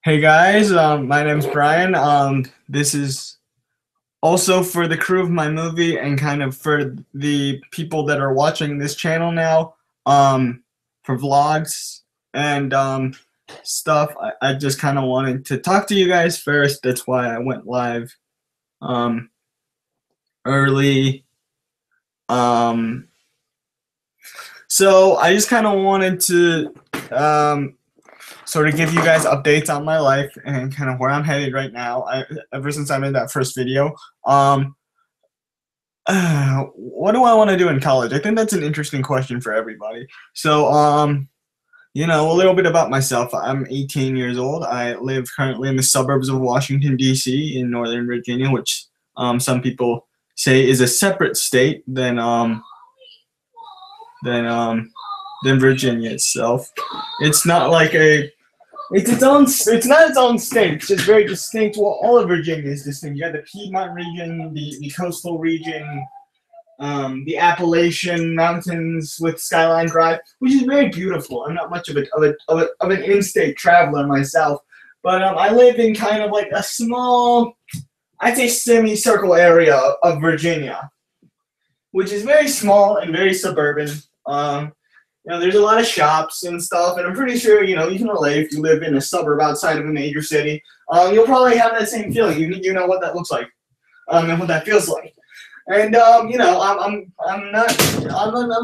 Hey guys, my name's Brian. This is also for the crew of my movie and kind of for the people that are watching this channel now, for vlogs and stuff. I just kind of wanted to talk to you guys first. That's why I went live early. So I just kind of wanted to sort of give you guys updates on my life and kind of where I'm headed right now. Ever since I made that first video, what do I want to do in college? I think that's an interesting question for everybody. So, a little bit about myself. I'm 18 years old. I live currently in the suburbs of Washington, D.C. in Northern Virginia, which some people say is a separate state than Virginia itself. It's not like it's not its own state. It's just very distinct. Well, all of Virginia is distinct. You got the Piedmont region, the coastal region, the Appalachian Mountains with Skyline Drive, which is very beautiful. I'm not much of an in-state traveler myself, but I live in kind of like a small, I'd say semicircle area of Virginia, which is very small and very suburban. There's a lot of shops and stuff, and I'm pretty sure, you can relate if you live in a suburb outside of a major city. You'll probably have that same feeling. You know what that looks like, and what that feels like. And I'm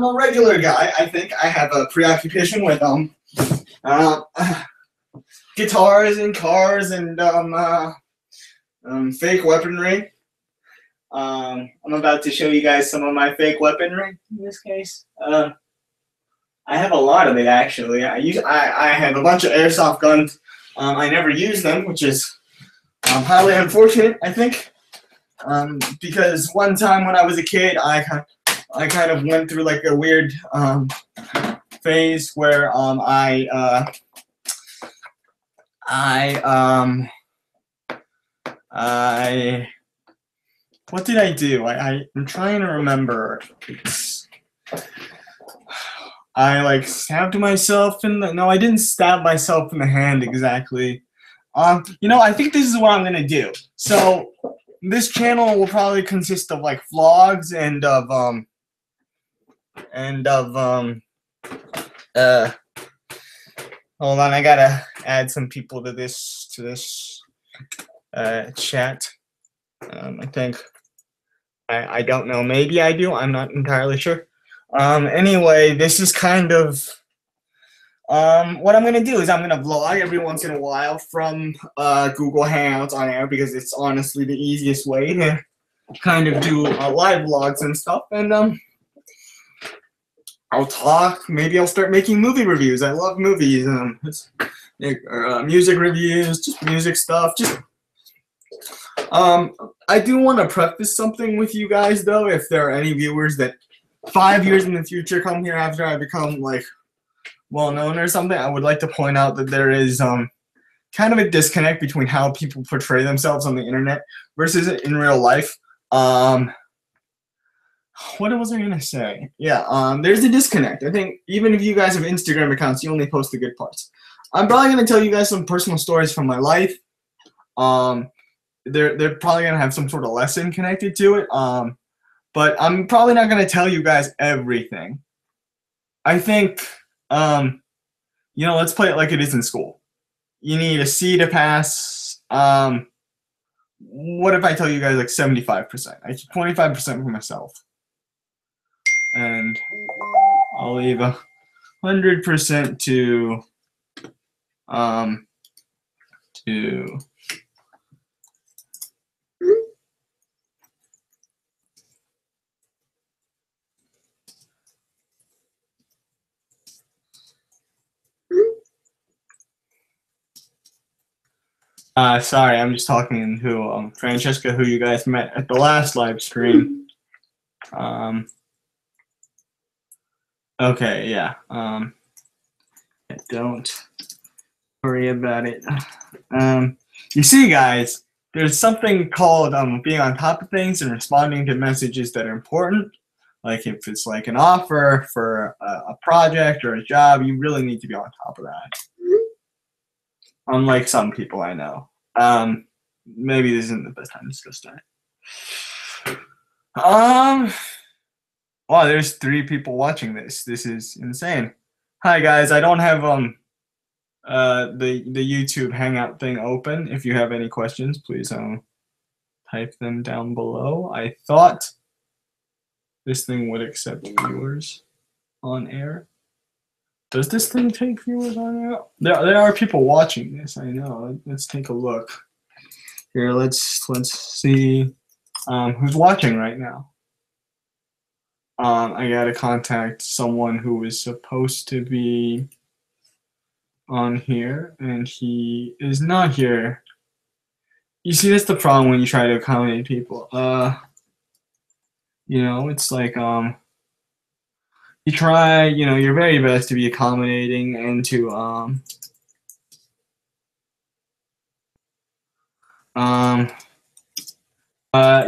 a regular guy. I think I have a preoccupation with guitars and cars and fake weaponry. I'm about to show you guys some of my fake weaponry in this case. I have a lot of it actually. I have a bunch of airsoft guns. I never use them, which is highly unfortunate, I think, because one time when I was a kid, I kind of went through like a weird phase where what did I do? I'm trying to remember. I stabbed myself in the, no, I didn't stab myself in the hand exactly. I think this is what I'm gonna do. So this channel will probably consist of like vlogs and hold on, I gotta add some people to this chat. I think I don't know, maybe I do, I'm not entirely sure. Anyway, this is kind of what I'm gonna do is I'm gonna vlog every once in a while from Google Hangouts on air, because it's honestly the easiest way to kind of do live vlogs and stuff. And I'll talk. Maybe I'll start making movie reviews. I love movies. Music reviews, just music stuff. I do want to preface something with you guys though. If there are any viewers that 5 years in the future come here after I become like well known or something, I would like to point out that there is kind of a disconnect between how people portray themselves on the internet versus in real life. What was I gonna say? Yeah, there's a disconnect. I think even if you guys have Instagram accounts, you only post the good parts. I'm probably gonna tell you guys some personal stories from my life. They're probably gonna have some sort of lesson connected to it. But I'm probably not going to tell you guys everything. I think, let's play it like it is in school. You need a C to pass. What if I tell you guys like 75%? I keep 25% for myself. And I'll leave 100% to sorry, I'm just talking to Francesca, who you guys met at the last live stream. Okay, yeah. Don't worry about it. You see, guys, there's something called being on top of things and responding to messages that are important. Like if it's like an offer for a project or a job, you really need to be on top of that. unlike some people I know. Maybe this isn't the best time to discuss that. Wow, there's 3 people watching this. This is insane. Hi guys, I don't have the YouTube Hangout thing open. If you have any questions, please type them down below. I thought this thing would accept viewers on air. Does this thing take viewers on air? There are people watching this. I know. Let's take a look. Here, let's see who's watching right now. I gotta contact someone who is supposed to be on here, and he is not here. You see, that's the problem when you try to accommodate people. You know, it's like you try, you know, your very best to be accommodating and to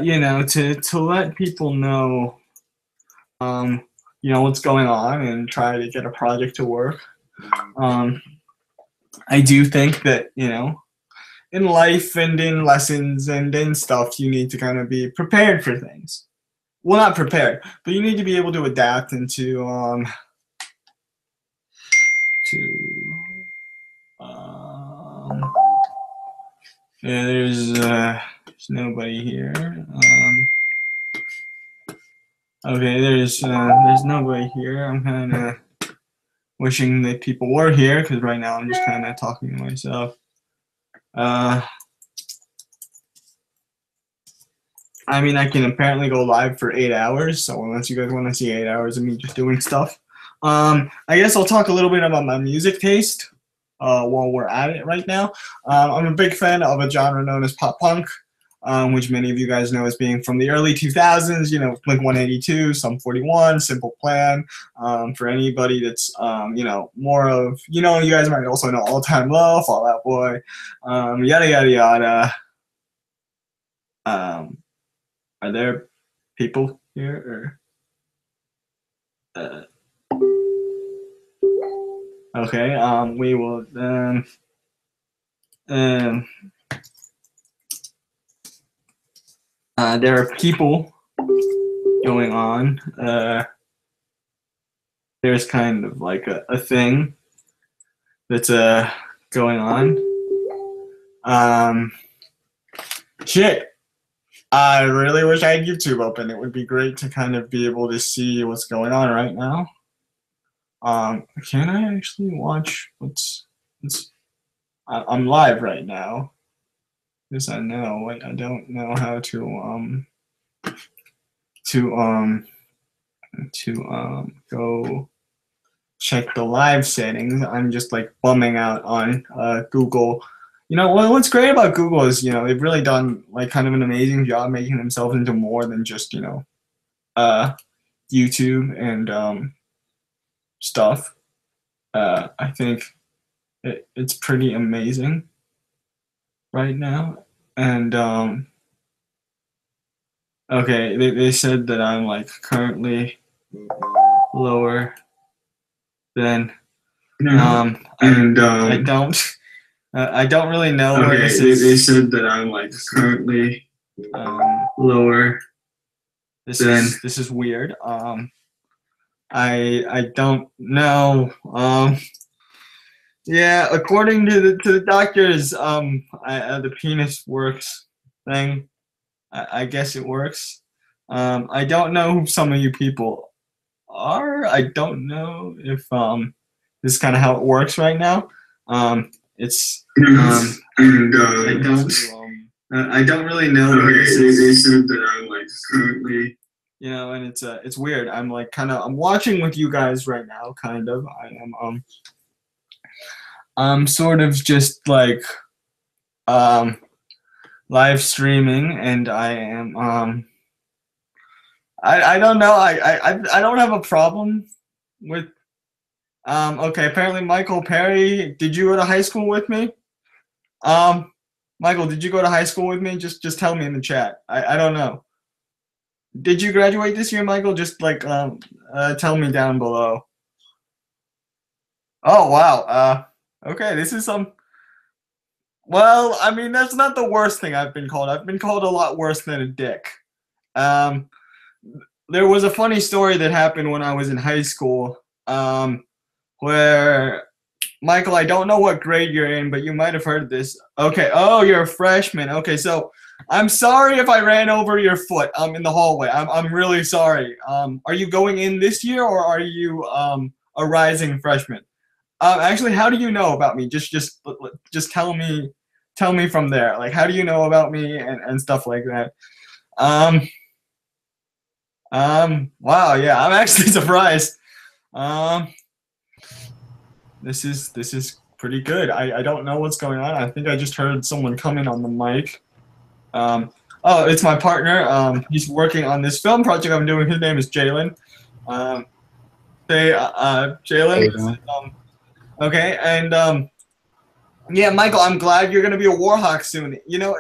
you know, to let people know you know, what's going on and try to get a project to work. I do think that, you know, in life and in lessons and in stuff, you need to kind of be prepared for things. Well, not prepared, but you need to be able to adapt and to yeah, there's nobody here. Okay, there's nobody here. I'm kind of wishing that people were here because right now I'm just kind of talking to myself. I mean, I can apparently go live for 8 hours, so unless you guys want to see 8 hours of me just doing stuff, I guess I'll talk a little bit about my music taste while we're at it right now. I'm a big fan of a genre known as pop punk, which many of you guys know as being from the early 2000s, you know, Blink-182, Sum 41, Simple Plan. For anybody that's, you know, more of, you know, you guys might also know All Time Low, Fall Out Boy, yada, yada, yada. Are there people here? Or, okay, we will there are people going on. There's kind of like a thing that's going on. Shit. I really wish I had YouTube open. It would be great to kind of be able to see what's going on right now. Can I actually watch what's I'm live right now. Yes, I know. I don't know how to go check the live settings. I'm just like bumming out on Google. You know, what's great about Google is, you know, they've really done like kind of an amazing job making themselves into more than just, you know, YouTube and stuff. I think it's pretty amazing right now. And okay, they said that I'm like currently lower than I don't really know where this is. They said that I'm like currently lower than. This is weird. I don't know. Yeah, according to the doctors, the penis works thing. I guess it works. I don't know who some of you people are. I don't know if this is kind of how it works right now. It's I don't really know. Okay, they said that I'm like currently, you know, and it's weird. I'm like I'm watching with you guys right now, kind of. I am I'm sort of just like live streaming, and I am I don't know. I don't have a problem with okay, apparently Michael Perry, did you go to high school with me? Michael, did you go to high school with me? Just tell me in the chat. I don't know. Did you graduate this year, Michael? Just like tell me down below. Oh wow. Okay, this is some Well, I mean, that's not the worst thing I've been called. I've been called a lot worse than a dick. Um, there was a funny story that happened when I was in high school, where Michael, I don't know what grade you're in, but you might have heard this. Okay. Oh, you're a freshman. Okay, so I'm sorry if I ran over your foot in the hallway. I'm really sorry. Are you going in this year or are you a rising freshman? Actually, how do you know about me? Just tell me from there. Like, how do you know about me and stuff like that? Um, wow, yeah, I'm actually surprised. Um, this is pretty good. I don't know what's going on. I think I just heard someone come in on the mic. Oh, it's my partner. He's working on this film project I'm doing. His name is Jalen. Jalen. Okay, and yeah, Michael, I'm glad you're going to be a Warhawk soon. You know,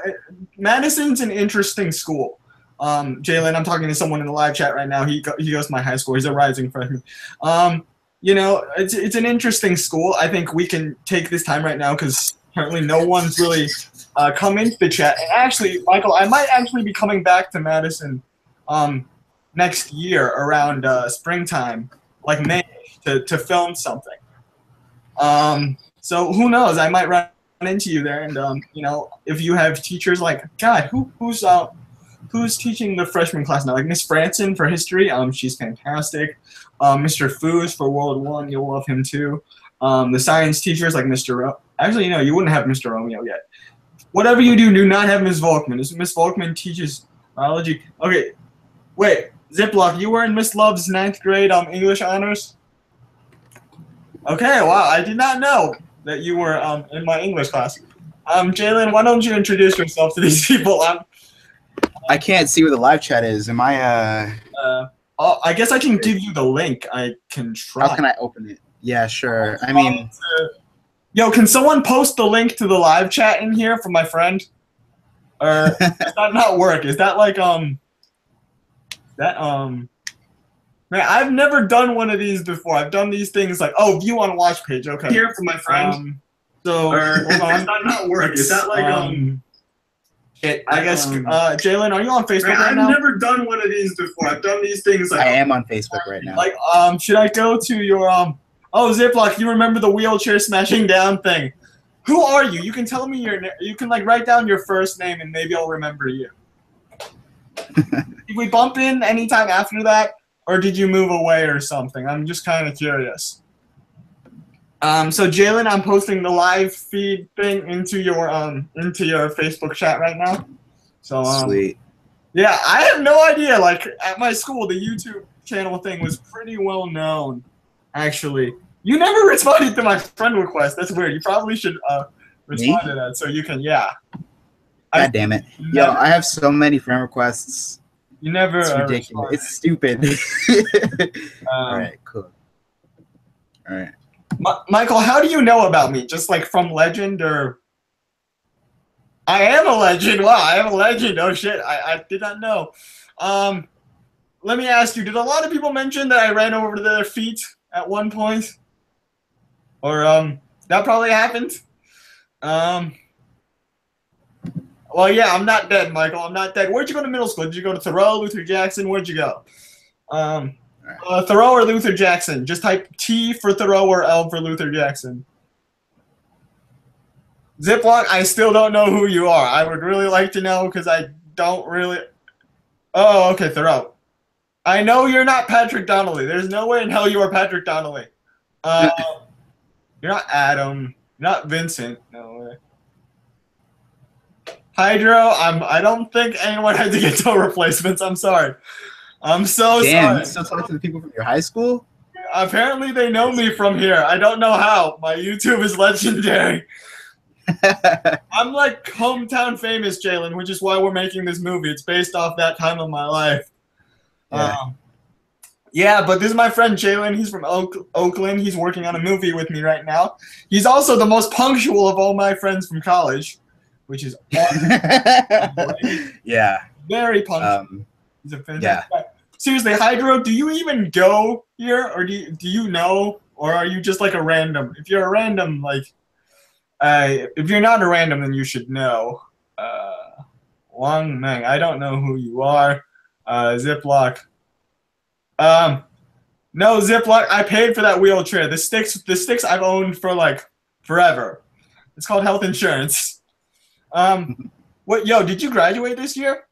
Madison's an interesting school. Jalen, I'm talking to someone in the live chat right now. He goes to my high school. He's a rising freshman. You know, it's an interesting school. I think we can take this time right now because apparently no one's really come into the chat. And actually, Michael, I might actually be coming back to Madison next year around springtime, like May, to film something. So who knows? I might run into you there, and you know, if you have teachers like God, who's teaching the freshman class now? Like Miss Franson for history, she's fantastic. Mr. Foos for World One, you'll love him too. The science teachers like actually, you know, you wouldn't have Mr. Romeo yet. Whatever you do not have Miss Volkman. Miss Volkman teaches biology. Okay, wait, Ziploc, you were in Miss Love's 9th grade English honors. Okay, wow, I did not know that you were in my English class. Jalen, why don't you introduce yourself to these people? I can't see where the live chat is. Am I Oh, I guess I can give you the link. I can try. How can I open it? Yeah, sure. I mean, yo, can someone post the link to the live chat in here for my friend? Or does that not work? Is that like Man, I've never done one of these before. I've done these things like, oh, view on watch page. Okay. Here for my friend. Hold on. Does that not work? Is that like I guess Jalen, are you on Facebook right now? I've never done one of these before. I've done these things like I am on Facebook right now. Like should I go to your oh, Ziploc, you remember the wheelchair smashing down thing? Who are you? You can tell me you can like write down your first name and maybe I'll remember you. Did we bump in anytime after that? Or did you move away or something? I'm just kind of curious. So Jalen, I'm posting the live feed thing into your Facebook chat right now. So sweet. Yeah, I have no idea. Like at my school, the YouTube channel thing was pretty well known. Actually, you never responded to my friend request. That's weird. You probably should respond to that so you can. Yeah. God damn it! Yo, I have so many friend requests. You never. It's ridiculous. It's stupid. All right, cool. All right. Michael, how do you know about me? Just like from legend or? I am a legend. Wow, I am a legend. Oh shit, I did not know. Let me ask you, did a lot of people mention that I ran over their feet at one point? Or that probably happened. Well, yeah, I'm not dead, Michael. I'm not dead. Where'd you go to middle school? Did you go to Thoreau, Luther Jackson? Where'd you go? Thoreau or Luther Jackson? Just type T for Thoreau or L for Luther Jackson. Ziploc, I still don't know who you are. I would really like to know because I don't really. Oh, okay, Thoreau. I know you're not Patrick Donnelly. There's no way in hell you are Patrick Donnelly. You're not Adam. You're not Vincent. No way. Hydro, I don't think anyone had to get toe replacements. I'm sorry. I'm so sorry. You still talk to the people from your high school? Apparently they know me from here. I don't know how. My YouTube is legendary. I'm like hometown famous, Jalen, which is why we're making this movie. It's based off that time of my life. Yeah, but this is my friend Jalen. He's from Oakland. He's working on a movie with me right now. He's also the most punctual of all my friends from college, which is awesome. Yeah. Very punctual. He's a fantastic guy. Seriously, Hydro, do you even go here, or do you know, or are you just like a random? If you're a random, like, if you're not a random, then you should know. Wang Meng, I don't know who you are. Ziploc. No, Ziploc, I paid for that wheelchair. The sticks I've owned for like forever. It's called health insurance. What? Yo, did you graduate this year,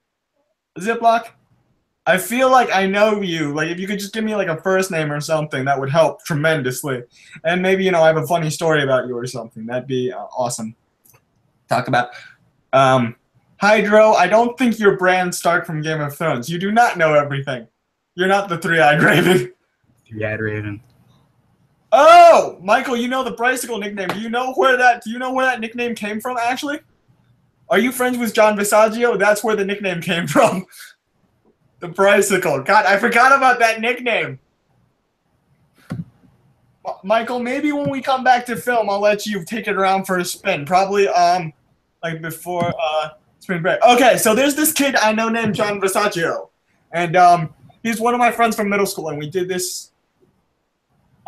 Ziploc? I feel like I know you. Like, if you could just give me like a first name or something, that would help tremendously. And maybe, I have a funny story about you or something. That'd be awesome. Talk about. Hydro, I don't think you're Bran Stark from Game of Thrones. You do not know everything. You're not the three-eyed raven. Three-eyed raven. Oh, Michael, you know the bicycle nickname. Do you know where that nickname came from, actually? Are you friends with John Visaggio? That's where the nickname came from. The bicycle. God, I forgot about that nickname. Michael, maybe when we come back to film, I'll let you take it around for a spin. Probably, like before, spring break. Okay, so there's this kid I know named John Visaggio. And, he's one of my friends from middle school, and we did this.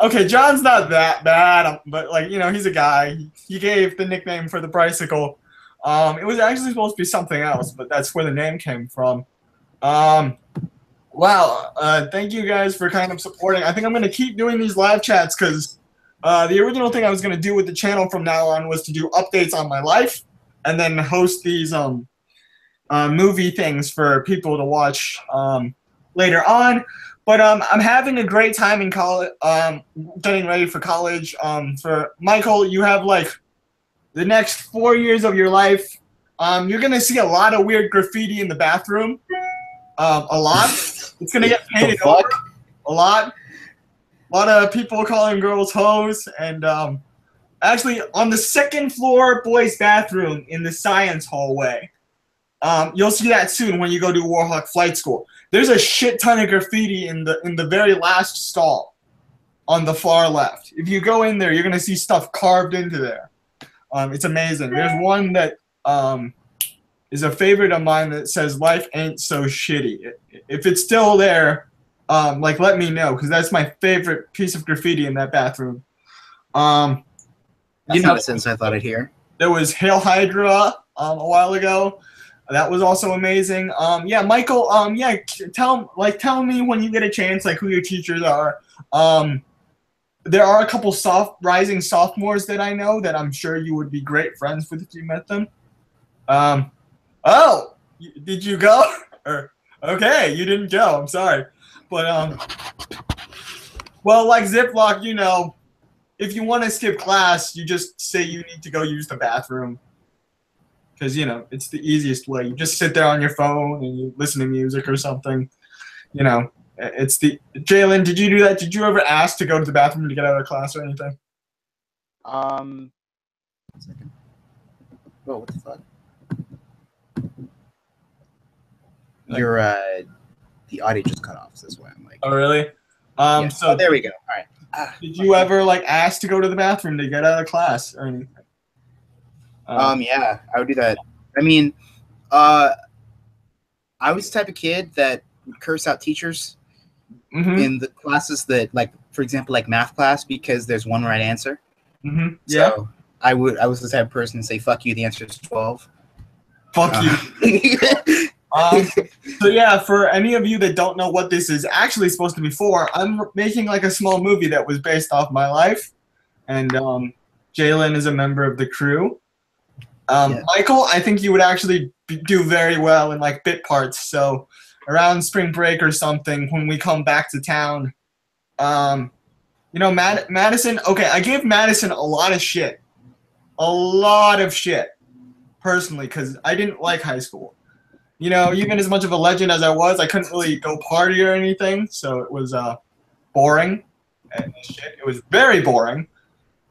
Okay, John's not that bad, but, like, he's a guy. He gave the nickname for the bicycle. It was actually supposed to be something else, but that's where the name came from. Wow, thank you guys for kind of supporting. I think I'm going to keep doing these live chats because the original thing I was going to do with the channel from now on was to do updates on my life and then host these movie things for people to watch later on. But I'm having a great time in college, getting ready for college. For Michael, you have like the next 4 years of your life. You're going to see a lot of weird graffiti in the bathroom. A lot. It's gonna get painted over. A lot of people calling girls hoes, and actually on the second floor boys' bathroom in the science hallway. You'll see that soon when you go to Warhawk Flight School. There's a shit ton of graffiti in the very last stall on the far left. If you go in there, you're gonna see stuff carved into there. It's amazing. There's one that is a favorite of mine that says "Life ain't so shitty." If it's still there, like let me know because that's my favorite piece of graffiti in that bathroom. That's not a sentence I thought I'd hear. There was Hail Hydra a while ago. That was also amazing. Yeah, Michael. Yeah, tell me when you get a chance, like who your teachers are. There are a couple rising sophomores that I know that I'm sure you would be great friends with if you met them. Oh, did you go? Okay, you didn't go. I'm sorry, but well, like Ziploc, if you want to skip class, you just say you need to go use the bathroom, because it's the easiest way. You just sit there on your phone and you listen to music or something. It's the Jalen. Did you do that? Did you ever ask to go to the bathroom to get out of class or anything? 1 second. Oh, what the fuck? The audio just cut off, so that's why I'm like. Oh really? Yeah. So there we go. All right. Did you ever like ask to go to the bathroom to get out of class or anything? Yeah, I would do that. I mean, I was the type of kid that would curse out teachers in the classes that, like, for example, like math class, because there's one right answer. Yeah. So I was the type of person to say, "Fuck you." The answer is 12. Fuck you. So yeah, for any of you that don't know what this is actually supposed to be for, I'm making like a small movie that was based off my life, and Jalen is a member of the crew. Michael, I think you would actually do very well in like bit parts. So around spring break or something, when we come back to town, Madison. Okay, I gave Madison a lot of shit, personally, because I didn't like high school. Even as much of a legend as I was, I couldn't really go party or anything, so it was boring. And shit, it was very boring.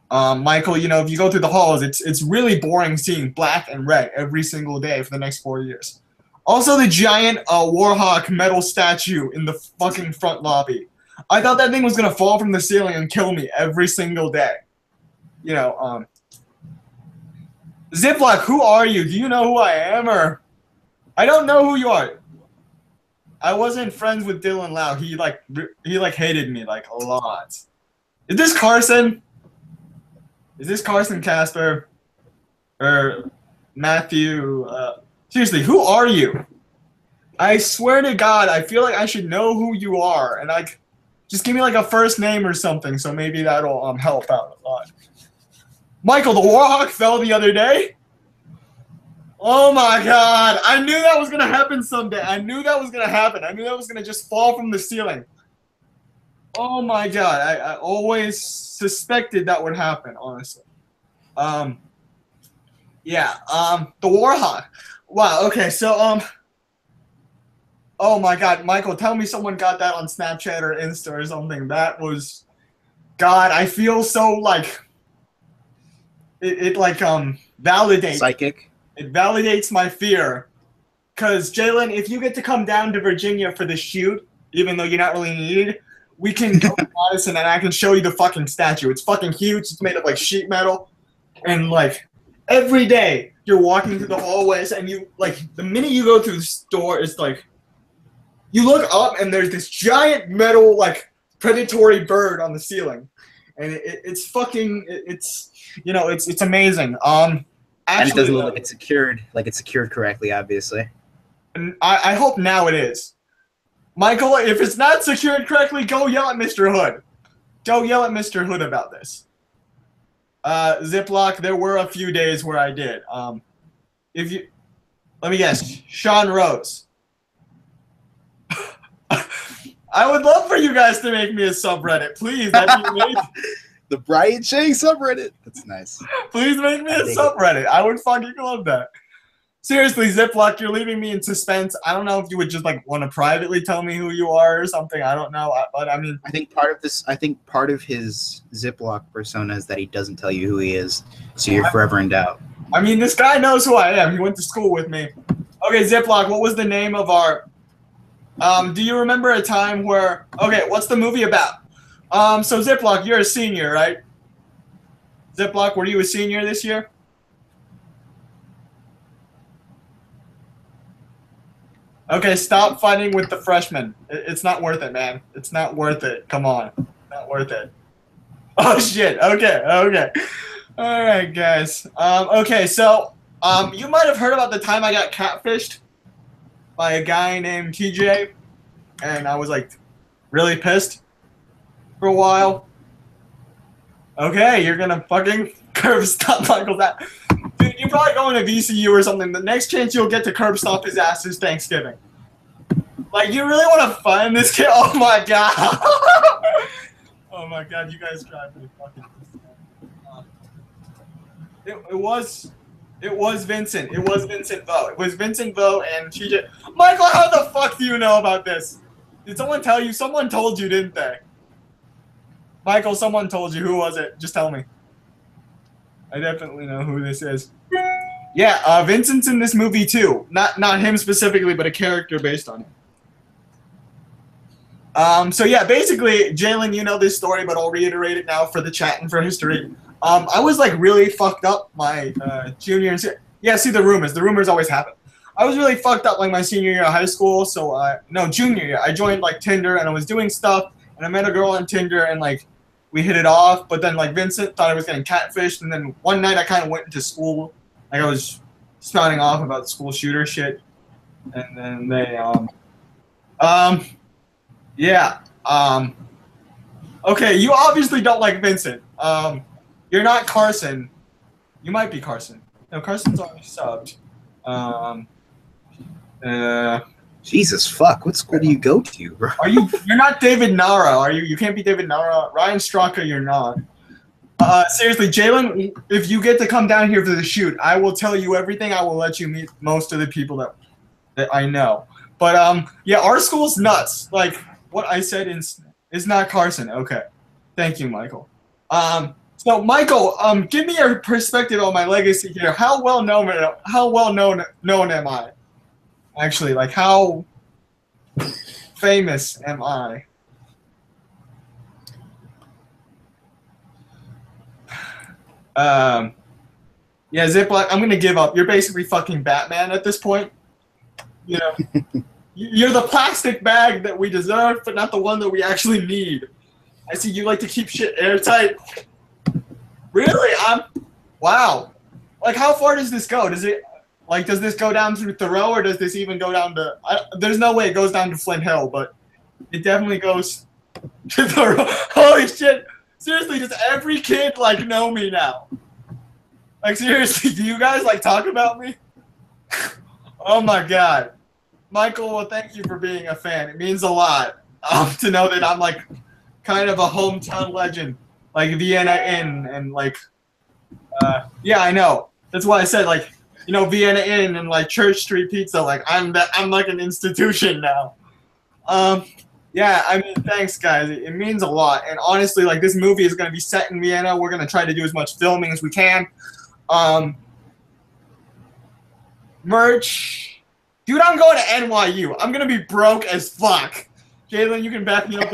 Michael, if you go through the halls, it's really boring seeing black and red every single day for the next 4 years. Also, the giant Warhawk metal statue in the fucking front lobby. I thought that thing was gonna fall from the ceiling and kill me every single day. Ziploc, who are you? Do you know who I am, or? I don't know who you are. I wasn't friends with Dylan Lau. He hated me like a lot. Is this Carson? Is this Carson Casper? or Matthew. Seriously, who are you? I swear to God, I feel like I should know who you are, and just give me like a first name or something, so maybe that'll help out a lot. Michael, the Warhawk fell the other day. Oh my God! I knew that was gonna happen someday. I knew that was gonna happen. I knew that was gonna just fall from the ceiling. Oh my God! I always suspected that would happen. Honestly. Yeah. The Warhawk. Wow. Okay. So oh my God, Michael, tell me someone got that on Snapchat or Insta or something. That was, God, I feel so like it like validates. Psychic. It validates my fear. Because, Jalen, if you get to come down to Virginia for the shoot, even though you're not really needed, we can go to Madison and I can show you the fucking statue. It's fucking huge. It's made of, like, sheet metal. And, like, every day you're walking through the hallways and you, like, the minute you go through the store, it's like, you look up and there's this giant metal, like, predatory bird on the ceiling. And it's fucking, it's, you know, it's amazing. And it doesn't look like it's secured correctly, obviously. And I hope now it is. Michael, if it's not secured correctly, go yell at Mr. Hood. Go yell at Mr. Hood about this. Ziploc, there were a few days where I did. If you, let me guess, Sean Rose. I would love for you guys to make me a subreddit, please. That'd be amazing. The Brian Cheng subreddit. That's nice. Please make me a subreddit. I would fucking love that. Seriously, Ziploc, you're leaving me in suspense. I don't know if you would just like want to privately tell me who you are or something. I don't know, but I mean, I think part of his Ziploc persona is that he doesn't tell you who he is, so you're forever in doubt. I mean, this guy knows who I am. He went to school with me. Okay, Ziploc, what was the name of our? Do you remember a time where? Okay, what's the movie about? So Ziploc, you're a senior, right? Ziploc, were you a senior this year? Okay, stop fighting with the freshmen. It's not worth it, man. It's not worth it. Come on. Not worth it. Oh, shit. Okay. All right, guys. Okay, so you might have heard about the time I got catfished by a guy named TJ, and I was, like, really pissed for a while. Okay, you're gonna fucking curb stop Michael that. Dude, you're probably going to VCU or something. The next chance you'll get to curb stop his ass is Thanksgiving. Like, you really want to find this kid? Oh my God. Oh my God, you guys drive me fucking. It was Vincent. It was Vincent Vo. It was Vincent Vo and TJ. Michael, how the fuck do you know about this? Did someone tell you? Someone told you, didn't they? Michael, someone told you. Who was it? Just tell me. I definitely know who this is. Yeah, Vincent's in this movie too. Not him specifically, but a character based on him. So yeah, basically, Jalen, you know this story, but I'll reiterate it now for the chat and for history. I was like really fucked up my junior and yeah, see the rumors. The rumors always happen. I was really fucked up like my senior year of high school. So no, junior year. I joined like Tinder and I was doing stuff and I met a girl on Tinder and like we hit it off. But then like Vincent thought I was getting catfished, and then one night I kind of went into school. Like I was spouting off about school shooter shit, and then they yeah okay, you obviously don't like Vincent. You're not Carson. You might be Carson. No, Carson's already subbed. Jesus fuck! What school do you go to, bro? You're not David Nara, are you? You can't be David Nara. Ryan Straka, you're not. Seriously, Jalen, if you get to come down here for the shoot, I will tell you everything. I will let you meet most of the people that I know. But yeah, our school's nuts. Like what I said is not Carson. Okay, thank you, Michael. So Michael, give me your perspective on my legacy here. How well known am I? Actually, like how famous am I? Yeah, Ziploc, I'm gonna give up. You're basically fucking Batman at this point. You know, you're the plastic bag that we deserve, but not the one that we actually need. I see you like to keep shit airtight. Really? Wow. like how far does this go? Does this go down through Thoreau, or does this even go down to? There's no way it goes down to Flint Hill, but it definitely goes to Thoreau. Holy shit! Seriously, does every kid like know me now? Like seriously, do you guys like talk about me? Oh my god, Michael. Well, thank you for being a fan. It means a lot to know that I'm like kind of a hometown legend, like Vienna Inn and like. Yeah, I know. That's why I said like. Vienna Inn and like Church Street Pizza, like I'm like an institution now. Yeah, I mean, thanks guys. It means a lot. And honestly, like this movie is gonna be set in Vienna. We're gonna try to do as much filming as we can. Merch, dude. I'm going to NYU. I'm gonna be broke as fuck. Jalen, you can back me up.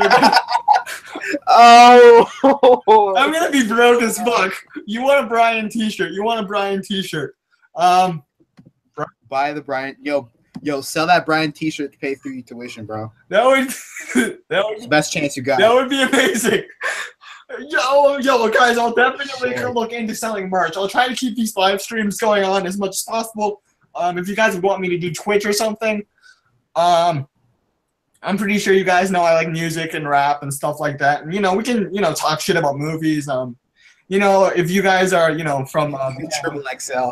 Oh, I'm gonna be broke as fuck. You want a Brian T-shirt? Buy the Brian. Yo, sell that Brian T-shirt to pay through your tuition, bro. That would It's the best chance you got. That would be amazing. Yo, guys, I'll definitely look into selling merch. I'll try to keep these live streams going on as much as possible. If you guys would want me to do Twitch or something, I'm pretty sure you guys know I like music and rap and stuff like that. And we can talk shit about movies. If you guys are, from Triple XL,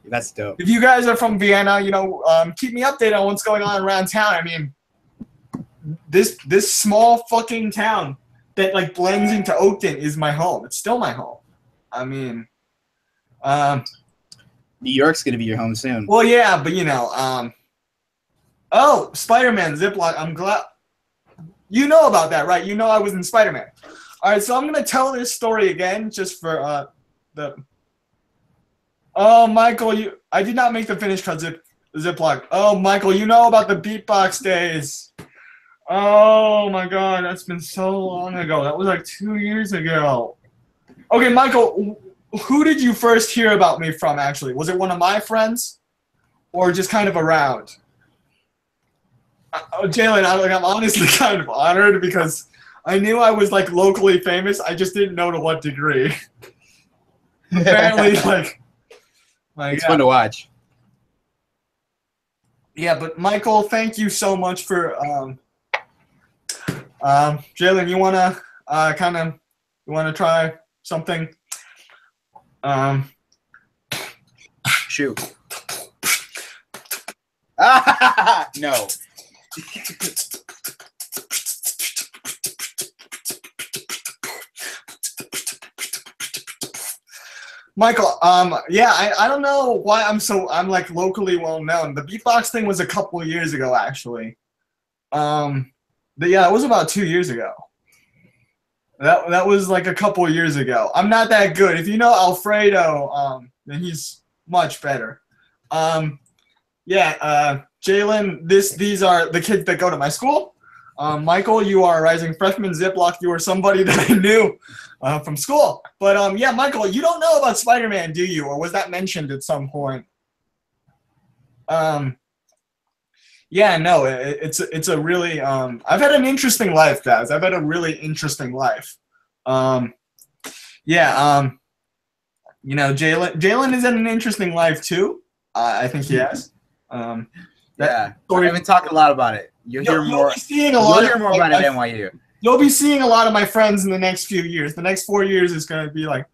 that's dope. If you guys are from Vienna, keep me updated on what's going on around town. I mean, this small fucking town that like blends into Oakton is my home. It's still my home. I mean, New York's gonna be your home soon. Well, yeah, but oh, Spider-Man Ziploc. I'm glad you know about that, right? I was in Spider-Man. All right, so I'm gonna tell this story again, just for the. Oh, Michael, I did not make the finish cut Ziploc. Oh, Michael, you know about the beatbox days. Oh my God, that's been so long ago. That was like 2 years ago. Okay, Michael, who did you first hear about me from? Actually, was it one of my friends, or just kind of around? Jalen, I'm honestly kind of honored because I knew I was like locally famous. I just didn't know to what degree. Apparently, like it's fun to watch. Yeah, but Michael, thank you so much for Jalen. You wanna try something? Shoot. No. Michael, yeah, I don't know why I'm like locally well known. The beatbox thing was a couple of years ago, actually. But yeah, it was about 2 years ago. That was like a couple of years ago. I'm not that good. If you know Alfredo, then he's much better. Yeah, Jalen, these are the kids that go to my school. Michael, you are a rising freshman. Ziploc, you are somebody that I knew from school. But yeah, Michael, you don't know about Spider-Man, do you? Or was that mentioned at some point? Yeah, no, it's a really I've had an interesting life, guys. I've had a really interesting life. Yeah, Jalen is in an interesting life too. I think he has. Yeah, I haven't talked a lot about it. You'll hear more about it at NYU. You'll be seeing a lot of my friends in the next few years. The next 4 years is going to be like,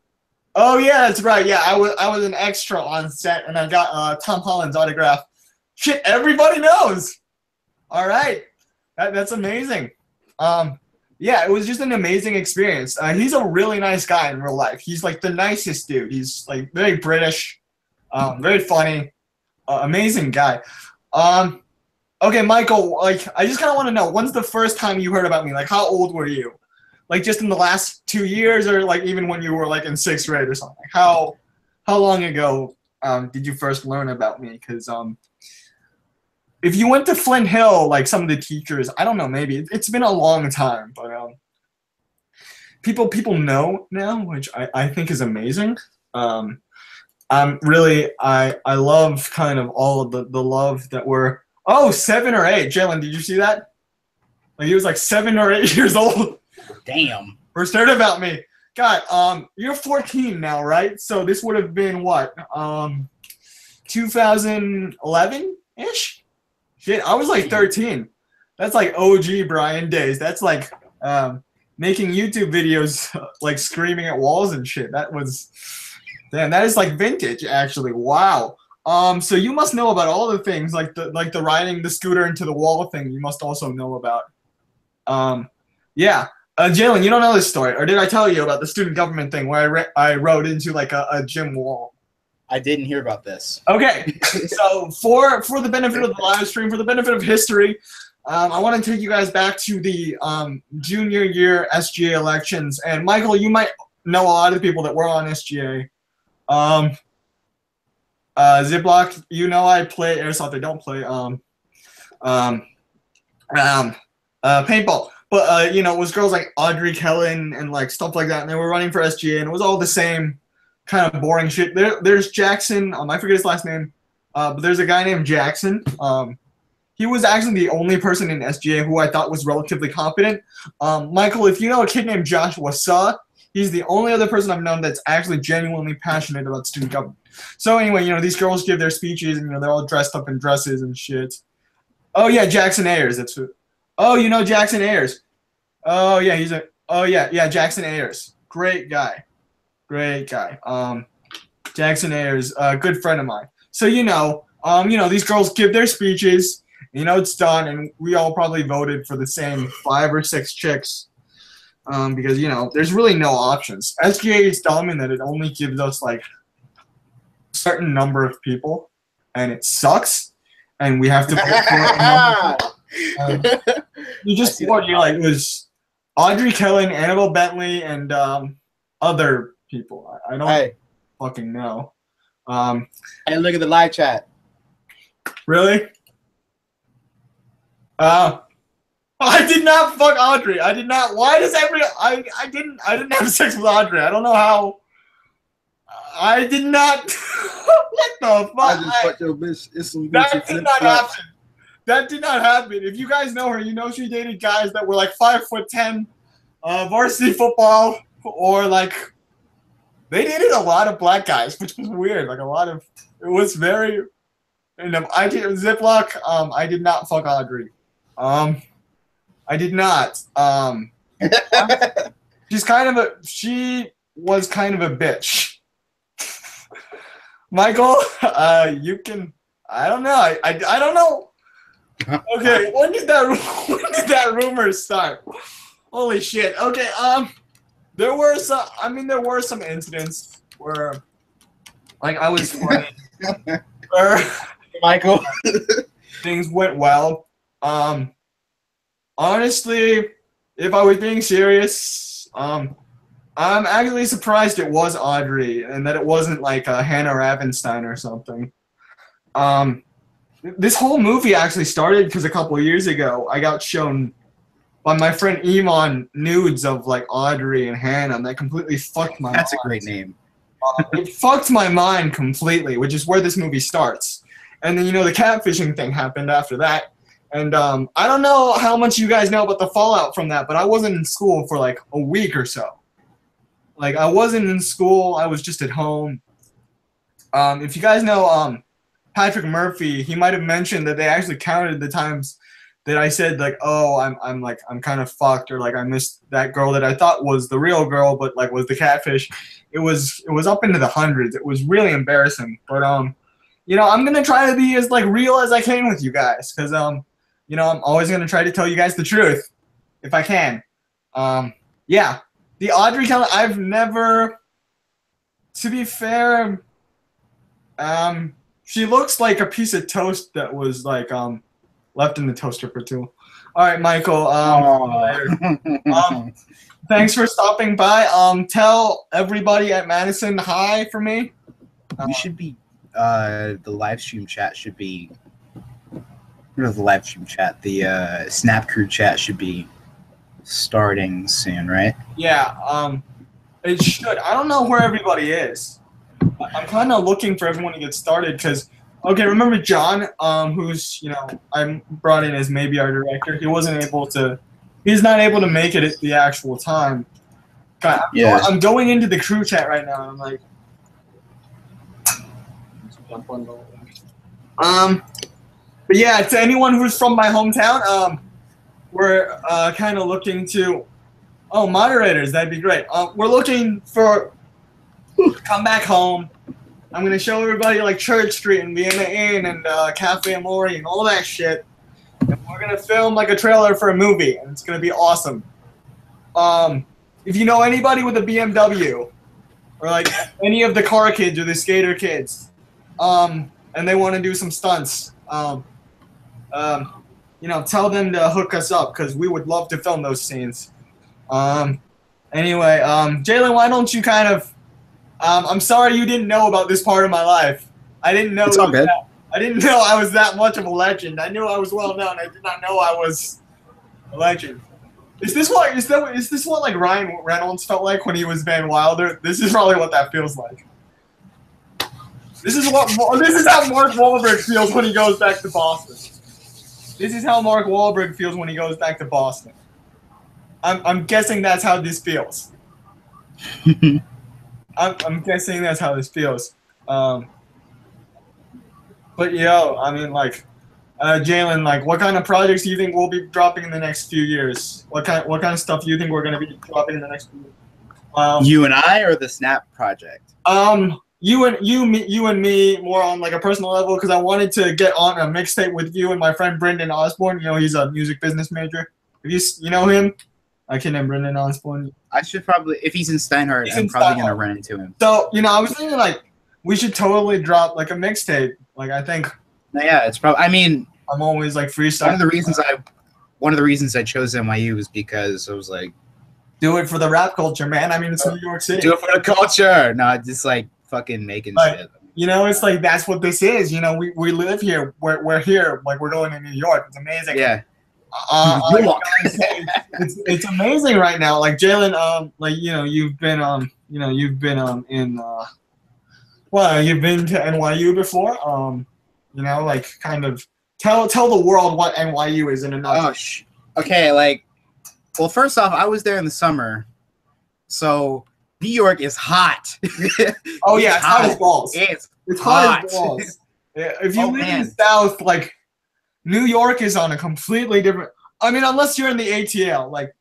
oh yeah, that's right. Yeah, I was an extra on set, and I got Tom Holland's autograph. Shit, everybody knows. All right, that's amazing. Yeah, it was just an amazing experience. He's a really nice guy in real life. He's like the nicest dude. He's like very British, very funny, amazing guy. Okay, Michael, like, I just kind of want to know, when's the first time you heard about me? Like, how old were you? Like, just in the last 2 years, or like even when you were like in 6th grade or something? How long ago did you first learn about me? Because if you went to Flint Hill, like some of the teachers, I don't know, maybe it's been a long time, but people know now, which I think is amazing. I love kind of all of the love that we're. Oh, 7 or 8. Jalen, did you see that? Like he was like 7 or 8 years old. Damn. First heard about me. God, you're 14 now, right? So this would have been what? 2011-ish? Shit, I was like 13. That's like OG Brian days. That's like making YouTube videos like screaming at walls and shit. That was damn, that is like vintage actually. Wow. So you must know about all the things like the riding the scooter into the wall thing. You must also know about. Yeah. Jalen, you don't know this story, or did I tell you about the student government thing where I rode into like a gym wall? I didn't hear about this. Okay, so for the benefit of the live stream, for the benefit of history, I want to take you guys back to the junior year SGA elections. And Michael, you might know a lot of the people that were on SGA. Ziploc, you know I play airsoft. I don't play paintball. But you know, it was girls like Audrey Kellen and like stuff like that, and they were running for SGA, and it was all the same kind of boring shit. There's Jackson. I forget his last name, but there's a guy named Jackson. He was actually the only person in SGA who I thought was relatively competent. Michael, if you know a kid named Joshua Suh, he's the only other person I've known that's actually genuinely passionate about student government. So anyway, you know, these girls give their speeches, and you know they're all dressed up in dresses and shit. Oh yeah, Jackson Ayers. That's who. Oh, you know Jackson Ayers. Oh yeah, yeah, Jackson Ayers. Great guy. Jackson Ayers, a good friend of mine. So you know, these girls give their speeches. You know, it's done, and we all probably voted for the same 5 or 6 chicks. Because you know, there's really no options. SGA is dumb in that it only gives us like a certain number of people, and it sucks. And we have to vote for a number of people. You just thought you like it was Audrey Kellen, Annabelle Bentley, and other people. I don't fucking know. Hey, look at the live chat. Really? I did not fuck Audrey. I did not. Why does I didn't have sex with Audrey. I don't know how. I did not. What the fuck? I just fucked your bitch. It's some that did not happen. That did not happen. If you guys know her, you know she dated guys that were like 5'10", varsity football, or like they dated a lot of black guys, which was weird. Like a lot of it was very. And I did Ziploc. I did not fuck Audrey. I did not. She was kind of a bitch. Michael, you can. I don't know. I don't know. Okay, when did that rumor start? Holy shit. Okay, there were some incidents where like I was funny, where Michael things went well. Honestly, if I was being serious, I'm actually surprised it was Audrey and that it wasn't like Hannah Ravenstein or something. This whole movie actually started because a couple of years ago I got shown by my friend Iman nudes of like Audrey and Hannah, and that completely fucked my mind. That's a great name. It fucked my mind completely, which is where this movie starts. And then, you know, the catfishing thing happened after that. And I don't know how much you guys know about the fallout from that, but I wasn't in school for like a week or so. Like, I wasn't in school. I was just at home. If you guys know Patrick Murphy, he might have mentioned that they actually counted the times that I said, like, oh, I'm kind of fucked, or like I missed that girl that I thought was the real girl, but like was the catfish. It was up into the hundreds. It was really embarrassing. But you know, I'm gonna try to be as like real as I can with you guys, because you know, I'm always gonna try to tell you guys the truth if I can. Yeah, the Audrey Kellen, I've never. To be fair, she looks like a piece of toast that was like left in the toaster for too. All right, Michael. Thanks for stopping by. Tell everybody at Madison hi for me. We should be. The live stream chat should be. The live stream chat. The Snap Crew chat should be starting soon, right? Yeah. It should. I don't know where everybody is. I'm kind of looking for everyone to get started because. Okay, remember John, who's, you know, I brought in as maybe our director. He's not able to make it at the actual time. God, I'm going into the crew chat right now. And I'm like, but yeah, to anyone who's from my hometown, we're kind of looking to, moderators, that'd be great. We're looking for come back home. I'm gonna show everybody like Church Street and Vienna Inn and Cafe Amore and all that shit. And we're gonna film like a trailer for a movie, and it's gonna be awesome. If you know anybody with a BMW, or like any of the car kids or the skater kids, and they want to do some stunts, tell them to hook us up because we would love to film those scenes. Anyway, Jalen, why don't you kind of? I'm sorry you didn't know about this part of my life. I didn't know. It's all good. I didn't know I was that much of a legend. I knew I was well known. I did not know I was a legend. Is this what like Ryan Reynolds felt like when he was Van Wilder? This is probably what that feels like. This is how Mark Wahlberg feels when he goes back to Boston. This is how Mark Wahlberg feels when he goes back to Boston. I'm guessing that's how this feels. I'm guessing that's how this feels. But yo, I mean, like, Jalen, like, what kind of projects do you think we'll be dropping in the next few years? What kind of stuff do you think we're gonna be dropping in the next few years? You and I, or the Snap project? You and me more on like a personal level because I wanted to get on a mixtape with you and my friend Brendan Osborne. You know, he's a music business major. Have you know him? I can name Brendan Osborne. I should probably, if he's in Steinhardt, I'm probably gonna run into him. So I was thinking like we should totally drop like a mixtape. Like I think. Yeah, it's probably. I mean, I'm always like freestyle. One of the reasons I chose NYU was because I was like, do it for the rap culture, man. I mean, it's New York City. Do it for the culture. No, just like fucking making shit. You know, it's like that's what this is. You know, we live here. We're here. Like we're going to New York. It's amazing. Yeah. It's amazing right now. Like Jalen, like you've been you've been to NYU before. Like kind of tell the world what NYU is in a nutshell. Okay, like, well, first off, I was there in the summer, so New York is hot. Oh yeah, it's hot as balls. It's hot as balls. Yeah, if you live in the South, like New York is on a completely different. I mean, unless you're in the ATL. Like,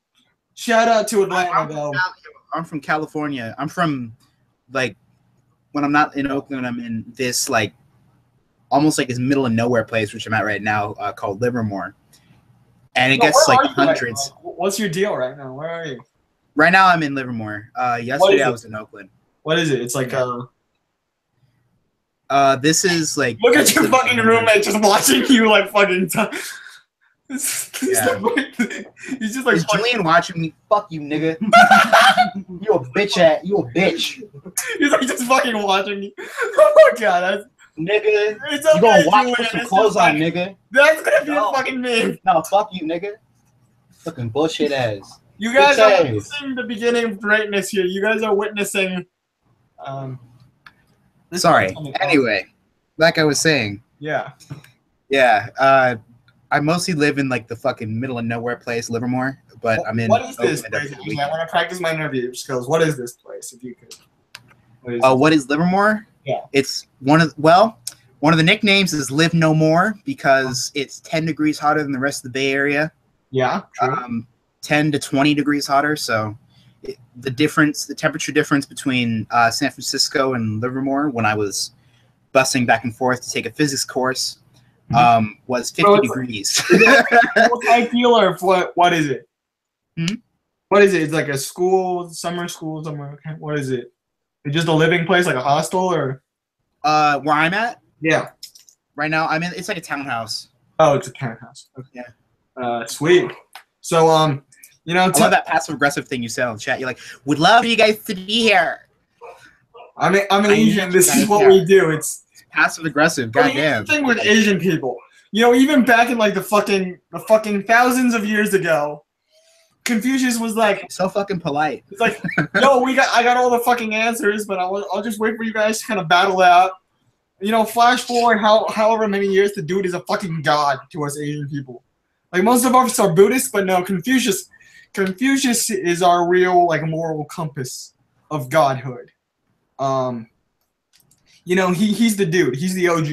shout out to Atlanta though. I'm from California. I'm from like when I'm not in Oakland, I'm in this like almost like this middle of nowhere place, which I'm at right now, called Livermore, and it gets like hundreds. Right, what's your deal right now? Where are you? Right now, I'm in Livermore. Yesterday, I was in Oakland. What is it? It's like this is like. Look at your fucking roommate just watching you like fucking. He's just like. Is Julian watching me? Fuck you, nigga. You a bitch. You a bitch. He's like just fucking watching me. Oh my god, that's. Nigga, it's okay, you gonna watch Julian, with some clothes on, nigga. That's gonna be a fucking meme. No, fuck you, nigga. Fucking bullshit ass. You guys are witnessing the beginning of greatness here. You guys are witnessing. Sorry. Anyway, like I was saying. Yeah. Yeah. I mostly live in like the fucking middle of nowhere place, Livermore. But I'm in. What is this place? I want to practice my interview skills. What is this place? If you could. What is Livermore? Yeah. It's one of the nicknames is Live No More because it's 10 degrees hotter than the rest of the Bay Area. Yeah. True. 10 to 20 degrees hotter. So the temperature difference between San Francisco and Livermore when I was busing back and forth to take a physics course was 50 degrees. What's ideal or what is it? What is it? It's like a summer school, somewhere. What is it? It's just a living place, like a hostel, or? Where I'm at? Yeah. Right now, it's like a townhouse. Oh, it's a townhouse. Okay. Yeah. Sweet. So, I love that passive aggressive thing you said on the chat. You're like, would love you guys to be here. I'm an Asian. This is what we do. It's passive aggressive. Goddamn. The thing with Asian people, even back in like the fucking thousands of years ago. Confucius was like so fucking polite. It's like, yo, I got all the fucking answers, but I'll just wait for you guys to kind of battle out. Flash forward however many years, the dude is a fucking god to us Asian people. Like most of us are Buddhists, but no, Confucius Confucius is our real like moral compass of godhood. You know, he's the dude. He's the OG.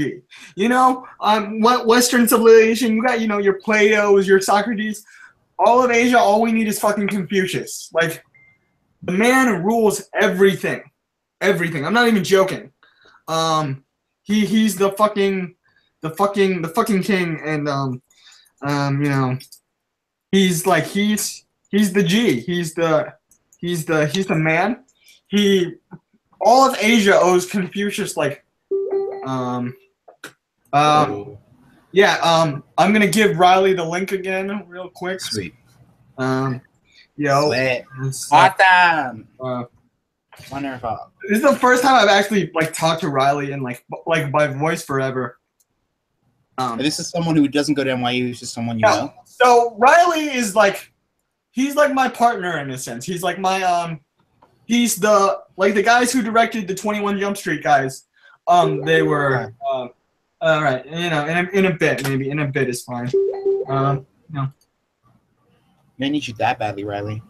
You know, what Western civilization, you got, you know, your Plato's, your Socrates. All of Asia, all we need is fucking Confucius. Like, the man rules everything. Everything. I'm not even joking. He's the fucking king, and you know, he's the G. He's the man. All of Asia owes Confucius like yeah, I'm gonna give Riley the link again real quick. Sweet. Yo. Sweet. Awesome. Wonderful. This is the first time I've actually like talked to Riley in like by voice forever. This is someone who doesn't go to NYU. He's just someone you know. So Riley is like, he's like my partner in a sense. He's like my he's the guys who directed the 21 Jump Street guys. They were all right. You know, in a bit maybe. In a bit is fine. You know. I need you that badly, Riley.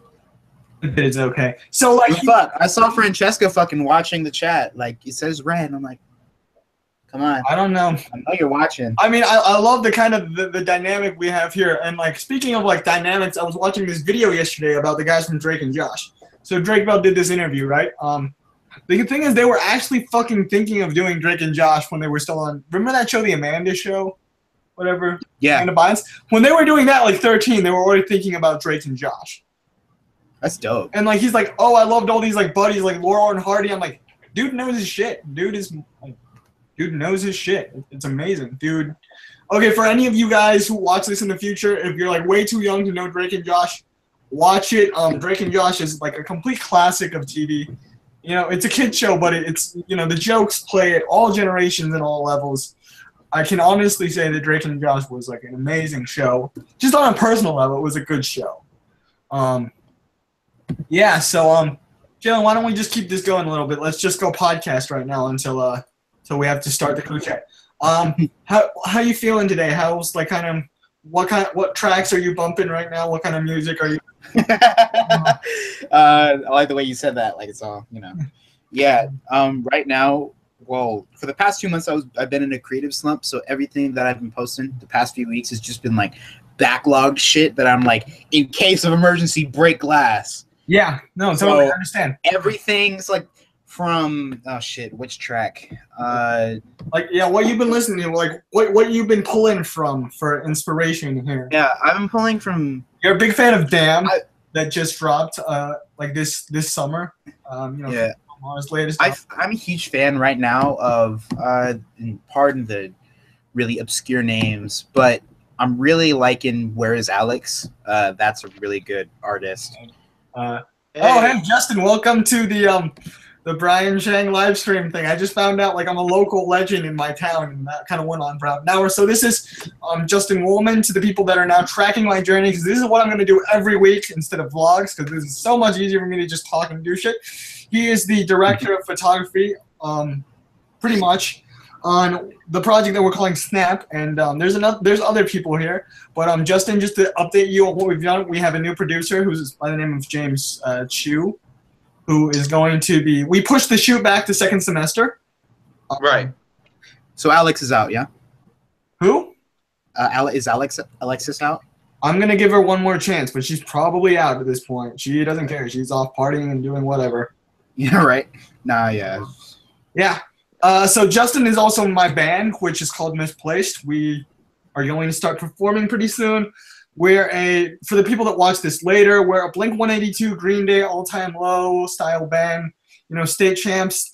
A bit is okay. So like, fuck, I saw Francesca fucking watching the chat. Like, it says red. I'm like, come on. I don't know. I know you're watching. I mean, I love the kind of the dynamic we have here. And like, speaking of like dynamics, I was watching this video yesterday about the guys from Drake and Josh. So Drake Bell did this interview, right? The thing is, they were actually fucking thinking of doing Drake and Josh when they were still on. Remember that show, The Amanda Show? Whatever. Yeah. Amanda Bynes? When they were doing that, like 13, they were already thinking about Drake and Josh. That's dope. And like, he's like, oh, I loved all these like buddies, like Laurel and Hardy. I'm like, dude knows his shit. Dude knows his shit. It's amazing, dude. Okay, for any of you guys who watch this in the future, if you're like way too young to know Drake and Josh, watch it. Drake and Josh is like a complete classic of TV. You know, it's a kid show, but it's, you know, the jokes play at all generations and all levels. I can honestly say that Drake and Josh was like an amazing show. Just on a personal level, it was a good show. Yeah, so Jalen, why don't we just keep this going a little bit? Let's just go podcast right now until we have to start the crew chat. How you feeling today? How's like what tracks are you bumping right now? What kind of music are you? I like the way you said that. Like, it's all, you know. Yeah. Right now, well, for the past 2 months, I've been in a creative slump. So everything that I've been posting the past few weeks has just been like backlogged shit that I'm like, in case of emergency, break glass. Yeah. No, totally. I understand. Everything's like from which track? Like, yeah, what you've been listening to, like what you've been pulling from for inspiration here. Yeah, I've been pulling from. You're a big fan of Damn that just dropped like this summer. You know, yeah. His latest. I'm a huge fan right now of pardon the really obscure names, but I'm really liking Where Is Alex? That's a really good artist. Oh, hey Justin, welcome to the Brian Cheng live stream thing. I just found out like I'm a local legend in my town, and that kind of went on for an hour. So this is Justin Woolman, to the people that are now tracking my journey, because this is what I'm going to do every week instead of vlogs, because this is so much easier for me to just talk and do shit. He is the director of photography, pretty much, on the project that we're calling Snap, and there's other people here, but Justin, just to update you on what we've done, we have a new producer who's by the name of James Chu, who is going to be. We pushed the shoot back to second semester. Right. So Alex is out, yeah. Who? Is Alexis out? I'm gonna give her one more chance, but she's probably out at this point. She doesn't care. She's off partying and doing whatever. Yeah. Right. Nah. Yeah. Yeah. So Justin is also in my band, which is called Misplaced. We are going to start performing pretty soon. For the people that watch this later, we're a Blink-182, Green Day, all-time low style band, you know, state champs.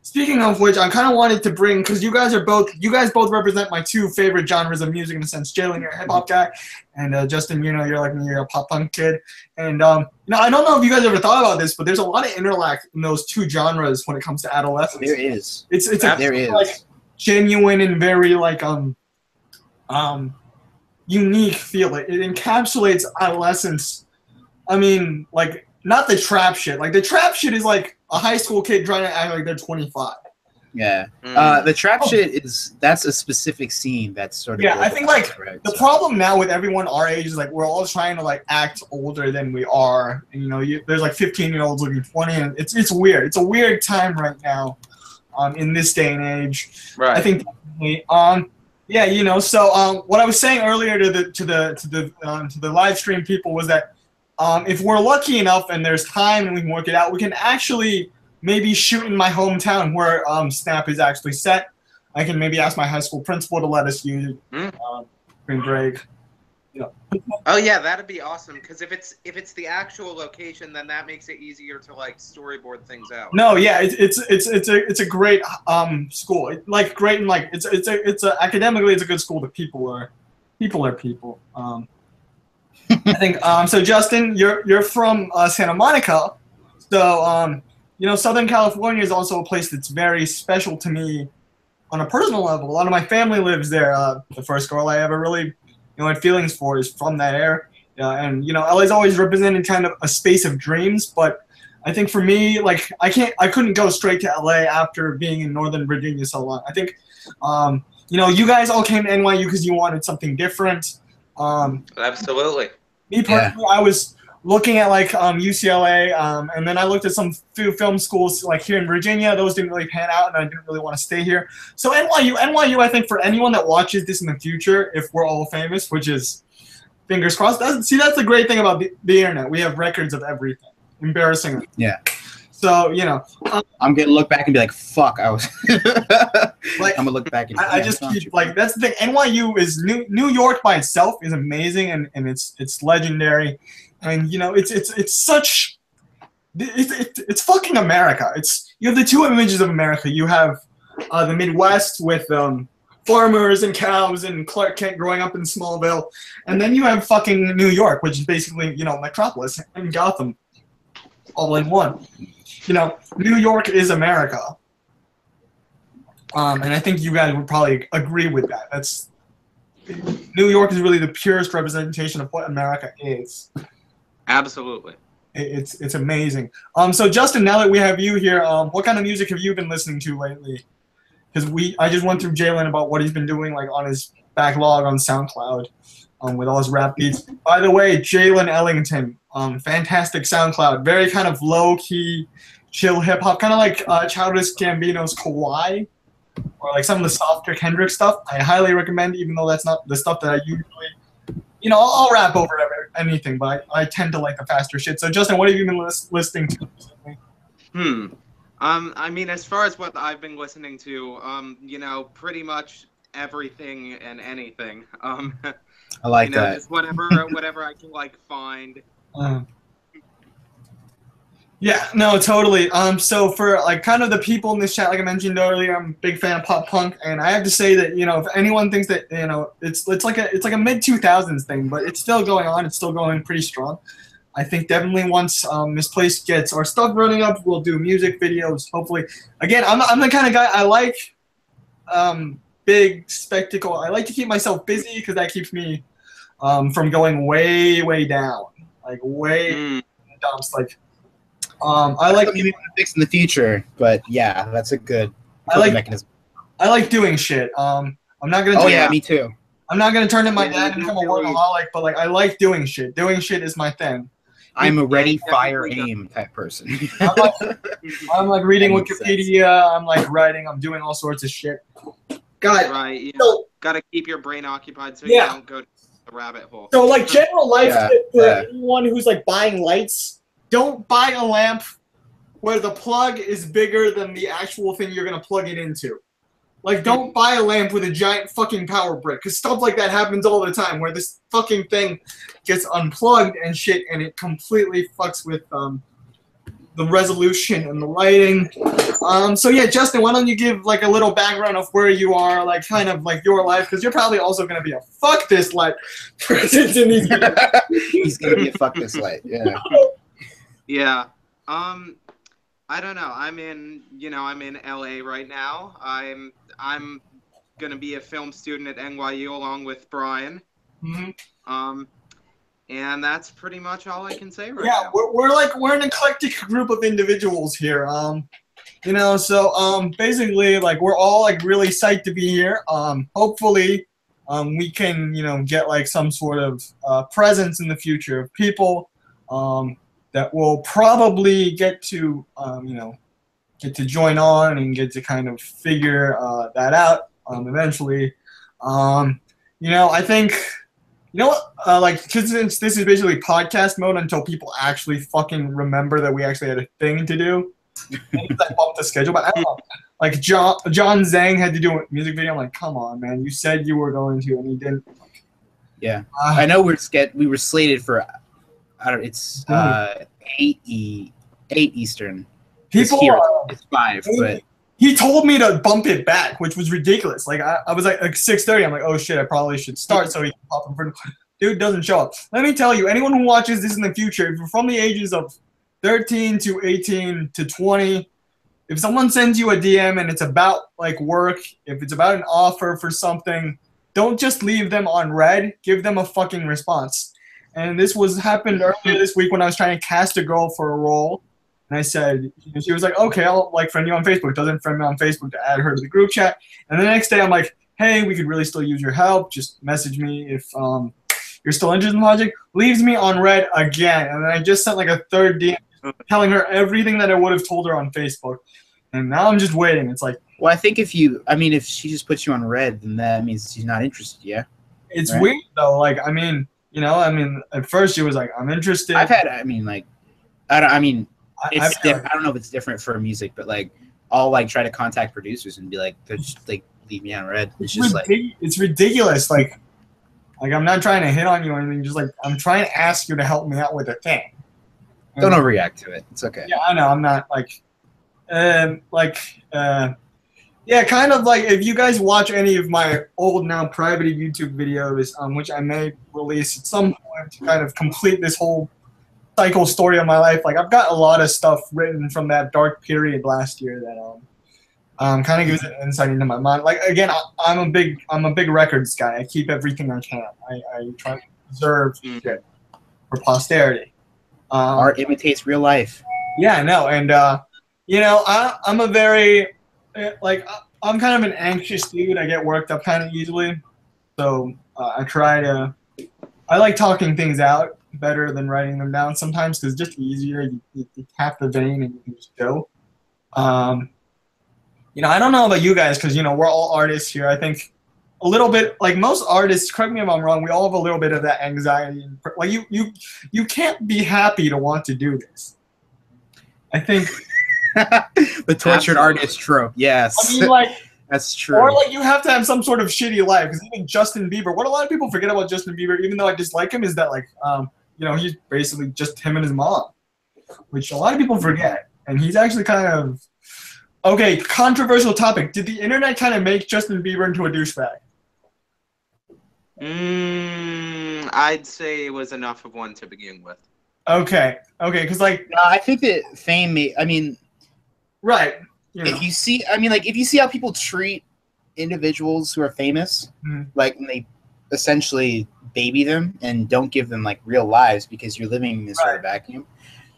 Speaking of which, I kind of wanted to bring, because you guys both represent my two favorite genres of music in a sense. Jalen, you're a hip hop guy, and Justin, you know, you're like me, you're a pop punk kid. And you know, I don't know if you guys ever thought about this, but there's a lot of interlac in those two genres when it comes to adolescence. There is. There is like genuine and very like unique feel. It encapsulates adolescence. I mean, like, not the trap shit. Like, the trap shit is like a high school kid trying to act like they're 25. Yeah. The trap shit that's a specific scene that's sort of I think like the problem now with everyone our age is like we're all trying to like act older than we are. And, you know, there's like 15-year-olds looking 20, and it's weird. It's a weird time right now, in this day and age. Right. I think definitely. Yeah, you know. So what I was saying earlier to the live stream people was that if we're lucky enough and there's time and we can work it out, we can actually maybe shoot in my hometown where Snap is actually set. I can maybe ask my high school principal to let us use spring break. You know. Oh yeah, that'd be awesome. Because if it's the actual location, then that makes it easier to like storyboard things out. No, yeah, it's a great school. Like great and like it's academically it's a good school. But people are people. I think so. Justin, you're from Santa Monica, so you know, Southern California is also a place that's very special to me on a personal level. A lot of my family lives there. The first girl I ever really, had feelings for is from that area. And, you know, LA's always represented kind of a space of dreams. But I think for me, like, I couldn't go straight to LA after being in Northern Virginia so long. I think, you know, you guys all came to NYU because you wanted something different. Absolutely. Me personally, I was looking at like UCLA, and then I looked at some few film schools like here in Virginia. Those didn't really pan out, and I didn't really want to stay here. So NYU, I think for anyone that watches this in the future, if we're all famous, which is fingers crossed. That's the great thing about the internet. We have records of everything. Embarrassingly. Yeah. So, you know. I'm going to look back and be like, fuck, I was. Like, I'm going to look back and I just keep, like, that's the thing. NYU is New York by itself is amazing, and it's legendary. And, you know, it's such. It's fucking America. You have the two images of America. You have the Midwest with farmers and cows and Clark Kent growing up in Smallville. And then you have fucking New York, which is basically, you know, Metropolis and Gotham all in one. You know, New York is America. And I think you guys would probably agree with that. New York is really the purest representation of what America is. Absolutely. It's amazing. So Justin, now that we have you here, what kind of music have you been listening to lately? Because I just went through Jalen about what he's been doing, like on his backlog on SoundCloud, with all his rap beats. By the way, Jalen Ellington, fantastic SoundCloud, very kind of low key, chill hip hop, kind of like Childish Gambino's Kawhi, or like some of the softer Kendrick stuff. I highly recommend, even though that's not the stuff that I usually, you know, I'll rap over anything, but I tend to like the faster shit. So Justin, what have you been listening to recently? I mean, as far as what I've been listening to, you know, pretty much everything and anything. I like you know, that. Just whatever I can like find. Yeah, no, totally. So for like kind of the people in this chat, like I mentioned earlier, I'm a big fan of pop punk, and I have to say that, you know, if anyone thinks that, you know, it's like a mid 2000s thing, but it's still going on. It's still going pretty strong. I think definitely once this place gets our stuff running up, we'll do music videos. Hopefully, again, I'm the kind of guy I like big spectacle. I like to keep myself busy because that keeps me from going way down, like way dumps. Like I like maybe fix in the future, but yeah, that's a good mechanism. I like doing shit. I'm not gonna. Me too. I'm not gonna turn into my dad and become a workaholic, but like I like doing shit. Doing shit is my thing. I'm a ready, fire, aim type person. I'm like reading Wikipedia. I'm like writing. I'm doing all sorts of shit. Right. Yeah. Gotta keep your brain occupied so you don't go to the rabbit hole. So like general life tip for anyone who's like buying lights, don't buy a lamp where the plug is bigger than the actual thing you're gonna plug it into. Like, don't buy a lamp with a giant fucking power brick, because stuff like that happens all the time, where this fucking thing gets unplugged and shit, and it completely fucks with the resolution and the lighting. So yeah, Justin, why don't you give like a little background of where you are, like kind of like your life, because you're probably also gonna be a fuck this light person in these videos. He's gonna be a fuck this light, yeah. Yeah. I don't know. I'm in LA right now. I'm gonna be a film student at NYU along with Brian. Mm-hmm. And that's pretty much all I can say right now. Yeah, we're an eclectic group of individuals here. You know, so basically, like we're all like really psyched to be here. Hopefully, we can get like some sort of presence in the future of people that will probably get to get to join on and get to kind of figure that out eventually. I think like since this is basically podcast mode until people actually fucking remember that we actually had a thing to do. Maybe I bumped the schedule, but I don't know. Like John Zhang had to do a music video. I'm like, come on, man! You said you were going to, and you didn't. Yeah, I know we were slated for. It's 8 Eastern. People here it's 5, but he told me to bump it back, which was ridiculous. Like I was like 6:30. I'm like, oh shit, I probably should start so he can pop in front. Dude doesn't show up. Let me tell you, anyone who watches this in the future, if you're from the ages of 13 to 18 to 20, if someone sends you a DM and it's about like work, if it's about an offer for something, don't just leave them on red. Give them a fucking response. And this happened earlier this week when I was trying to cast a girl for a role. And I said, she was like, okay, I'll like friend you on Facebook. Doesn't friend me on Facebook to add her to the group chat. And the next day I'm like, hey, we could really still use your help. Just message me if you're still interested in the project. Leaves me on red again. And then I just sent like a third DM telling her everything that I would have told her on Facebook. And now I'm just waiting. It's like, well, I think if she just puts you on red, then that means she's not interested, yeah? It's right? Weird though. Like, I mean, at first she was like, I'm interested. I don't know if it's different for music, but like I'll like try to contact producers and be like, just like leave me on red. It's ridiculous. Like I'm not trying to hit on you or anything. Just like I'm trying to ask you to help me out with a thing. Don't overreact to it. It's okay. Yeah, I know. I'm not like, yeah, kind of like if you guys watch any of my old now private YouTube videos, which I may release at some point to kind of complete this whole cycle story of my life. Like I've got a lot of stuff written from that dark period last year that kind of gives an insight into my mind. Like again, I'm a big records guy. I keep everything I can. I try to preserve shit for posterity. Art imitates real life. Yeah, I know, and I'm a very I'm kind of an anxious dude. I get worked up kind of easily, so I like talking things out better than writing them down sometimes because it's just easier. You tap the vein and you can just go. I don't know about you guys because we're all artists here. I think a little bit like most artists. Correct me if I'm wrong. We all have a little bit of that anxiety. Like you can't be happy to want to do this. I think the tortured artist trope. Yes, I mean like that's true. Or like you have to have some sort of shitty life because even Justin Bieber. What a lot of people forget about Justin Bieber, even though I dislike him, is that like he's basically just him and his mom, which a lot of people forget. And he's actually kind of okay. Controversial topic. Did the internet kind of make Justin Bieber into a douchebag? I'd say it was enough of one to begin with. Okay, because like no, I think that fame made. I mean, right. If you see, if you see how people treat individuals who are famous, like when they essentially baby them and don't give them like real lives because you're living in this sort of vacuum.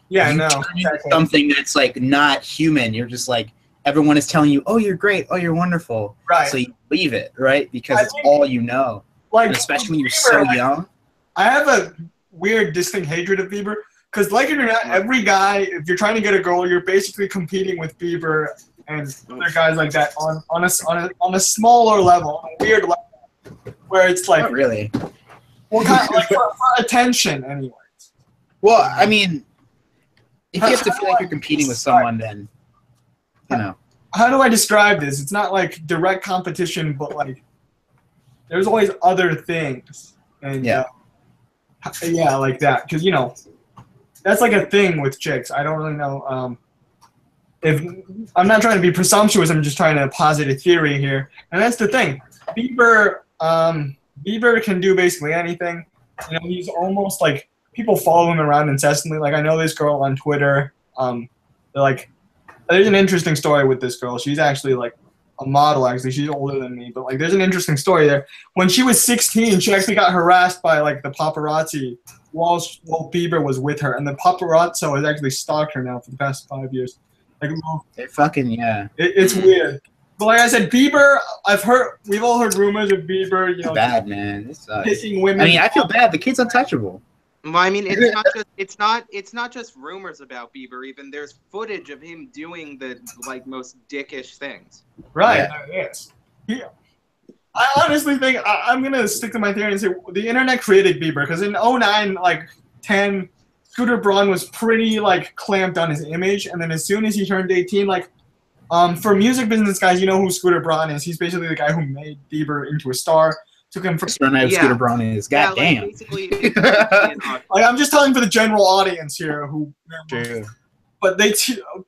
Yeah, I know. Exactly. Something that's like not human. You're just like everyone is telling you, "Oh, you're great. Oh, you're wonderful." Right. So you believe it, right? Because it's all you know. Like, and especially when you're so young. I have a weird, distinct hatred of Bieber. Because like it or not, every guy, if you're trying to get a girl, you're basically competing with Bieber and other guys like that on a smaller level, on a weird level, where it's like not really. Well, kind of like for attention, anyways. Well, I mean, if you have to feel like you're competing with someone, then How do I describe this? It's not like direct competition, but like there's always other things, and yeah, like that. Because that's like a thing with chicks. I don't really know. If I'm not trying to be presumptuous, I'm just trying to posit a theory here. And that's the thing. Bieber can do basically anything. He's almost like people follow him around incessantly. Like I know this girl on Twitter. There's an interesting story with this girl. She's actually like a model. Actually, she's older than me, but like there's an interesting story there. When she was 16, she actually got harassed by like the paparazzi while Bieber was with her, and the paparazzo has actually stalked her now for the past 5 years. Like, They're fucking, yeah. It's weird. But like I said, Bieber, we've all heard rumors of Bieber, It's bad, man. It sucks. kissing women. I mean, I feel bad. The kid's untouchable. Well, I mean, it's not just rumors about Bieber. Even there's footage of him doing the like most dickish things. Right. Yeah. Yes. I honestly think I'm gonna stick to my theory and say the internet created Bieber because in 2009, like 10, Scooter Braun was pretty like clamped on his image, and then as soon as he turned 18, like for music business guys, you know who Scooter Braun is. He's basically the guy who made Bieber into a star. Took him from Scooter Braun is. God damn. Like, basically, like, I'm just telling for the general audience here who. True. But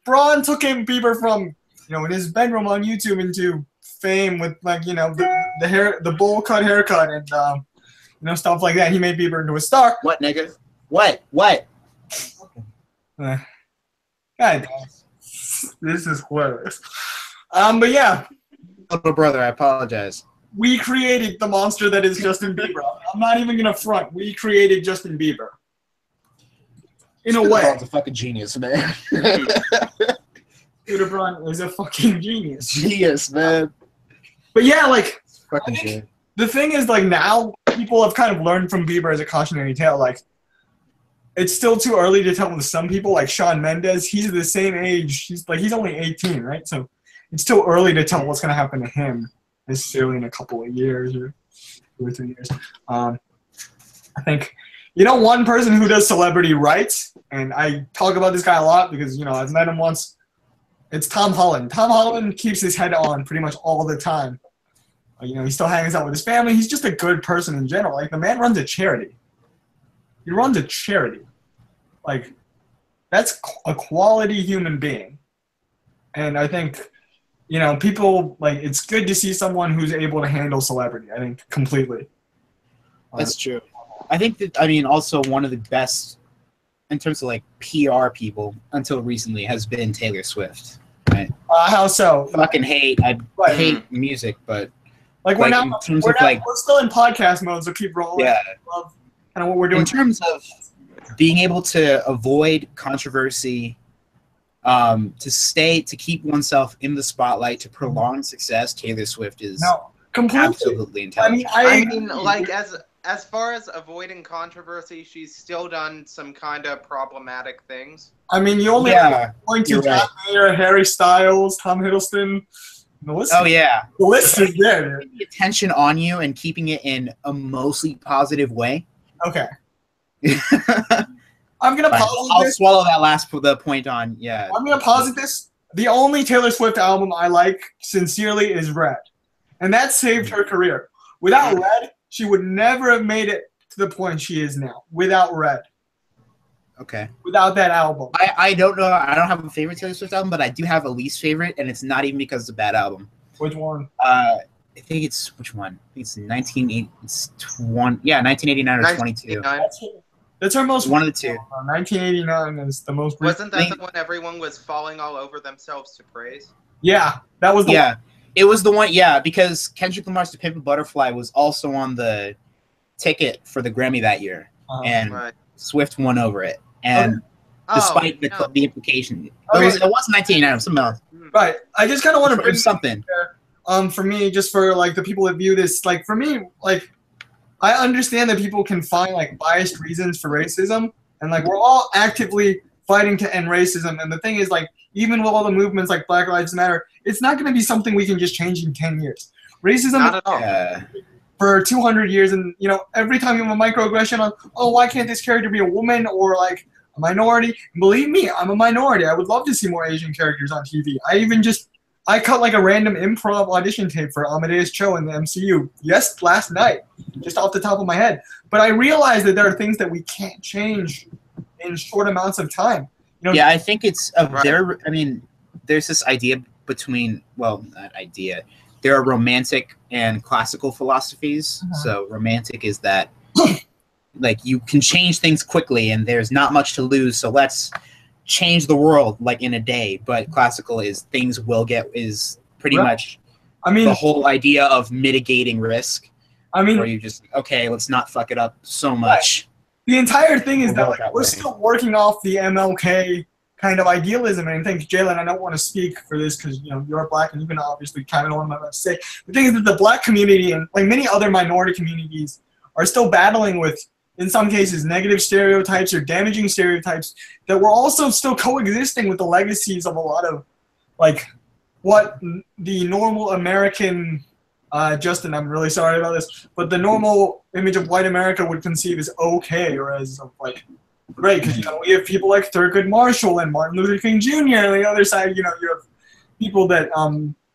Braun took him Bieber from in his bedroom on YouTube into fame with like the hair, the bowl cut haircut, and stuff like that. He made Bieber into a star. What, nigga? What? God, this is hilarious. But yeah, little brother, I apologize. We created the monster that is Justin Bieber. I'm not even gonna front. We created Justin Bieber. In a way, Braun's a fucking genius, man. Scooter Braun is a fucking genius. Genius, man. But yeah, like Fucking shit. The thing is, like now people have kind of learned from Bieber as a cautionary tale. Like it's still too early to tell with some people. Like Shawn Mendes, he's the same age. He's only 18, right? So it's still early to tell what's gonna happen to him necessarily in a couple of years or 2 or 3 years. I think one person who does celebrity rights, and I talk about this guy a lot because I've met him once. It's Tom Holland. Tom Holland keeps his head on pretty much all the time. He still hangs out with his family. He's just a good person in general. Like the man runs a charity. He runs a charity. Like that's a quality human being. And I think people like it's good to see someone who's able to handle celebrity. I think completely. That's true. I think that also one of the best in terms of like PR people until recently has been Taylor Swift. Right? How so? Fucking hate. I hate music, but like we're still in podcast mode, so keep rolling. Yeah. Love kind of what we're doing. In terms of being able to avoid controversy. To keep oneself in the spotlight, to prolong success, Taylor Swift is absolutely intelligent. I mean, like as far as avoiding controversy, she's still done some kind of problematic things. I mean, you only going to John Mayer, Harry Styles, Tom Hiddleston. The list the list is there. Keeping the attention on you and keeping it in a mostly positive way. Okay. I'm gonna posit I'll swallow that point on. Yeah. I'm gonna posit this. The only Taylor Swift album I like sincerely is Red, and that saved her career. Without Red, she would never have made it to the point she is now. Without Red. Okay. Without that album. I don't know. I don't have a favorite Taylor Swift album, but I do have a least favorite, and it's not even because it's a bad album. Which one? I think it's which one? I think it's 1989 or 22. That's her most. One of the two. 1989 is the most. Wasn't that the one everyone was falling all over themselves to praise? Yeah, that was the one. It was the one. Yeah, because Kendrick Lamar's "To Pimp a Butterfly" was also on the ticket for the Grammy that year, and Swift won over it. And despite the implication, it wasn't 1989. It was something else. Right. I just kind of want to bring something. For me, just for like the people that view this, like for me, like. I understand that people can find like biased reasons for racism, and like we're all actively fighting to end racism. And the thing is, like, even with all the movements like Black Lives Matter, it's not going to be something we can just change in 10 years. Racism not at all. For 200 years, and every time you have a microaggression on, why can't this character be a woman or like a minority? And believe me, I'm a minority. I would love to see more Asian characters on TV. I cut like a random improv audition tape for Amadeus Cho in the MCU. Yes, last night, just off the top of my head. But I realized that there are things that we can't change in short amounts of time. Yeah, I think it's there's this idea between not idea. There are romantic and classical philosophies. So romantic is that like you can change things quickly and there's not much to lose. So let's change the world like in a day, but classical is things will get is pretty much the whole idea of mitigating risk. Where you just let's not fuck it up so much. The entire thing is that like, we're still working off the MLK kind of idealism. And I think, Jalen, I don't want to speak for this because you're black and you can obviously kind of know what I'm about to say. The thing is that the black community and like many other minority communities are still battling with, in some cases, negative stereotypes or damaging stereotypes that we're also still coexisting with the legacies of a lot of like what the normal American Justin, I'm really sorry about this, but the normal image of white America would conceive as okay or as like great, because we have people like Thurgood Marshall and Martin Luther King Jr. And on the other side, you have people that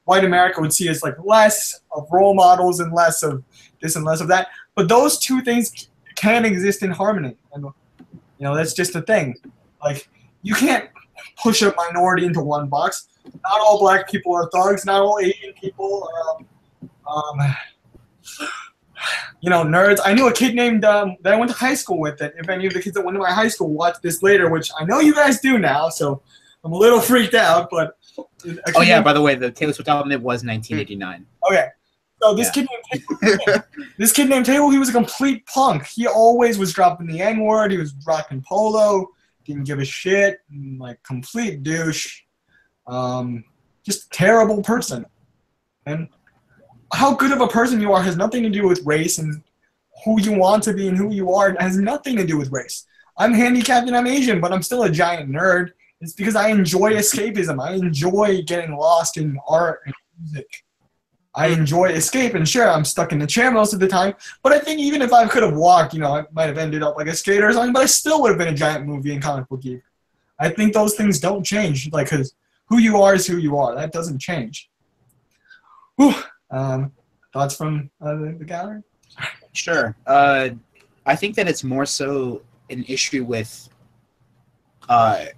white America would see as like less of role models and less of this and less of that. But those two things can exist in harmony, and that's just the thing. Like you can't push a minority into one box. Not all black people are thugs. Not all Asian people are. Nerds. I knew a kid named that I went to high school with. That if any of the kids that went to my high school watch this later, which I know you guys do now, so I'm a little freaked out. But oh yeah, by the way, the Taylor Swift album it was 1989. Okay, so this kid named Table, he was a complete punk. He always was dropping the N-word. He was rocking polo. Didn't give a shit. Like complete douche. Just terrible person. And how good of a person you are has nothing to do with race, and who you want to be and who you are has nothing to do with race. I'm handicapped and I'm Asian, but I'm still a giant nerd. It's because I enjoy escapism. I enjoy getting lost in art and music. I enjoy escape, and sure, I'm stuck in the chair most of the time, but I think even if I could have walked, I might have ended up like a skater or something, but I still would have been a giant movie and comic book geek. I think those things don't change, like, because who you are is who you are. That doesn't change. Whew. Thoughts from the gallery? Sure. I think that it's more so an issue with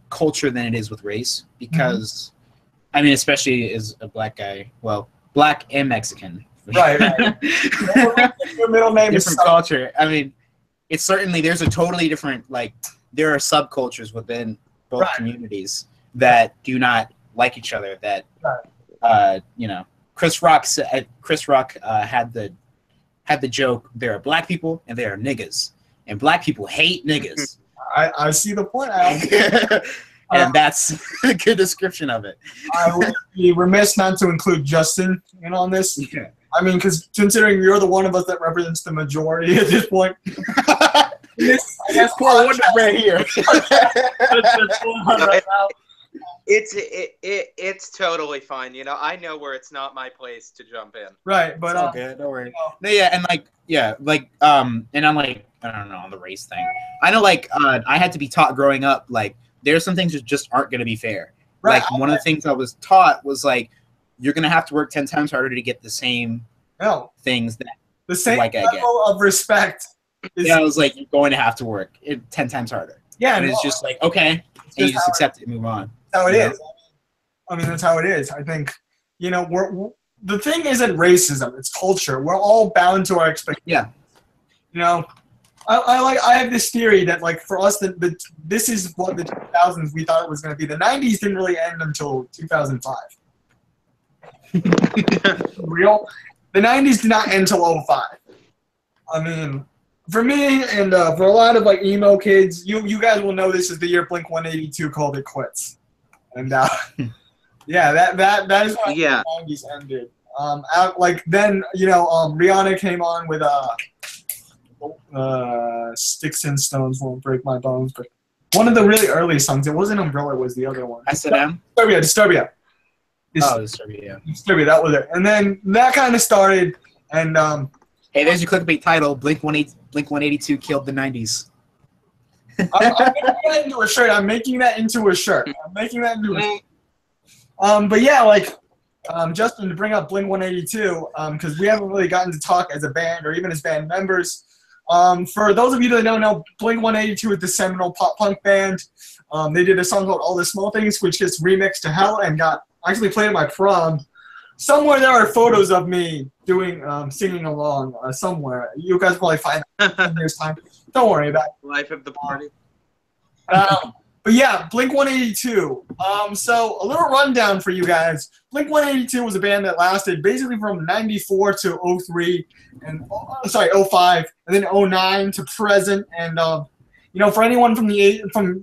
culture than it is with race, because, I mean, especially as a black guy, well, black and Mexican. Right. Your middle name different is different culture. I mean, it's certainly, there's a totally different, like, there are subcultures within both communities that do not like each other, that, Chris Rock had the joke, there are black people and there are niggas, and black people hate niggas. I see the point, Al. And that's a good description of it. I would be remiss not to include Justin in on this. Yeah. I mean, because considering you're the one of us that represents the majority at this point. I guess poor one right here. It's totally fine. I know where it's not my place to jump in. Right, but okay, don't worry. No, yeah, and I'm like, I don't know, on the race thing. I know, like, I had to be taught growing up, like, there's some things that just aren't going to be fair. Right. Like, one of the things I was taught was, like, you're going to have to work 10 times harder to get the same things that the same white guy level of respect. I was like, you're going to have to work 10 times harder. Yeah, and it's just like, okay, and you just accept it and move on. That's how it is. I mean, that's how it is. I think, we're the thing isn't racism; it's culture. We're all bound to our expectations. Yeah. I have this theory that, like, for us, this is what the 2000s we thought it was going to be. The 90s didn't really end until 2005. Real? The 90s did not end until 05. I mean, for me and for a lot of, like, emo kids, you guys will know this is the year Blink-182 called it quits. And, yeah, that is when the 90s ended. Then, Rihanna came on with Sticks and Stones Won't Break My Bones, but one of the really early songs, it wasn't Umbrella, it was the other one. S&M? Disturbia. Disturbia, that was it. And then that kind of started, and hey, there's your clickbait title, Blink-182 killed the 90s. I'm making that into a shirt. I'm making that into a shirt. But yeah, like, Justin, to bring up Blink-182, because we haven't really gotten to talk as a band or even as band members. For those of you that don't know, Blink-182 is the seminal pop-punk band. They did a song called All the Small Things, which gets remixed to hell and got actually played at my prom. Somewhere there are photos of me doing singing along somewhere. You guys probably find that in years' time. Don't worry about it. Life of the party. But yeah, Blink-182. So a little rundown for you guys. Blink-182 was a band that lasted basically from 94 to 03, and 05, and then 09 to present. And you know, for anyone from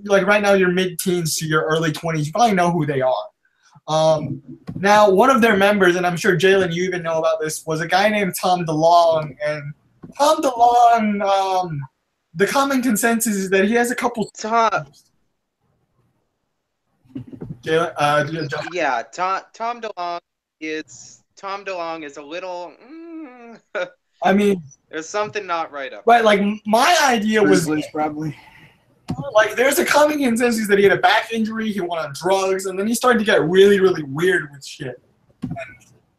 like right now, your mid-teens to your early 20s, you probably know who they are. Now, one of their members, and I'm sure Jalen, you even know about this, was a guy named Tom DeLonge. And Tom DeLonge, the common consensus is that he has a couple. Tom. Jalen, yeah, Tom DeLonge is a little. I mean, there's something not right up. But like my idea was probably. Like, there's a common consensus that he had a back injury, he went on drugs, and then he started to get really, really weird with shit. And,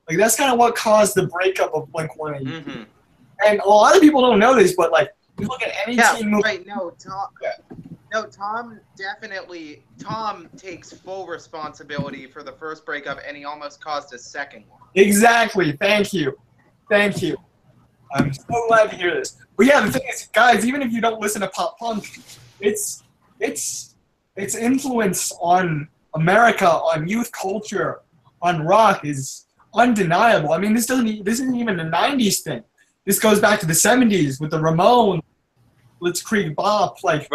like, that's kind of what caused the breakup of Blink-182. Mm-hmm. And a lot of people don't know this, but, like, you look at any team movie. Right, no, Tom takes full responsibility for the first breakup, and he almost caused a second one. Exactly. Thank you. I'm so glad to hear this. But yeah, the thing is, guys, even if you don't listen to pop punk, its influence on America, on youth culture, on rock is undeniable. I mean, this isn't even a 90s thing. This goes back to the 70s with the Ramones, Blitzkrieg Bop, like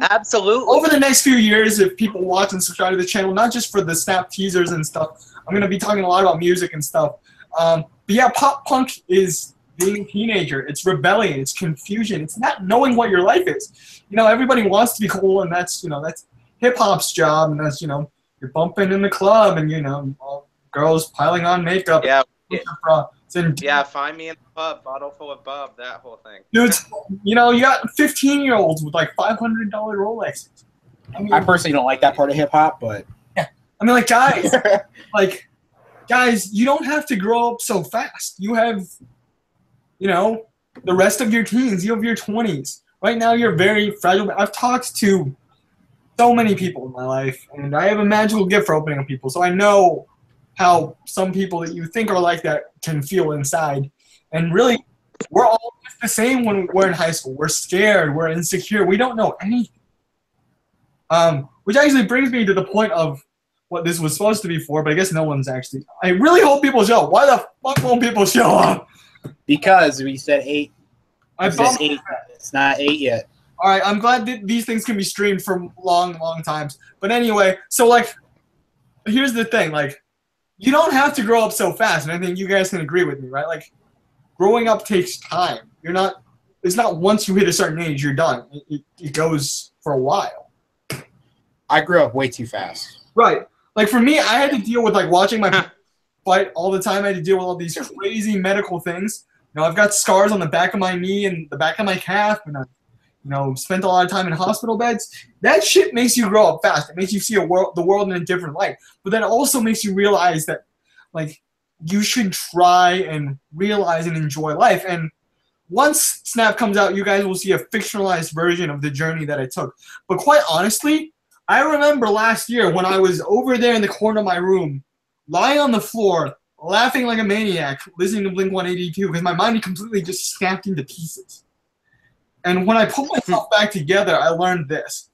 absolutely. Over the next few years, if people watch and subscribe to the channel, not just for the snap teasers and stuff, I'm going to be talking a lot about music and stuff. But yeah, pop punk is being a teenager. It's rebellion. It's confusion. It's not knowing what your life is. You know, everybody wants to be cool, and that's hip hop's job, and that's, you're bumping in the club, and all girls piling on makeup. Yeah. And, yeah, find me in the pub, bottle full of bub, that whole thing. Dude, you got 15-year-olds with like $500 Rolexes. I personally don't like that part of hip hop, but yeah, I mean, like, guys, you don't have to grow up so fast. You have, the rest of your teens. You have your 20s. Right now, you're very fragile. I've talked to so many people in my life, and I have a magical gift for opening up people. So I know how some people that you think are like that can feel inside. And really, we're all just the same when we're in high school. We're scared. We're insecure. We don't know anything. Which actually brings me to the point of what this was supposed to be for, but I guess no one's actually. I really hope people show up. Why the fuck won't people show up? Because we said 8. Said 8. It's not 8 yet. All right, I'm glad that these things can be streamed for long, long times. But anyway, so, here's the thing. You don't have to grow up so fast, and I think you guys can agree with me, right? Growing up takes time. It's not once you hit a certain age, you're done. It goes for a while. I grew up way too fast. Right. For me, I had to deal with, watching my fight all the time. I had to deal with all these crazy medical things. I've got scars on the back of my knee and the back of my calf, and I've spent a lot of time in hospital beds. That shit makes you grow up fast. It makes you see the world in a different light. But that also makes you realize that, you should try and realize and enjoy life. And once Snap comes out, you guys will see a fictionalized version of the journey that I took. But quite honestly, I remember last year when I was over there in the corner of my room, lying on the floor, laughing like a maniac, listening to Blink-182, because my mind completely just snapped into pieces. And when I put myself back together, I learned this.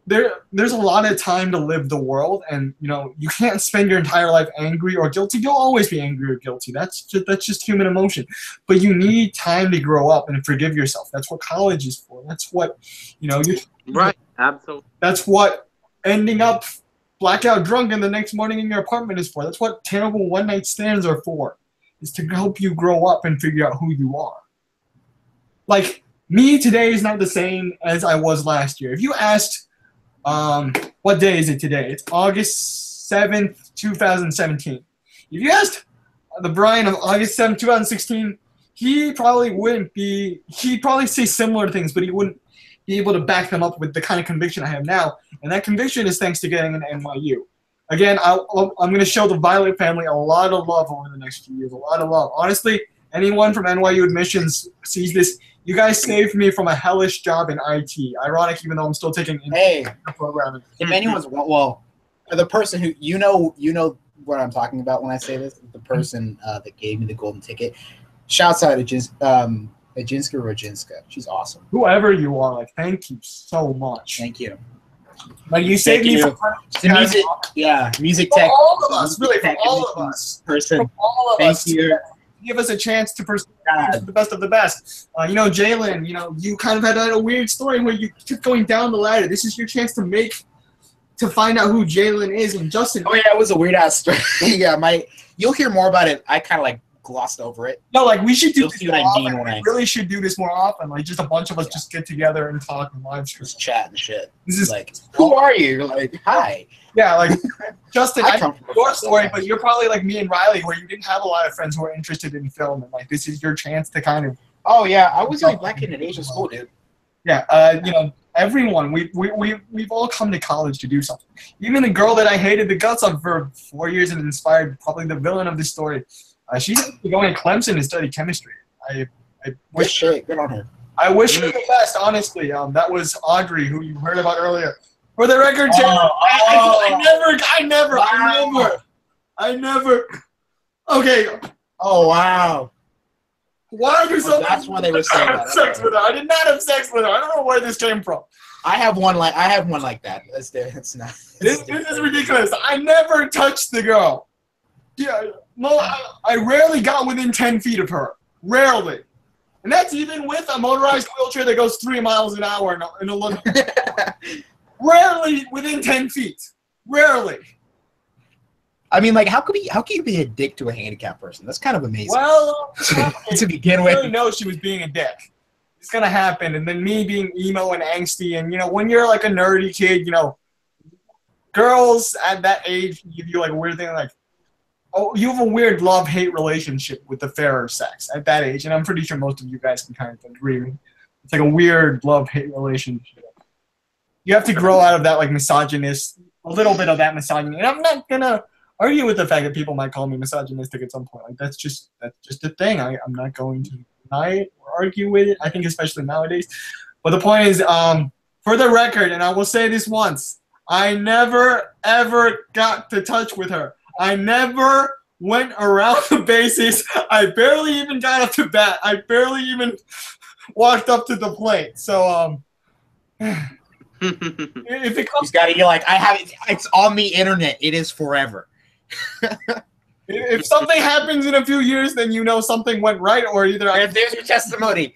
There's a lot of time to live the world, and you can't spend your entire life angry or guilty. You'll always be angry or guilty. That's just human emotion. But you need time to grow up and forgive yourself. That's what college is for. That's what Right, absolutely. That's what ending up blackout drunk in the next morning in your apartment is for. That's what terrible one-night stands are for. Is to help you grow up and figure out who you are. Me today is not the same as I was last year. If you asked, what day is it today? It's August 7th, 2017. If you asked the Brian of August 7th, 2016, he'd probably say similar things, but he wouldn't be able to back them up with the kind of conviction I have now. And that conviction is thanks to getting into NYU. Again, I'm going to show the Violet family a lot of love over the next few years, a lot of love. Honestly, anyone from NYU admissions sees this. You guys saved me from a hellish job in IT. Ironic, even though I'm still taking programming. If anyone's the person who you know what I'm talking about when I say this, the person that gave me the golden ticket. Shouts out to Ajinska Rojinska. She's awesome. Whoever you are, thank you so much. Thank you. You saved me from music tech. All of us, really, from all of us. Person. From all of us. Thank you. give us a chance to pursue the best of the best. Jalen, you kind of had a weird story where you kept going down the ladder. This is your chance to find out who Jalen is. And Justin. Oh yeah, it was a weird ass story. Yeah, you'll hear more about it. I kind of like glossed over it. No, we should do this more often. We really should do this more often. Just a bunch of us just get together and talk and live stream. Just chat and shit. This is like, who are you? You're like, hi. Yeah, Justin, I know your story, but you're probably like me and Riley, where you didn't have a lot of friends who are interested in film, and this is your chance to kind of. Oh yeah, I was like black kid in Asian school, dude. Yeah, everyone, we've all come to college to do something. Even the girl that I hated the guts of for 4 years and inspired probably the villain of this story. She's going to Clemson to study chemistry. I wish good on her. I wish her the best, honestly. That was Audrey, who you heard about earlier. For the record, Cheng, I never. Okay. Oh wow. Why are you so? That's why they were saying that. Sex with her. I did not have sex with her. I don't know where this came from. I have one like that. It's not. This is ridiculous. I never touched the girl. Yeah. No, I rarely got within 10 feet of her. Rarely. And that's even with a motorized wheelchair that goes 3 miles an hour in a London. Rarely within 10 feet. Rarely. I mean, how can you be a dick to a handicapped person? That's kind of amazing. Well, to begin with. I really know she was being a dick. It's going to happen. And then me being emo and angsty. And, when you're a nerdy kid, girls at that age give you a weird thing you have a weird love-hate relationship with the fairer sex at that age, and I'm pretty sure most of you guys can kind of agree. It's a weird love-hate relationship. You have to grow out of that misogynist, a little bit of that misogyny. And I'm not gonna argue with the fact that people might call me misogynistic at some point. That's just a thing. I'm not going to deny it or argue with it. I think especially nowadays. But the point is, for the record, and I will say this once, I never ever got to touch with her. I never went around the bases. I barely even got up to bat. I barely even walked up to the plate. So, if it comes, it's on the internet. It is forever. If something happens in a few years, then something went right, or either. If there's your testimony,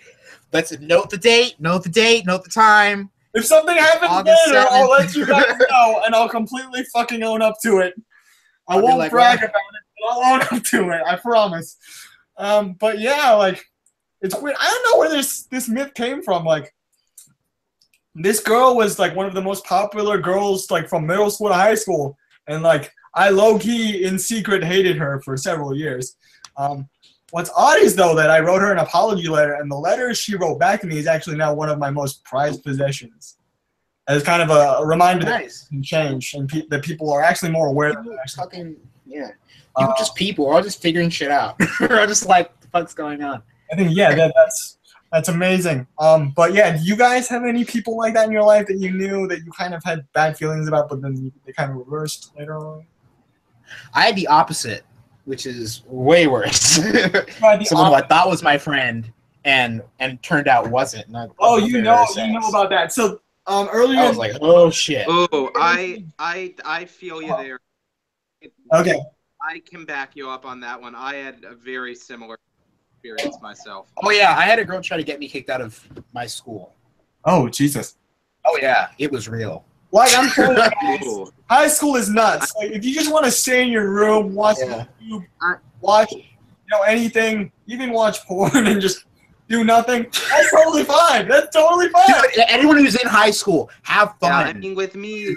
let's note the date, note the time. If something happens later, I'll let you guys know, and I'll completely fucking own up to it. I won't brag about it, but I'll own up to it. I promise. But yeah, it's weird. I don't know where this myth came from. This girl was one of the most popular girls from middle school to high school, and I low key in secret hated her for several years. What's odd is though that I wrote her an apology letter, and the letter she wrote back to me is actually now one of my most prized possessions. As kind of a reminder that it can change, and that people are actually more aware of it. People just people are just figuring shit out. We're just what the fuck's going on? I think that's amazing. But yeah, do you guys have any people like that in your life that you knew that you kind of had bad feelings about, but then they kind of reversed later on? I had the opposite, which is way worse. Someone who I thought was my friend and turned out wasn't. You know about that. So earlier I was like, oh shit. Oh, I feel you there. Okay. I can back you up on that one. I had a very similar experience myself. Oh yeah, I had a girl try to get me kicked out of my school. Oh Jesus. Oh yeah, it was real. I'm telling you, high school is nuts. If you just want to stay in your room, watch YouTube, watch anything, even watch porn and just do nothing, that's totally fine. That's totally fine. Dude, anyone who's in high school, have fun. Yeah, I mean, with me,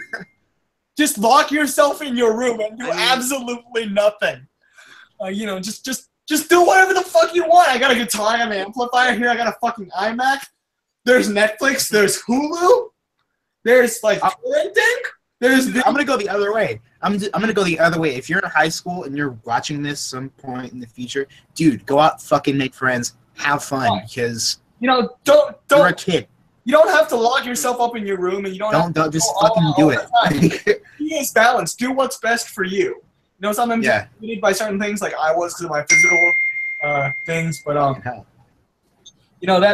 just lock yourself in your room and do absolutely nothing. Just do whatever the fuck you want. I got a guitar, I got an amplifier here, I got a fucking iMac. There's Netflix, there's Hulu, there's torrenting. I'm gonna go the other way. I'm gonna go the other way. If you're in high school and you're watching this some point in the future, dude, go out, fucking make friends, have fun, because don't you're a kid. You don't have to lock yourself up in your room, and you don't just fucking do it. Be as balanced. Do what's best for you. Sometimes you're limited by certain things, like I was because of my physical things, but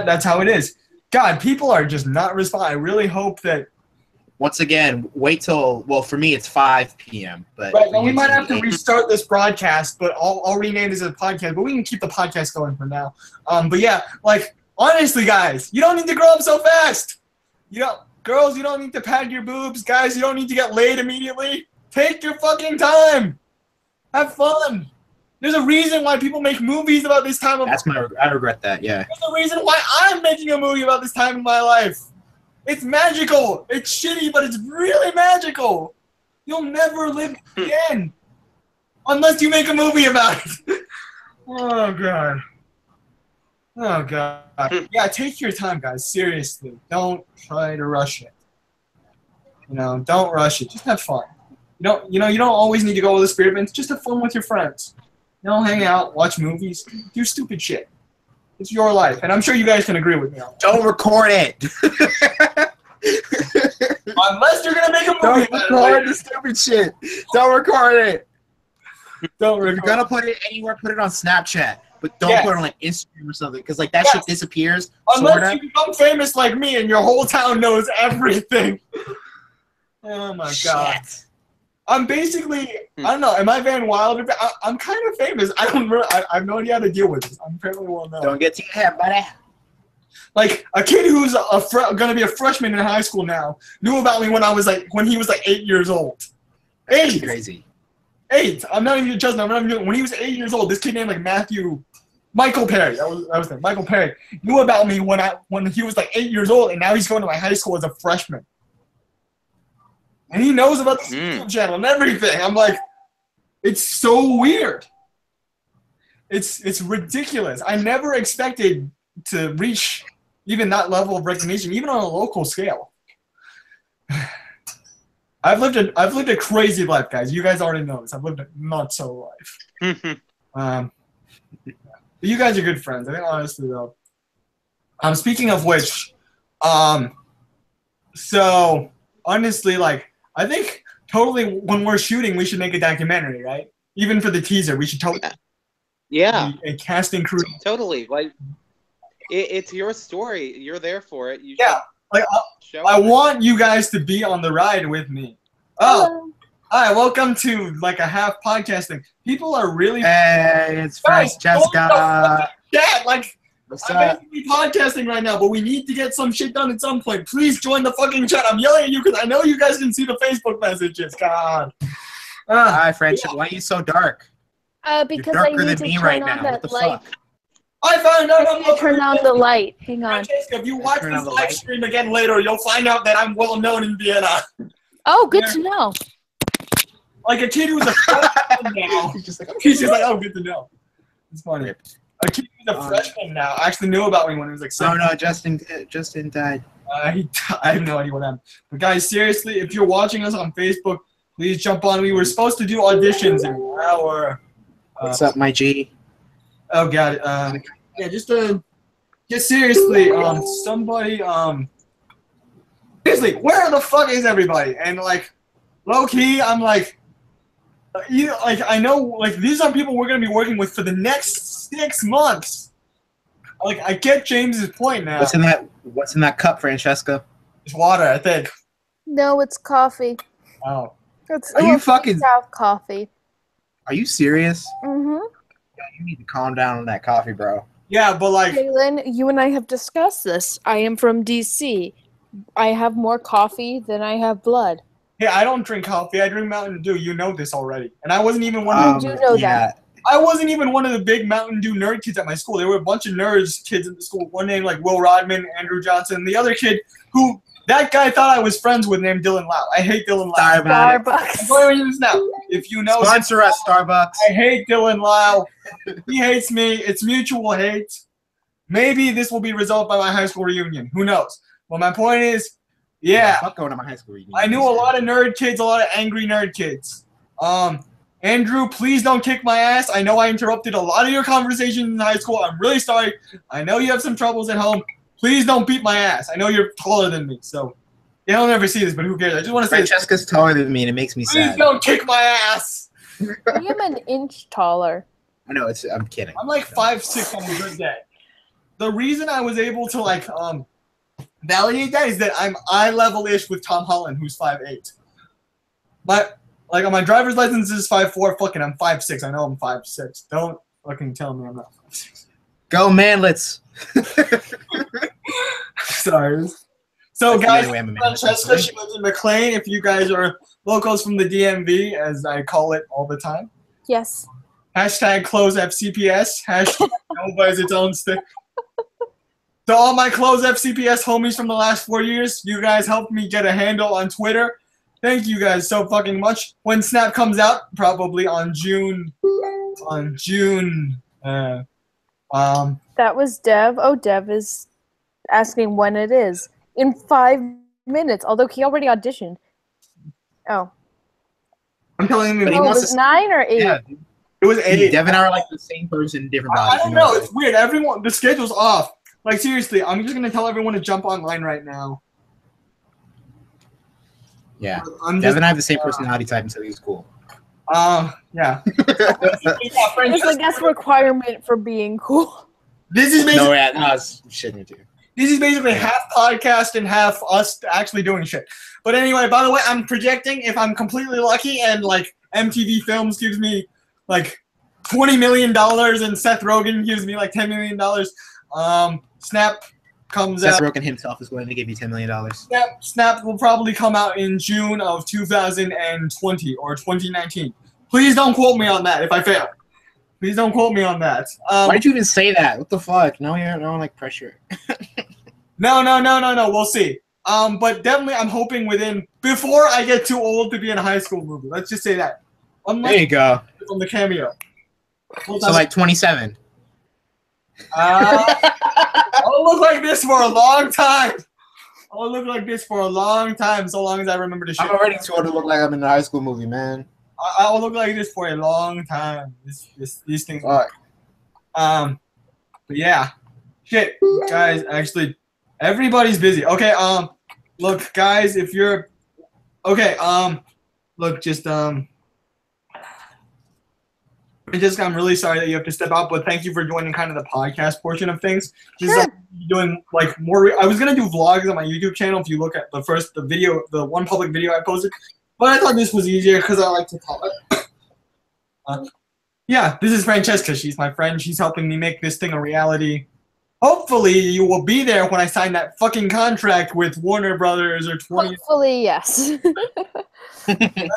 that's how it is. God, people are just not responding. I really hope that once again, wait till, well, for me, it's 5 p.m. But right, well, we might have to restart this broadcast, but I'll rename this as a podcast, but we can keep the podcast going for now. But yeah, like, honestly, guys, you don't need to grow up so fast. Girls, you don't need to pad your boobs. Guys, you don't need to get laid immediately. Take your fucking time. Have fun. There's a reason why people make movies about this time of life. I regret that, yeah. There's a reason why I'm making a movie about this time in my life. It's magical. It's shitty, but it's really magical. You'll never live again. Unless you make a movie about it. Oh, God. Oh, God. Yeah, take your time, guys. Seriously. Don't try to rush it. Don't rush it. Just have fun. You don't always need to go to the spirit events. Just have fun with your friends. Hang out, watch movies, do stupid shit. It's your life, and I'm sure you guys can agree with me on that. Don't record it. Unless you're gonna make a movie. Don't record the stupid shit. Don't record it. Don't record. If you're gonna put it anywhere, put it on Snapchat. But don't put it on like Instagram or something, because like that shit disappears. Unless you become famous like me and your whole town knows everything. Oh my God. I'm basically, I don't know, am I Van Wilder? I'm kind of famous. I have no idea how to deal with this. I'm fairly well known. Don't get to your head, buddy. Like, a kid who's gonna be a freshman in high school now knew about me when he was like 8 years old. 8! That's crazy. 8! I'm not even just, when he was 8 years old, this kid named like Michael Perry, that was his name, Michael Perry, knew about me when he was like 8 years old, and now he's going to my high school as a freshman. And he knows about the YouTube channel and everything. I'm like, it's so weird. It's ridiculous. I never expected to reach even that level of recognition, even on a local scale. I've lived a crazy life, guys. You guys already know this. I've lived a not so life. You guys are good friends. I think honestly though. Speaking of which, so honestly, like, I think totally when we're shooting, we should make a documentary, right? Even for the teaser, we should totally a casting crew. Totally, like it's your story. You're there for it. Like I want you guys to be on the ride with me. Oh, hi, welcome to like a half podcasting. People are really. Hey, it's Francesca. Yeah, like. What's I'm up? basically podcasting right now, but we need to get some shit done at some point. Please join the fucking chat. I'm yelling at you because I know you guys can see the Facebook messages. God. Hi, Francesca. Why are you so dark? Because I need to turn on that light. I found out I'm turn on the light. Hang on. Francesca, if you watch this live stream again later, you'll find out that I'm well known in Vienna. Oh, good to know. Like a kid who's a freshman now. He's just like, oh, good to know. It's funny. A kid who's a freshman now actually knew about me when he was like 7. No, Justin died. I have no idea what happened. But guys, seriously, if you're watching us on Facebook, please jump on. We were supposed to do auditions in an hour. What's up, my G? Oh God. Yeah, just seriously, somebody, seriously, where the fuck is everybody? And like, low key, I'm like, I know, like, these are people we're gonna be working with for the next 6 months. Like, I get James's point now. What's in that cup, Francesca? It's water, I think. No, it's coffee. Oh. Are you fucking coffee? Are you serious? Mm-hmm. Yeah, you need to calm down on that coffee, bro. Yeah, but like, Kaylin, you and I have discussed this. I am from DC. I have more coffee than I have blood. Hey, I don't drink coffee. I drink Mountain Dew. You know this already. And I wasn't even one of You do know that. I wasn't even one of the big Mountain Dew nerd kids at my school. There were a bunch of nerds kids in the school. One named like Will Rodman, Andrew Johnson. The other kid who that guy thought I was friends with named Dylan Lau. I hate Dylan Lau. Starbucks. I'm going to use this now. If you know, Sponsor us, Starbucks. I hate Dylan Lau. He hates me. It's mutual hate. Maybe this will be resolved by my high school reunion. Who knows? Well, my point is, yeah. Fuck going to my high school reunion. I knew a lot of nerd kids, a lot of angry nerd kids. Andrew, please don't kick my ass. I know I interrupted a lot of your conversations in high school. I'm really sorry. I know you have some troubles at home. Please don't beat my ass. I know you're taller than me, so you don't ever see this, but who cares? I just want to say Francesca's taller than me, and it makes me sad. Please don't kick my ass. I am an inch taller. I know, I'm kidding. I'm like 5'6" on a good day. The reason I was able to like validate that is that I'm eye level-ish with Tom Holland, who's 5'8". But like on my driver's license is 5'4". Fucking, I'm 5'6". I know I'm 5'6". Don't fucking tell me I'm not 5'6". Go manlets. Sorry. So guys, Francesca, she lives in McLean. If you guys are locals from the DMV, as I call it all the time. Yes. Hashtag close FCPS. Hashtag nobody's its own stick. To all my close FCPS homies from the last 4 years, you guys helped me get a handle on Twitter. Thank you guys so fucking much. When Snap comes out, probably on June. That was Dev. Oh, Dev is asking when it is. In 5 minutes, although he already auditioned. Oh. I'm telling him. It was 9 or 8? Yeah. It was 8. Dev and I are like the same person, different bodies. I don't know. It's weird. Everyone, the schedule's off. Like, seriously, I'm just going to tell everyone to jump online right now. Yeah. Dev and I have the same personality type, and so he's cool. Yeah. It's like that's a requirement for being cool. This is basically This is basically half podcast and half us actually doing shit. But anyway, by the way, I'm projecting if I'm completely lucky and like MTV Films gives me like $20 million and Seth Rogen gives me like $10 million. Snap comes out. Seth Rogen himself is going to give you $10 million. Snap will probably come out in June of 2020 or 2019. Please don't quote me on that if I fail. Please don't quote me on that. Why did you even say that? What the fuck? No, you're not like pressure. No. We'll see. But definitely, I'm hoping before I get too old to be in a high school movie. Let's just say that. There you go. From the cameo. So like 27. I'll look like this for a long time. So long as I remember to shit. I'm already too old to look like I'm in a high school movie, man. I will look like this for a long time. These things. All right. But yeah, shit, guys. Actually, everybody's busy. Okay. Look, guys, if you're okay. Look, just I'm really sorry that you have to step out, but thank you for joining kind of the podcast portion of things. Just doing like more. I was gonna do vlogs on my YouTube channel. If you look at the one public video I posted. But I thought this was easier because I like to talk. Yeah, this is Francesca. She's my friend. She's helping me make this thing a reality. Hopefully, you will be there when I sign that fucking contract with Warner Brothers or 20. Hopefully, yes. And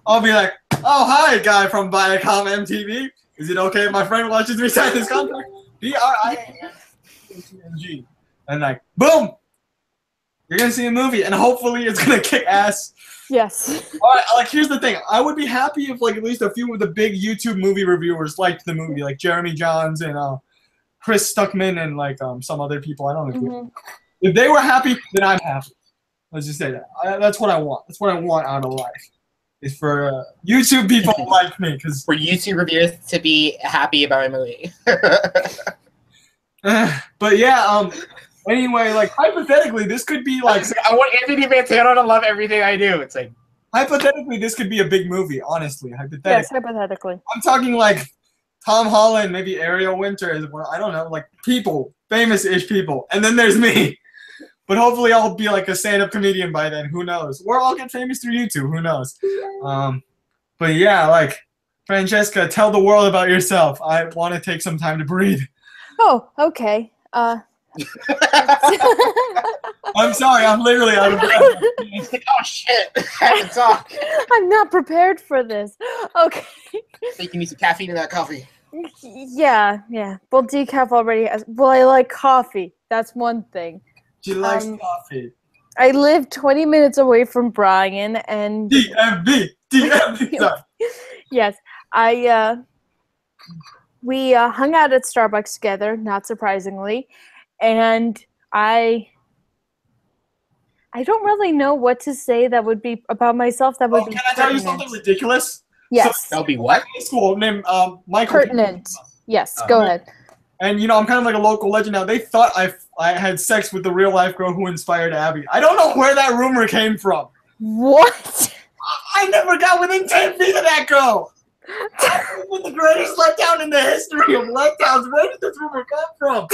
I'll be like, oh, hi, guy from Viacom MTV. Is it okay if my friend watches me sign this contract? BRIANG. And like, boom! You're going to see a movie, and hopefully it's going to kick ass. Yes. All right, like here's the thing. I would be happy if like at least a few of the big YouTube movie reviewers liked the movie, like Jeremy Johns and Chris Stuckman and like some other people. I don't know. Mm-hmm. If they were happy, then I'm happy. Let's just say that. That's what I want. That's what I want out of life. Is for YouTube people like me, because for YouTube reviewers to be happy about a movie. But yeah, anyway, like hypothetically, this could be like I want Anthony Fantano to love everything I do. It's like hypothetically, this could be a big movie. Honestly, hypothetically. Yes, hypothetically. I'm talking like Tom Holland, maybe Ariel Winter. I don't know, like people, famous-ish people, and then there's me. But hopefully, I'll be like a stand-up comedian by then. Who knows? Or I'll get famous through YouTube. Who knows? But yeah, like Francesca, tell the world about yourself. I want to take some time to breathe. Oh, okay. I'm sorry, I'm literally out of breath. Oh shit! I have to talk. I'm not prepared for this. Okay. You need some caffeine in that coffee. Yeah. Well, decaf already has. Well, I like coffee. That's one thing. She likes coffee. I live 20 minutes away from Brian, and DMV. Sorry. Yes, we hung out at Starbucks together, not surprisingly, and I don't really know what to say that would be about myself. That would be. Can I tell you something ridiculous? Yes. So, that'll be what? School named Michael. Pertinent. Yes. Go ahead. And I'm kind of like a local legend now. They thought I had sex with the real life girl who inspired Abby. I don't know where that rumor came from. What? I never got within 10 feet of that girl. That was the greatest letdown in the history of letdowns. Where did this rumor come from?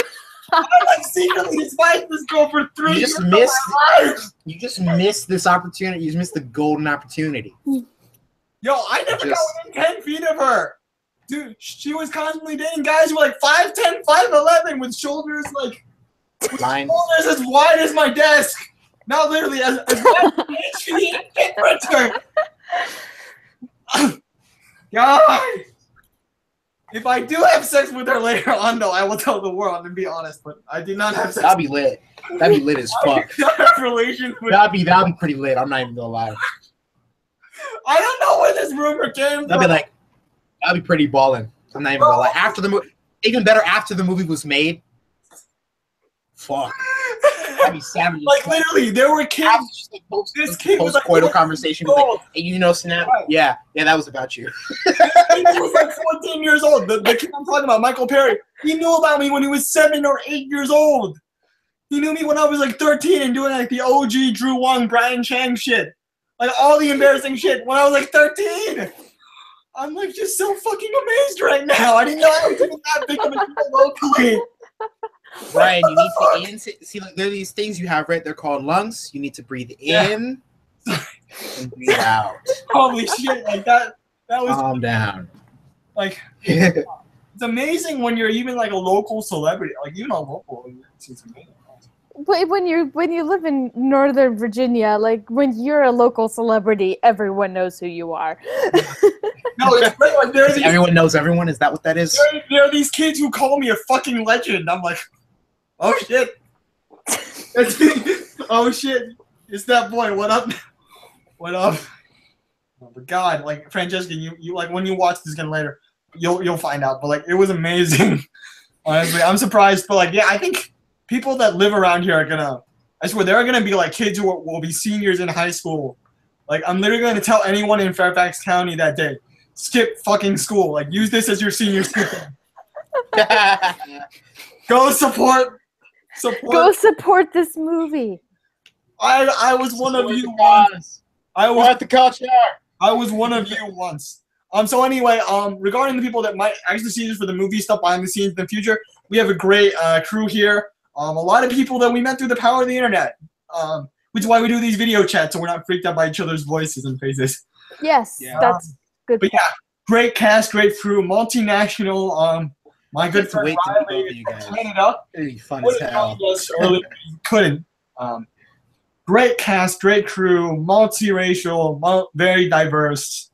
I like secretly despised this girl for 3 years of my life. You just missed this opportunity. You just missed the golden opportunity. Yo, I never got within 10 feet of her. Dude, she was constantly dating guys who were like 5'10", 5'11", with shoulders like shoulders as wide as my desk. Not literally as wide as the HDD printer. God. If I do have sex with her later on, though, I will tell the world and be honest. But I did not have sex. That'd be lit. That'd be lit as fuck. Relations with that'd be pretty lit. I'm not even gonna lie. I don't know where this rumor came from. That'd be pretty ballin'. I'm not even gonna lie. After the movie, even better after the movie was made. Fuck. That'd be savage. Like literally, there were kids. This kid was like coital conversation. Was like, hey, you know, Snap? Right. Yeah, that was about you. He was like 14 years old. The kid I'm talking about, Michael Perry. He knew about me when he was 7 or 8 years old. He knew me when I was like 13 and doing like the OG Drew Wong, Brian Cheng shit, like all the embarrassing shit when I was like 13. I'm like just so fucking amazed right now. I didn't know I was even that big of a deal locally. Brian, you need to see, like, there are these things you have, right? They're called lungs. You need to breathe in and breathe out. Holy shit, like that was calm down. Like it's amazing when you're even like a local celebrity, like even a local, it's amazing. But when you live in Northern Virginia, like when you're a local celebrity, everyone knows who you are. No, it's great. Like, everyone knows everyone. Is that what that is? There are these kids who call me a fucking legend. I'm like, oh shit. Oh shit. It's that boy. What up? What up? Oh my God, like Francesca, you like when you watch this again later, you'll find out. But like it was amazing. Honestly, I'm surprised. But like, yeah, I think people that live around here are gonna. I swear there are gonna be like kids who will be seniors in high school. Like I'm literally gonna tell anyone in Fairfax County that day, skip fucking school. Like use this as your senior school. Go support. Go support this movie. I was one of you once. I was at the culture. I was one of you once. So anyway, regarding the people that might actually see this for the movie stuff behind the scenes in the future, we have a great crew here. A lot of people that we met through the power of the internet. Which is why we do these video chats so we're not freaked out by each other's voices and faces. Yes, that's good. But yeah, great cast, great crew, multinational. My good friend Riley, Canada. It'd be fun as hell. Couldn't. Great cast, great crew, multiracial, very diverse,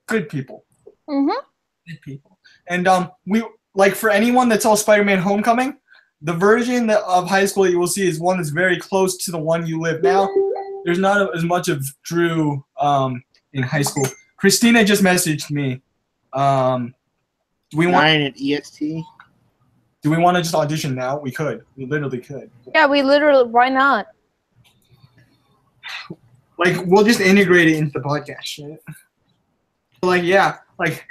good people. Mm-hmm. Good people. And we like for anyone that saw Spider-Man: Homecoming, the version of high school you will see is one that's very close to the one you live now. There's not as much of Drew in high school. Christina just messaged me. Do we want at EXT? Do we want to just audition now? We could. We literally could. Yeah, why not? Like we'll just integrate it into the podcast shit. Like yeah, like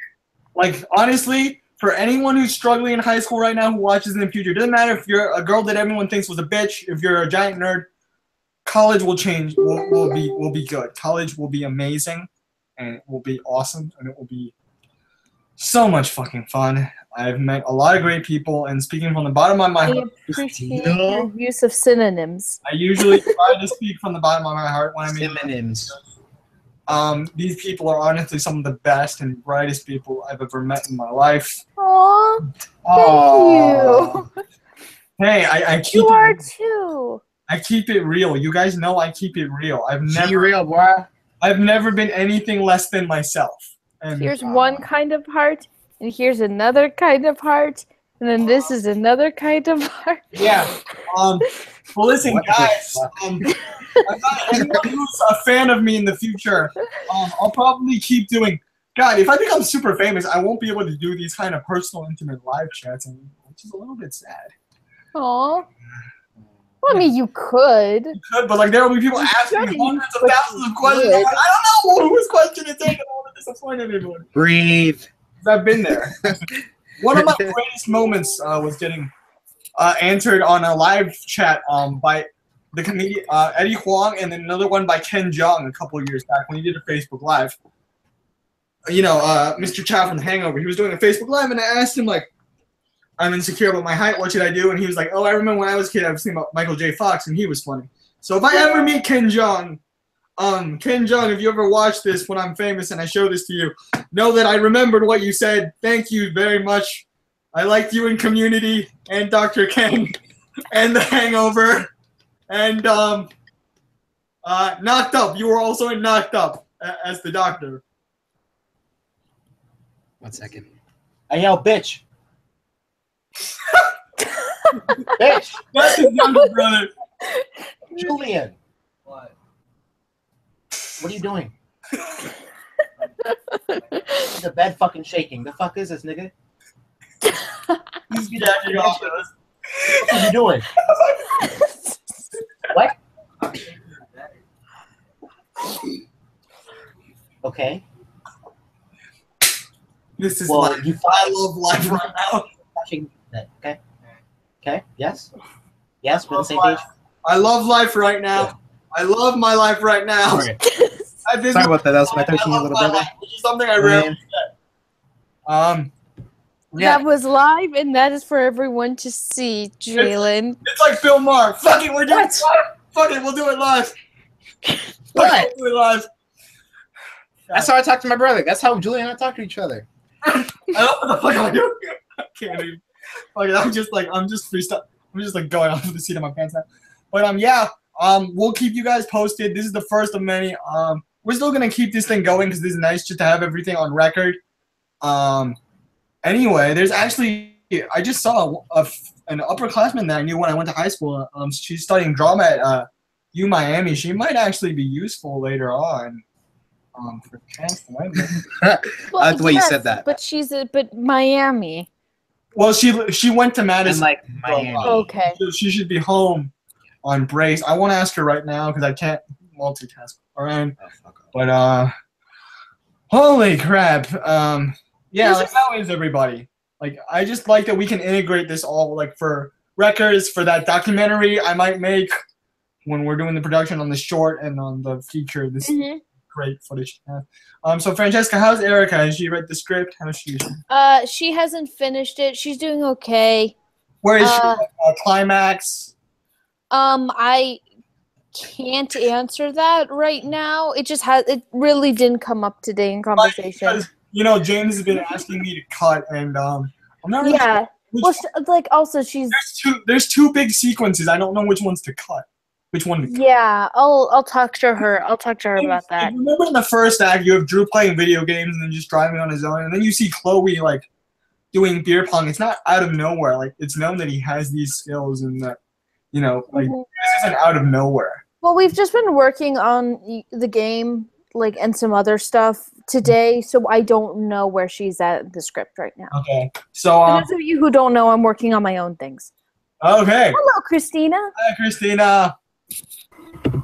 honestly, for anyone who's struggling in high school right now who watches in the future, it doesn't matter if you're a girl that everyone thinks was a bitch, if you're a giant nerd, college will change. Will be good. College will be amazing, and it will be awesome, and it will be so much fucking fun. I've met a lot of great people, and speaking from the bottom of my heart, I appreciate your use of synonyms. I usually try to speak from the bottom of my heart when I mean synonyms. These people are honestly some of the best and brightest people I've ever met in my life. Aww, thank you. Hey, I keep you are too. I keep it real. You guys know I keep it real. I've never been anything less than myself. And here's one kind of heart, and here's another kind of heart, and then this is another kind of heart. Yeah. Well, listen, guys. I'm not anyone who's a fan of me in the future. I'll probably keep doing. God, if I become super famous, I won't be able to do these kind of personal, intimate live chats, which is a little bit sad. Aww. Well, I mean, you could. You could, but like there will be people asking me hundreds of thousands of questions. I don't know whose question to take. I don't want to disappoint anyone. Breathe. I've been there. One of my greatest moments was getting answered on a live chat by the comedian Eddie Huang, and then another one by Ken Jeong a couple of years back when he did a Facebook Live. You know, Mr. Chow from The Hangover. He was doing a Facebook Live, and I asked him like, I'm insecure about my height. What should I do? And he was like, oh, I remember when I was a kid, I was thinking about Michael J. Fox, and he was funny. So if I ever meet Ken Jeong, if you ever watch this when I'm famous and I show this to you, know that I remembered what you said. Thank you very much. I liked you in Community and Dr. Ken and The Hangover and Knocked Up. You were also in Knocked Up as the doctor. 1 second. I yell, bitch. Bitch. That's his younger brother. Julian. What are you doing? The bed fucking shaking. The fuck is this, nigga? He's jacking off to us. What are you doing? What? Okay. This is Well, life. I love life right now. Okay. Okay. Yes. Yes. We're on the same page. I love life right now. I love my life right now. Sorry about that. That was my 13-year little brother. Which is something I rarely get. Yeah. That was live, and that is for everyone to see, Jalen. It's like Bill Maher. Fuck it, we're doing it live. Fuck it, we'll do it live. What? We'll do it live. That's how I talk to my brother. That's how Julian and I talk to each other. I don't know what the fuck I'm doing. I can't even. Like, I'm just freestyle. I'm just like going off of the seat of my pants now. But yeah. We'll keep you guys posted. This is the first of many. We're still gonna keep this thing going because this is nice just to have everything on record. Anyway, there's actually I just saw an upperclassman that I knew when I went to high school. She's studying drama at U Miami. She might actually be useful later on. For casting. I like the way you said that. But Miami. Well, she went to Madison. And like Miami. Okay. So she should be home on breaks. I want to ask her right now because I can't multitask. All right. But holy crap. Yeah, like, how is everybody? Like, I just like that we can integrate this all, like, for records, for that documentary I might make when we're doing the production on the short and on the feature. This great footage to have. So Francesca, how's Erica? Has she read the script? How's she? She hasn't finished it. She's doing okay. Where is she? Climax? I can't answer that right now. It really didn't come up today in conversation. Because, you know, James has been asking me to cut, and I'm not really sure well, like, also she's there's two big sequences. I don't know which ones to cut. Which one to cut. Yeah, I'll talk to her. I'll talk to her about that. Remember in the first act, you have Drew playing video games and then just driving on his own, and then you see Chloe like doing beer pong. It's not out of nowhere. Like, it's known that he has these skills, and that, you know, like, this isn't out of nowhere. Well, we've just been working on the game, like, and some other stuff today, so I don't know where she's at the script right now. Okay, so for those of you who don't know, I'm working on my own things. Okay. Hello, Christina. Hi, Christina.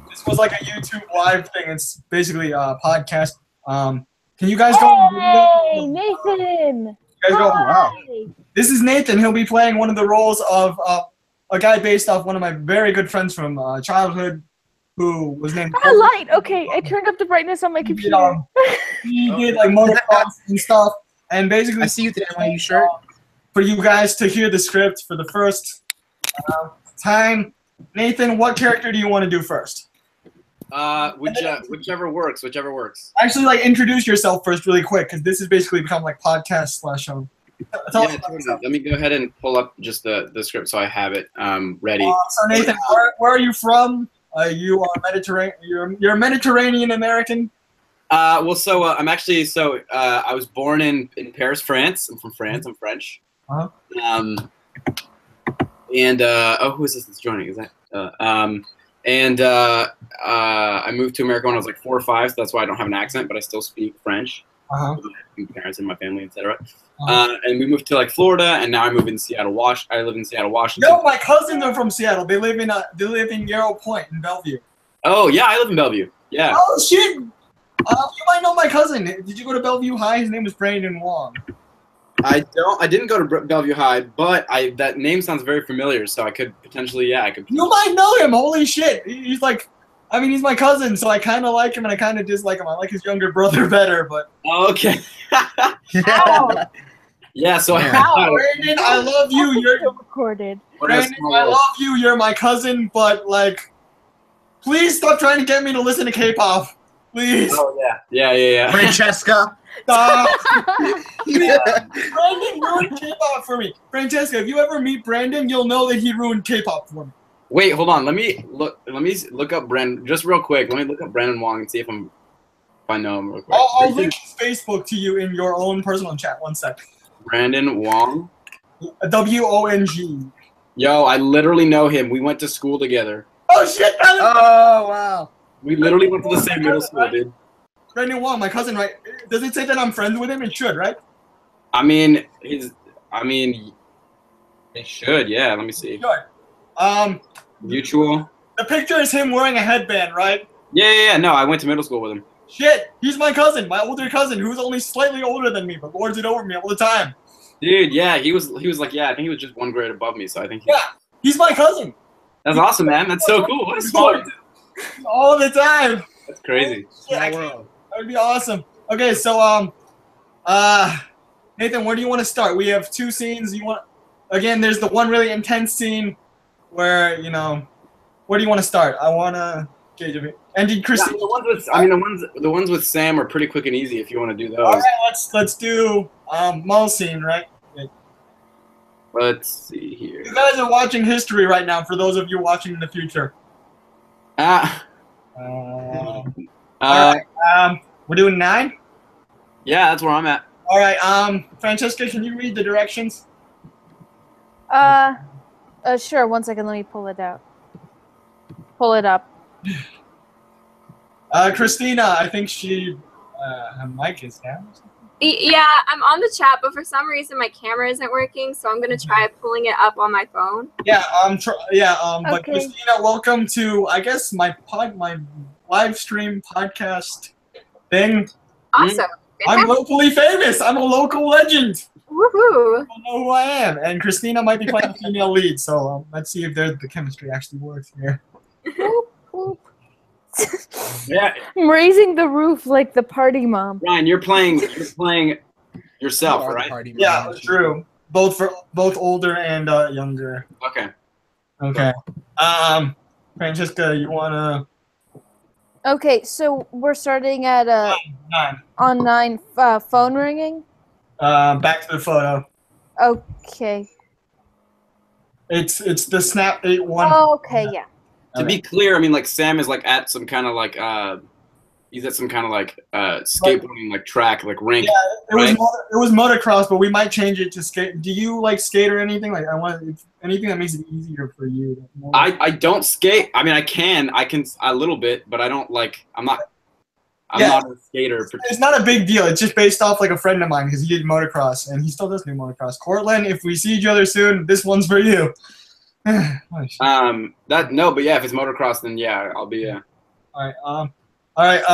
This was like a YouTube live thing. It's basically a podcast. Can you guys go? Hey, Nathan. You guys go. Wow. This is Nathan. He'll be playing one of the roles of a guy based off one of my very good friends from childhood, who was named. Light. Okay, I turned up the brightness on my computer. He did like motocross and stuff, and basically. I see you today. Why are you shirt? For you guys to hear the script for the first time. Nathan, what character do you want to do first? Whichever works. Actually, like, introduce yourself first really quick, because this has basically become like podcast / Let me go ahead and pull up just the script so I have it ready. So Nathan, where are you from? You are Mediterranean. You're a Mediterranean American. I'm actually I was born in Paris, France. I'm from France. I'm French. Who is this that's joining? Is that I moved to America when I was like 4 or 5, so that's why I don't have an accent, but I still speak French. My parents and my family, etc. And we moved to like Florida, and now I live in Seattle, Washington. No, my cousins are from Seattle. They live in Yarrow Point in Bellevue. Oh yeah, I live in Bellevue. Yeah. Oh shit! You might know my cousin. Did you go to Bellevue High? His name was Brandon Wong. I didn't go to Bellevue High, but that name sounds very familiar, so I could potentially, You might know him. Holy shit! He's like, he's my cousin, so I kind of like him and I kind of dislike him. I like his younger brother better, but. Okay. Yeah, so Brandon, I love you. You're recorded. Brandon, I love you. You're my cousin, but like, please stop trying to get me to listen to K-pop. Please. Oh yeah. Francesca. Stop. Brandon ruined K-pop for me. Francesca, if you ever meet Brandon, you'll know that he ruined K-pop for me. Wait, hold on. Let me look up Brandon just real quick. Let me look up Brandon Wong and see if I know him real quick. I'll link his Facebook to you in your own personal chat. 1 sec. Brandon Wong. W-O-N-G. Yo, I literally know him. We went to school together. Oh shit! Oh wow. We literally went to the same middle school, dude. Brandon Wong, my cousin, right? Does it say that I'm friends with him? It should, right? I mean, it should. Yeah. Let me see. Sure. Mutual. The picture is him wearing a headband, right? Yeah. No, I went to middle school with him. Shit, he's my cousin, my older cousin, who's only slightly older than me, but lords it over me all the time. Dude, yeah, he was like, yeah, I think he was just 1 grade above me, so I think. He's my cousin. That's awesome, man. That's so cool. What a smart. All the time. That's crazy. Yeah, that would be awesome. Okay, so Nathan, where do you want to start? We have 2 scenes. Again, there's the one really intense scene where, where do you want to start? I want to gauge a bit. And did Christine? Yeah, the ones with Sam are pretty quick and easy if you want to do those. All right, let's do mall scene, right? Let's see here. You guys are watching history right now. For those of you watching in the future. All right, we're doing 9. Yeah, that's where I'm at. All right, Francesca, can you read the directions? Sure. 1 second. Let me pull it out. Pull it up. Christina, I think her mic is down. Yeah, I'm on the chat, but for some reason my camera isn't working, so I'm gonna try pulling it up on my phone. Yeah, but Okay. Christina, welcome to, I guess, my live stream podcast thing. Awesome. I'm locally famous. I'm a local legend. Woohoo! I don't know who I am. And Christina might be playing a female lead, so let's see if the chemistry actually works here. Yeah. I'm raising the roof like the party mom. Ryan, you're playing yourself, right? Yeah, true. Both older and younger. Okay. Francesca, you wanna? Okay, so we're starting at 9. on 9. Phone ringing. Back to the photo. Okay. It's the Snap 8-1. Oh, okay, yeah. To be clear, I mean, like Sam is like at some kind of like he's at some kind of like skateboarding like track like rink. Yeah, it was motocross, but we might change it to skate. Do you like skate or anything? Like anything that makes it easier for you. I don't skate. I mean, I can a little bit, but I don't like. I'm not a skater. It's not a big deal. It's just based off like a friend of mine because he did motocross and he still does do motocross. Cortland, if we see each other soon, this one's for you. But yeah, if it's motocross, then yeah, I'll be All right.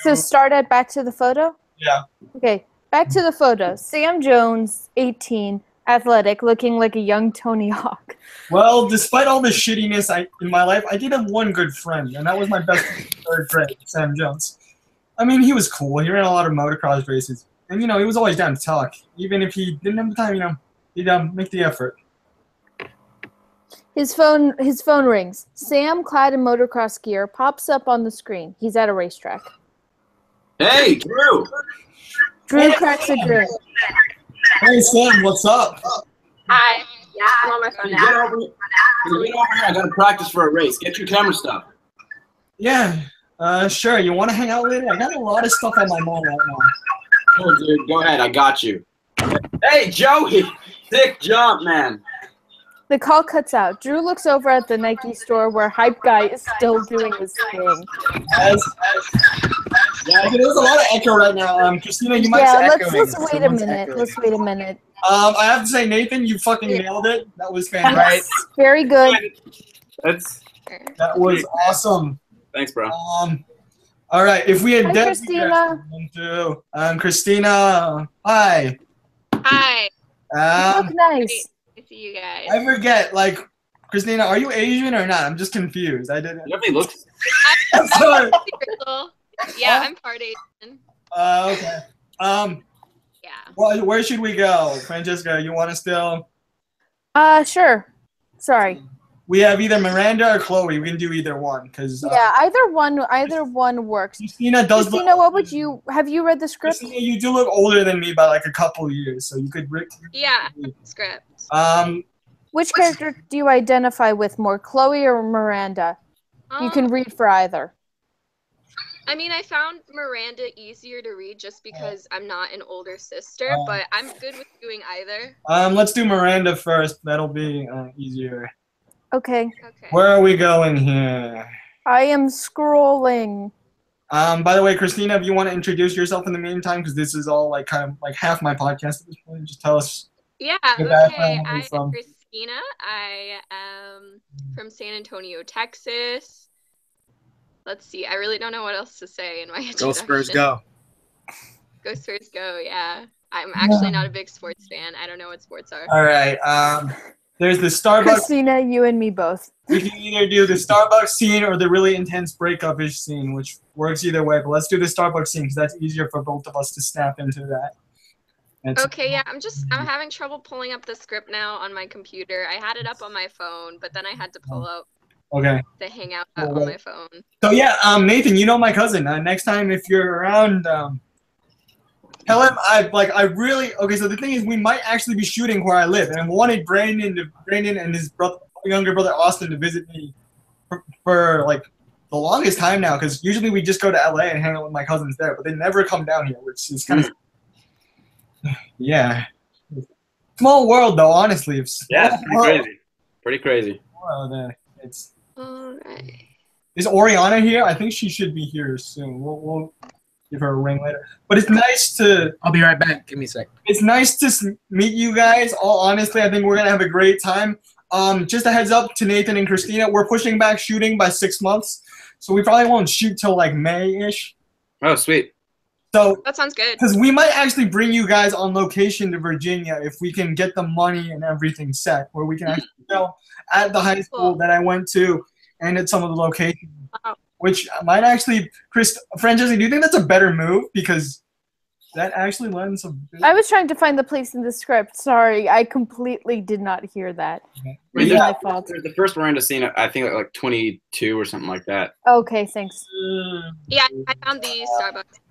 So start at back to the photo? Yeah. Okay, back to the photo. Sam Jones, 18, athletic, looking like a young Tony Hawk. Well, despite all the shittiness in my life, I did have one good friend, and that was my best friend in 3rd grade, Sam Jones. I mean, he was cool. He ran a lot of motocross races. And, he was always down to talk. Even if he didn't have the time, he'd make the effort. His phone rings. Sam, clad in motocross gear, pops up on the screen. He's at a racetrack. Hey, Drew! Drew cracks a grin. Hey, Sam, what's up? Hi. Yeah, I'm on my phone now. Get over here. I gotta practice for a race. Get your camera stuff. Yeah, sure. You want to hang out later? I got a lot of stuff on my mind right now. Oh, dude, go ahead. I got you. Hey, Joey! Sick jump, man. The call cuts out. Drew looks over at the Nike store where Hype Guy is still doing his thing. Yeah, there's a lot of echo right now. Christina, you might say echoing. Let's wait a minute. Let's wait a minute. I have to say, Nathan, you fucking nailed it. That was fantastic. Very good. That was awesome. Thanks, bro. All right, if we had Deb, Christina. Christina, hi. Hi. You look nice. Good to see you guys. I forget, Christina, are you Asian or not? I'm just confused. I didn't. Definitely looks. I'm sorry. Yeah, I'm part Asian. Okay. Yeah. Well, where should we go? Francesca, you want to still? Sure. Sorry. We have either Miranda or Chloe. We can do either one, because Yeah, either one works. Christina does Christina, look, have you read the script? Christina, you do look older than me by like a couple years, so you could. Yeah, script. Which character do you identify with more, Chloe or Miranda? You can read for either. I mean, I found Miranda easier to read just because I'm not an older sister, but I'm good with doing either. Let's do Miranda first. That'll be easier. Okay. Where are we going here? I am scrolling. By the way, Christina, if you want to introduce yourself in the meantime, because this is all like kind of like half my podcast at this point, just tell us. Yeah, your okay. background, where you're I'm from. Christina. I am from San Antonio, Texas. Let's see. I really don't know what else to say in my introduction. Go Spurs, go. Go Spurs, go. Yeah. I'm actually not a big sports fan. I don't know what sports are. All right. There's the Starbucks. Christina, you and me both. We can either do the Starbucks scene or the really intense breakup-ish scene, which works either way. But let's do the Starbucks scene because that's easier for both of us to snap into that. Okay, yeah. I'm having trouble pulling up the script now on my computer. I had it up on my phone, but then I had to pull up the Hangout app on my phone. So yeah, Nathan, you know my cousin. Next time if you're around, tell him so the thing is we might actually be shooting where I live, and I wanted Brandon and his younger brother Austin to visit me for like the longest time now, because usually we just go to LA and hang out with my cousins there, but they never come down here, which is kind of small world though, honestly. Yeah, pretty crazy. It's Alright. Is Oriana here? I think she should be here soon. We'll give her a ring later. But it's nice to. I'll be right back. Give me a sec. It's nice to meet you guys. All honestly, I think we're gonna have a great time. Just a heads up to Nathan and Christina. We're pushing back shooting by 6 months, so we probably won't shoot till like May-ish. Oh, sweet. So that sounds good. Because we might actually bring you guys on location to Virginia if we can get the money and everything set, where we can actually go at the high school that I went to and at some of the locations, which might actually, Francesca, do you think that's a better move? Because that actually lends a bit. I was trying to find the place in the script. Sorry, I completely did not hear that. It's my fault. The first Miranda scene, I think like 22 or something like that. Okay, thanks. Yeah, I found the Starbucks.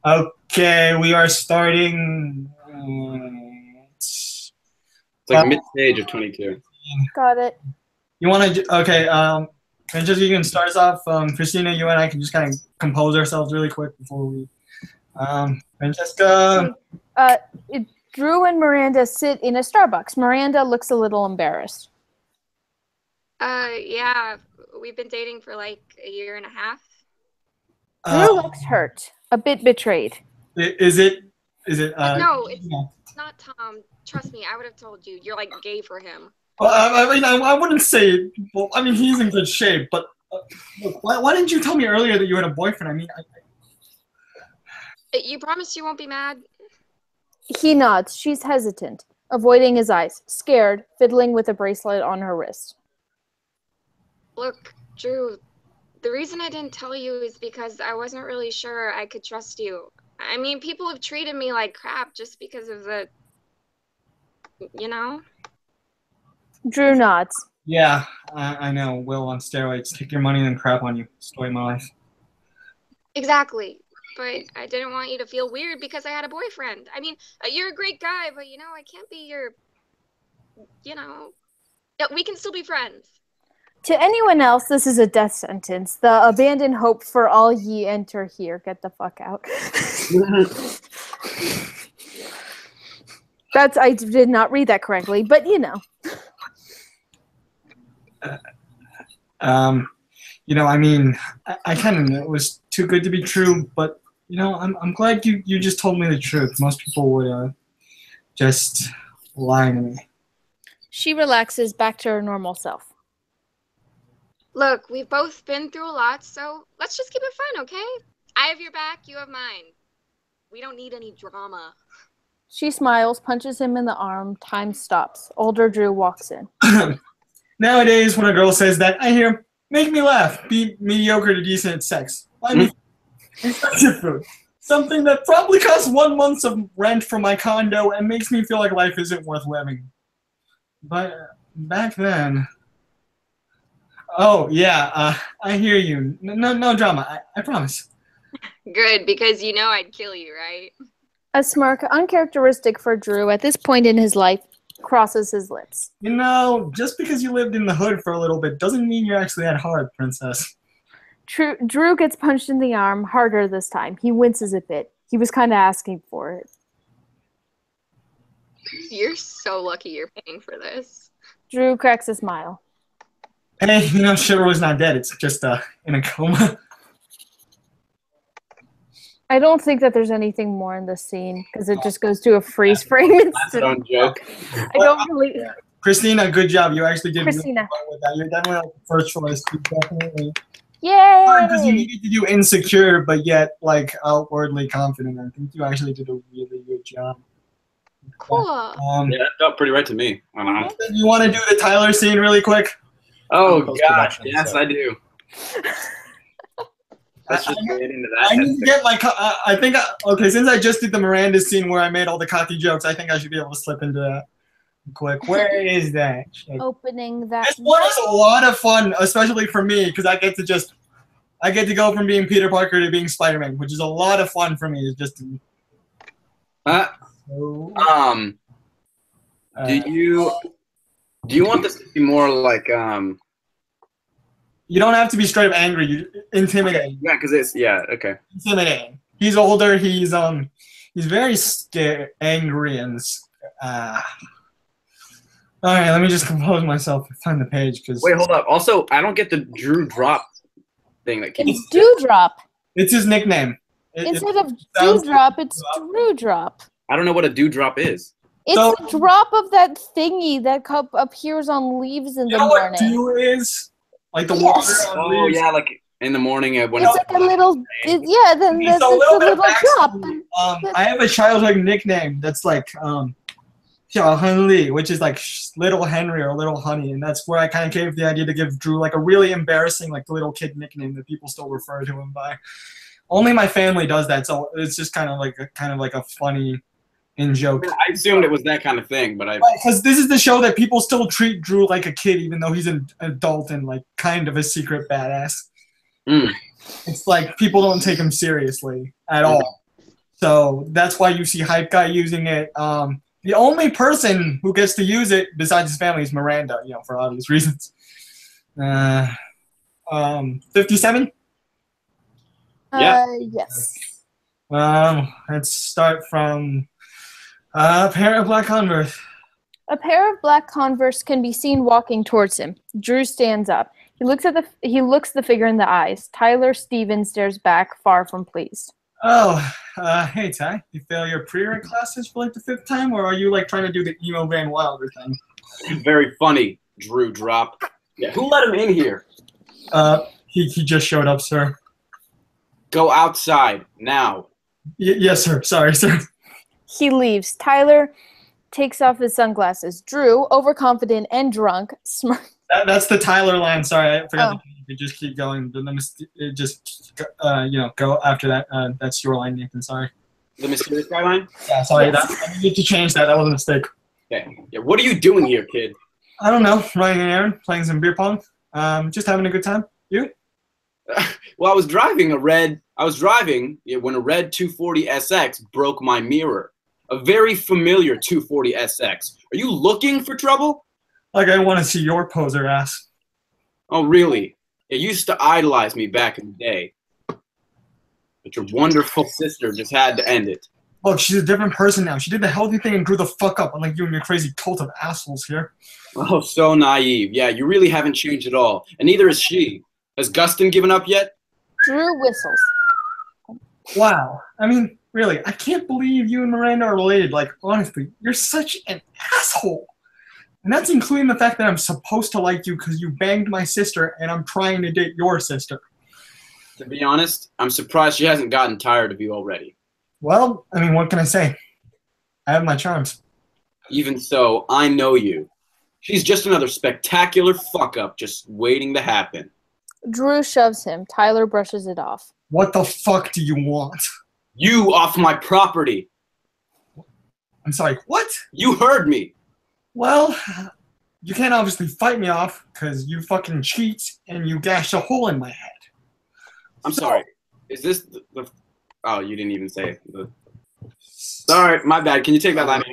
Okay, we are starting. It's like mid-stage of 22. Got it. You want to? Okay, Francesca, you can start us off. Christina, you and I can just kind of compose ourselves really quick before we. Francesca. Drew and Miranda sit in a Starbucks. Miranda looks a little embarrassed. Yeah, we've been dating for like a year and a half. Drew looks hurt, a bit betrayed. Is it? No, it's not Tom. Trust me, I would have told you. You're like gay for him. Well, I mean, I wouldn't say it. Well, I mean, he's in good shape, but look, why didn't you tell me earlier that you had a boyfriend? I mean, You promise you won't be mad? He nods. She's hesitant, avoiding his eyes, scared, fiddling with a bracelet on her wrist. Look, Drew, the reason I didn't tell you is because I wasn't really sure I could trust you. I mean, people have treated me like crap just because of the, you know? Drew nods. Yeah, I know. Will on steroids. Take your money and then crap on you. Story of my life. Exactly. But I didn't want you to feel weird because I had a boyfriend. I mean, you're a great guy, but, you know, I can't be your, you know, we can still be friends. To anyone else, this is a death sentence. The abandoned hope for all ye enter here. Get the fuck out. I did not read that correctly, but you know. You know, I mean, I kind of knew it was too good to be true, but you know, I'm glad you just told me the truth. Most people would just lie to me. She relaxes back to her normal self. Look, we've both been through a lot, so let's just keep it fun, okay? I have your back, you have mine. We don't need any drama. She smiles, punches him in the arm. Time stops. Older Drew walks in. Nowadays, when a girl says that, I hear, make me laugh. Be mediocre to decent at sex. Buy me expensive food. Something that probably costs 1 month of rent for my condo and makes me feel like life isn't worth living. But back then... Oh, yeah, I hear you. No drama, I promise. Good, because you know I'd kill you, right? A smirk, uncharacteristic for Drew at this point in his life, crosses his lips. You know, just because you lived in the hood for a little bit doesn't mean you're actually at heart, princess. Drew gets punched in the arm, harder this time. He winces a bit. He was kind of asking for it. You're so lucky you're paying for this. Drew cracks a smile. Hey, you know, Shiro's not dead. It's just in a coma. I don't think that there's anything more in this scene because it just goes to a freeze frame. That's a joke. I don't really. Christina, good job. You actually did Christina. really well with that. You're definitely the first choice. Definitely. Yay! Because you needed to do insecure, but yet like outwardly confident. I think you actually did a really good job. Cool. Yeah, that felt pretty right to me. You want to do the Tyler scene really quick? Oh gosh, yes, I do. Let's just get into that. I need to get my. I think. Okay, since I just did the Miranda scene where I made all the cocky jokes, I think I should be able to slip into that quick. Where is that? Opening that. This one is a lot of fun, especially for me, because I get to go from being Peter Parker to being Spider-Man, which is a lot of fun for me. It's just. Do you want this to be more like You don't have to be straight up angry. You intimidating. Yeah, because it's okay. Intimidating. He's older. He's very angry and. All right, let me just compose myself and find the page because. Wait, hold up. Also, I don't get the Drew drop thing that keeps. It's Dewdrop. It's his nickname. Instead of Dewdrop, it's Drewdrop. I don't know what a dewdrop is. It's a drop of that thingy that appears on leaves in the morning. You know what dew is? Like the water on leaves? Yeah, like in the morning when it's like a little, then it's a little drop. I have a childhood nickname that's like Xiao Hen Li, which is like Little Henry or Little Honey, and that's where I kind of came with the idea to give Drew like a really embarrassing like little kid nickname that people still refer to him by. Only my family does that, so it's just kind of like a funny in joke. I assumed it was that kind of thing, but because this is the show that people still treat Drew like a kid, even though he's an adult and like kind of a secret badass. It's like people don't take him seriously at all. So that's why you see Hype Guy using it. The only person who gets to use it besides his family is Miranda, for obvious reasons. 57? Yeah. Yes. Let's start from a pair of black Converse. A pair of black Converse can be seen walking towards him. Drew stands up. He looks the figure in the eyes. Tyler Stevens stares back, far from pleased. Oh, hey Ty, you fail your pre-req classes for like the 5th time, or are you like trying to do the emo Van Wilder thing? Very funny, Drew drop. Yeah, who let him in here? He just showed up, sir. Go outside now. Yes, sir. Sorry, sir. He leaves. Tyler takes off his sunglasses. Drew, overconfident and drunk, smirks. That's the Tyler line. Sorry, I forgot to just keep going. Just go after that. That's your line, Nathan. Sorry. The mysterious guy line? Yeah, sorry. Yes. I need to change that. That was a mistake. Okay. Yeah. What are you doing here, kid? I don't know. Running an errand, playing some beer pong. Just having a good time. You? Well, I was driving when a red 240 SX broke my mirror. A very familiar 240 SX. Are you looking for trouble? Like I want to see your poser ass. Oh, really? You used to idolize me back in the day. But your wonderful sister just had to end it. Look, she's a different person now. She did the healthy thing and grew the fuck up, unlike you and your crazy cult of assholes here. Oh, so naive. Yeah, you really haven't changed at all. And neither has she. Has Gustin given up yet? Drew whistles. Wow. I mean, really, I can't believe you and Miranda are related. Like, honestly, you're such an asshole. And that's including the fact that I'm supposed to like you because you banged my sister and I'm trying to date your sister. To be honest, I'm surprised she hasn't gotten tired of you already. Well, I mean, what can I say? I have my charms. Even so, I know you. She's just another spectacular fuck-up just waiting to happen. Drew shoves him. Tyler brushes it off. What the fuck do you want? You off my property. I'm sorry, what? You heard me. Well, you can't obviously fight me off because you fucking cheat and you dashed a hole in my head. I'm sorry. Is this the oh, you didn't even say it. Sorry, my bad. Can you take that line?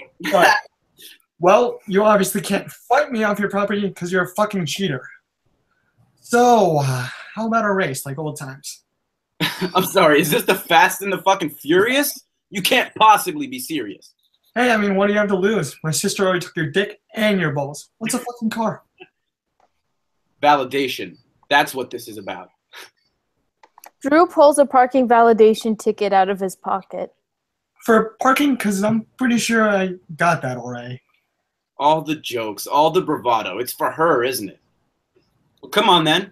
Well, you obviously can't fight me off your property because you're a fucking cheater. So, how about a race like old times? I'm sorry. Is this the Fast and the fucking Furious? You can't possibly be serious. Hey, I mean, what do you have to lose? My sister already took your dick and your balls. What's a fucking car? Validation. That's what this is about. Drew pulls a parking validation ticket out of his pocket. For parking? Because I'm pretty sure I got that already. All the jokes, all the bravado. It's for her, isn't it? Well, come on then.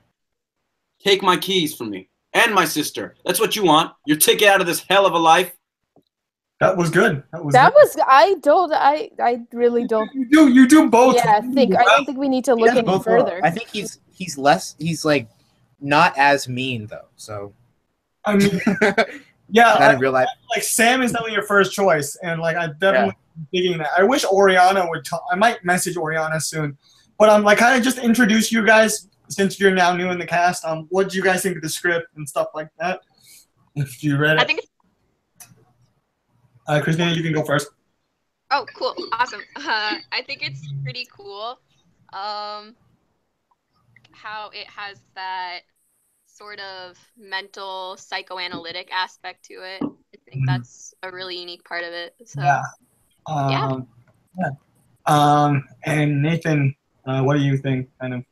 Take my keys from me. And my sister. That's what you want. Your ticket out of this hell of a life. That was good. I really don't. You do both. Yeah, I don't think we need to look any further. I think he's like not as mean though. So I mean, yeah, not in real life. Like Sam is definitely your first choice, and like I definitely digging that. I wish Oriana would. I might message Oriana soon, but I'm like kind of just introduce you guys since you're now new in the cast. What do you guys think of the script and stuff like that? If you read it, I think. Christina, you can go first. Oh, cool. Awesome. I think it's pretty cool how it has that sort of mental psychoanalytic aspect to it. I think that's a really unique part of it. So, yeah. And Nathan, what do you think? Kind of.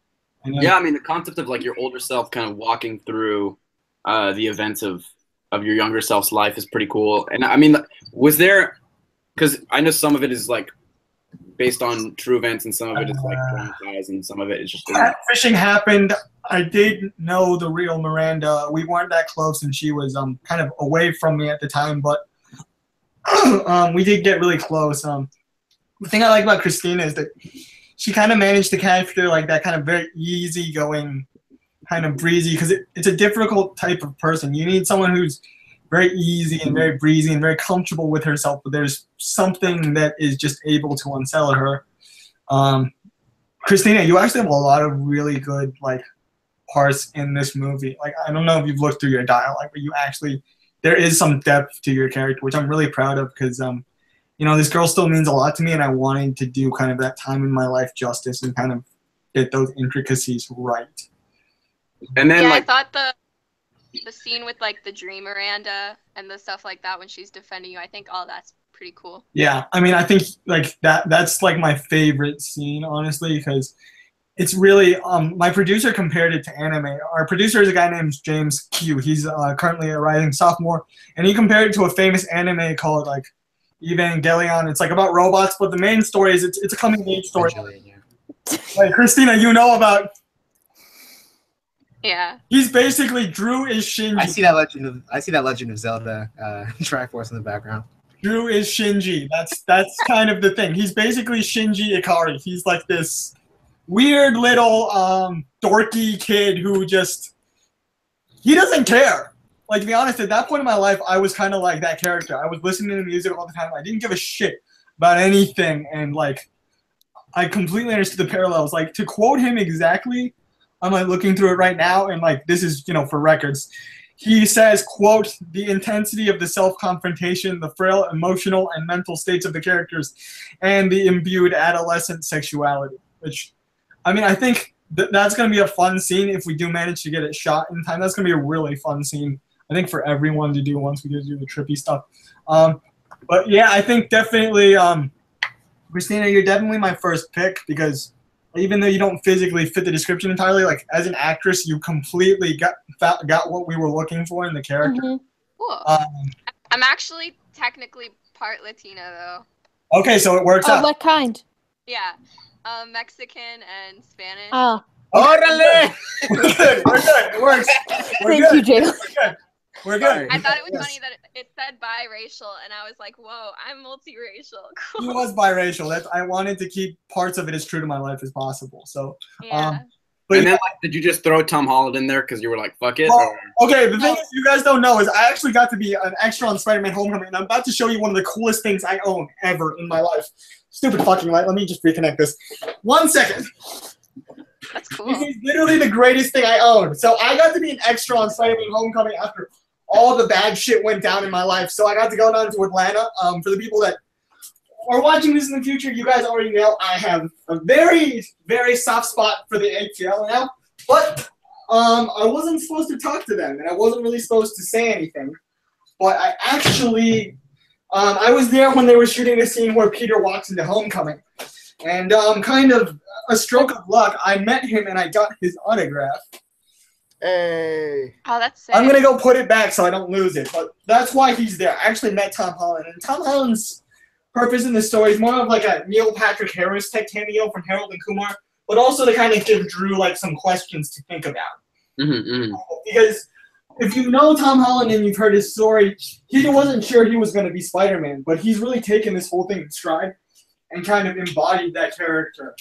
Yeah, I mean, the concept of like your older self kind of walking through the events of your younger self's life is pretty cool. And I mean, was there, because I know some of it is like based on true events and some of it is like dramatized and some of it is just. Fishing happened. I did know the real Miranda. We weren't that close and she was kind of away from me at the time, but we did get really close. The thing I like about Christina is that she kind of managed to capture like that kind of very easygoing, kind of breezy, because it's a difficult type of person. You need someone who's very easy and very breezy and very comfortable with herself, but there's something that is just able to unsettle her. Christina, you actually have a lot of really good like parts in this movie. Like I don't know if you've looked through your dialogue, but there is some depth to your character, which I'm really proud of because this girl still means a lot to me, and I wanted to do kind of that time in my life justice and kind of get those intricacies right. And then I thought the scene with like the dream Miranda and the stuff like that when she's defending you, I think all that's pretty cool. Yeah, I mean, I think like that's like my favorite scene, honestly, because it's really my producer compared it to anime. Our producer is a guy named James Q. He's currently a rising sophomore, and he compared it to a famous anime called like Evangelion. It's like about robots, but the main story is it's a coming of age story. Like Christina, you know about. Yeah. He's basically Drew is Shinji. I see that Legend of Zelda Triforce in the background. Drew is Shinji. That's kind of the thing. He's basically Shinji Ikari. He's like this weird little dorky kid who he doesn't care. Like to be honest, at that point in my life, I was kind of like that character. I was listening to music all the time. I didn't give a shit about anything, and like I completely understood the parallels. Like to quote him exactly. I'm like looking through it right now, and like this is for records. He says, quote, "The intensity of the self-confrontation, the frail emotional and mental states of the characters, and the imbued adolescent sexuality." Which, I mean, I think that's going to be a fun scene if we do manage to get it shot in time. That's going to be a really fun scene, I think, for everyone to do once we get to do the trippy stuff. But yeah, I think definitely, Christina, you're definitely my first pick because even though you don't physically fit the description entirely, like as an actress, you completely got what we were looking for in the character. Mm-hmm. Cool. I'm actually technically part Latina though. Okay, so it works out. What kind? Yeah, Mexican and Spanish. Oh. Orale! We're good. It works. Thank you, Jay. We're good. I thought it was funny that it said biracial, and I was like, "Whoa, I'm multiracial." Cool. He was biracial. I wanted to keep parts of it as true to my life as possible. So, yeah. And then, like, did you just throw Tom Holland in there because you were like, fuck it? Well, okay, the thing is, you guys don't know is I actually got to be an extra on Spider-Man Homecoming, and I'm about to show you one of the coolest things I own ever in my life. Stupid fucking light. Let me just reconnect this. 1 second. That's cool. This is literally the greatest thing I own. So I got to be an extra on Spider-Man Homecoming after all the bad shit went down in my life. So I got to go down to Atlanta. For the people that are watching this in the future, you guys already know I have a very, very soft spot for the ATL now. But I wasn't supposed to talk to them, and I wasn't really supposed to say anything. But I actually, I was there when they were shooting the scene where Peter walks into Homecoming. And kind of a stroke of luck, I met him and I got his autograph. Hey. Oh, that's sick. I'm going to go put it back so I don't lose it. But that's why he's there. I actually met Tom Holland. And Tom Holland's purpose in the story is more of like a Neil Patrick Harris type cameo from Harold and Kumar, but also to kind of give Drew like some questions to think about. Because if you know Tom Holland and you've heard his story, he wasn't sure he was going to be Spider-Man, but he's really taken this whole thing in stride and kind of embodied that character.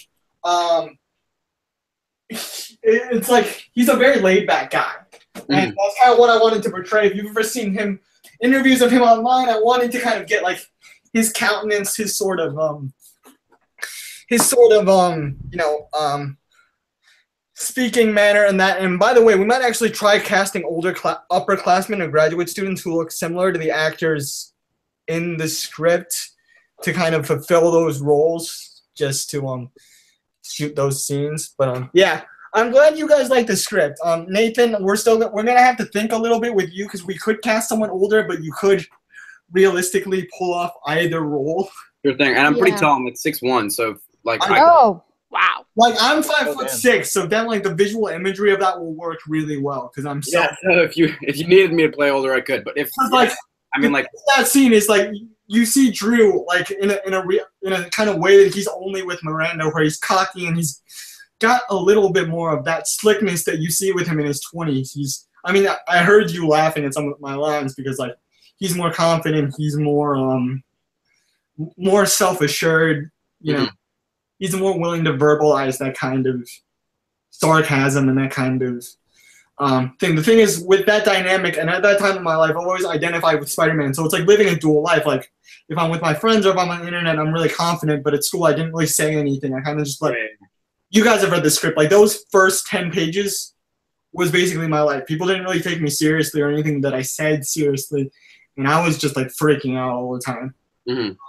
It's like he's a very laid-back guy, and that's kind of what I wanted to portray. If you've ever seen him, interviews of him online, I wanted to kind of get like his countenance, his sort of speaking manner and that. And by the way, we might actually try casting older upperclassmen or graduate students who look similar to the actors in the script to kind of fulfill those roles, just to shoot those scenes. But yeah, I'm glad you guys like the script. Nathan, we're gonna have to think a little bit with you because we could cast someone older, but you could realistically pull off either role. Sure thing. And I'm pretty tall. I'm like 6'1", so like. Wow. Like I'm 5'6", so then like the visual imagery of that will work really well because I'm so. Yeah. So if you needed me to play older, I could. But if like, I mean, like that scene is like you see Drew like in a kind of way that he's only with Miranda, where he's cocky and he's got a little bit more of that slickness that you see with him in his 20s. I heard you laughing at some of my lines because like he's more confident, he's more self-assured, you know. He's more willing to verbalize that kind of sarcasm and that kind of thing. The thing is, with that dynamic, and at that time in my life, I always identified with Spider-Man. So it's like living a dual life. Like, if I'm with my friends or if I'm on the internet, I'm really confident. But at school, I didn't really say anything. I kind of just like, you guys have read the script. Like, those first 10 pages was basically my life. People didn't really take me seriously or anything that I said seriously. And I was just, like, freaking out all the time.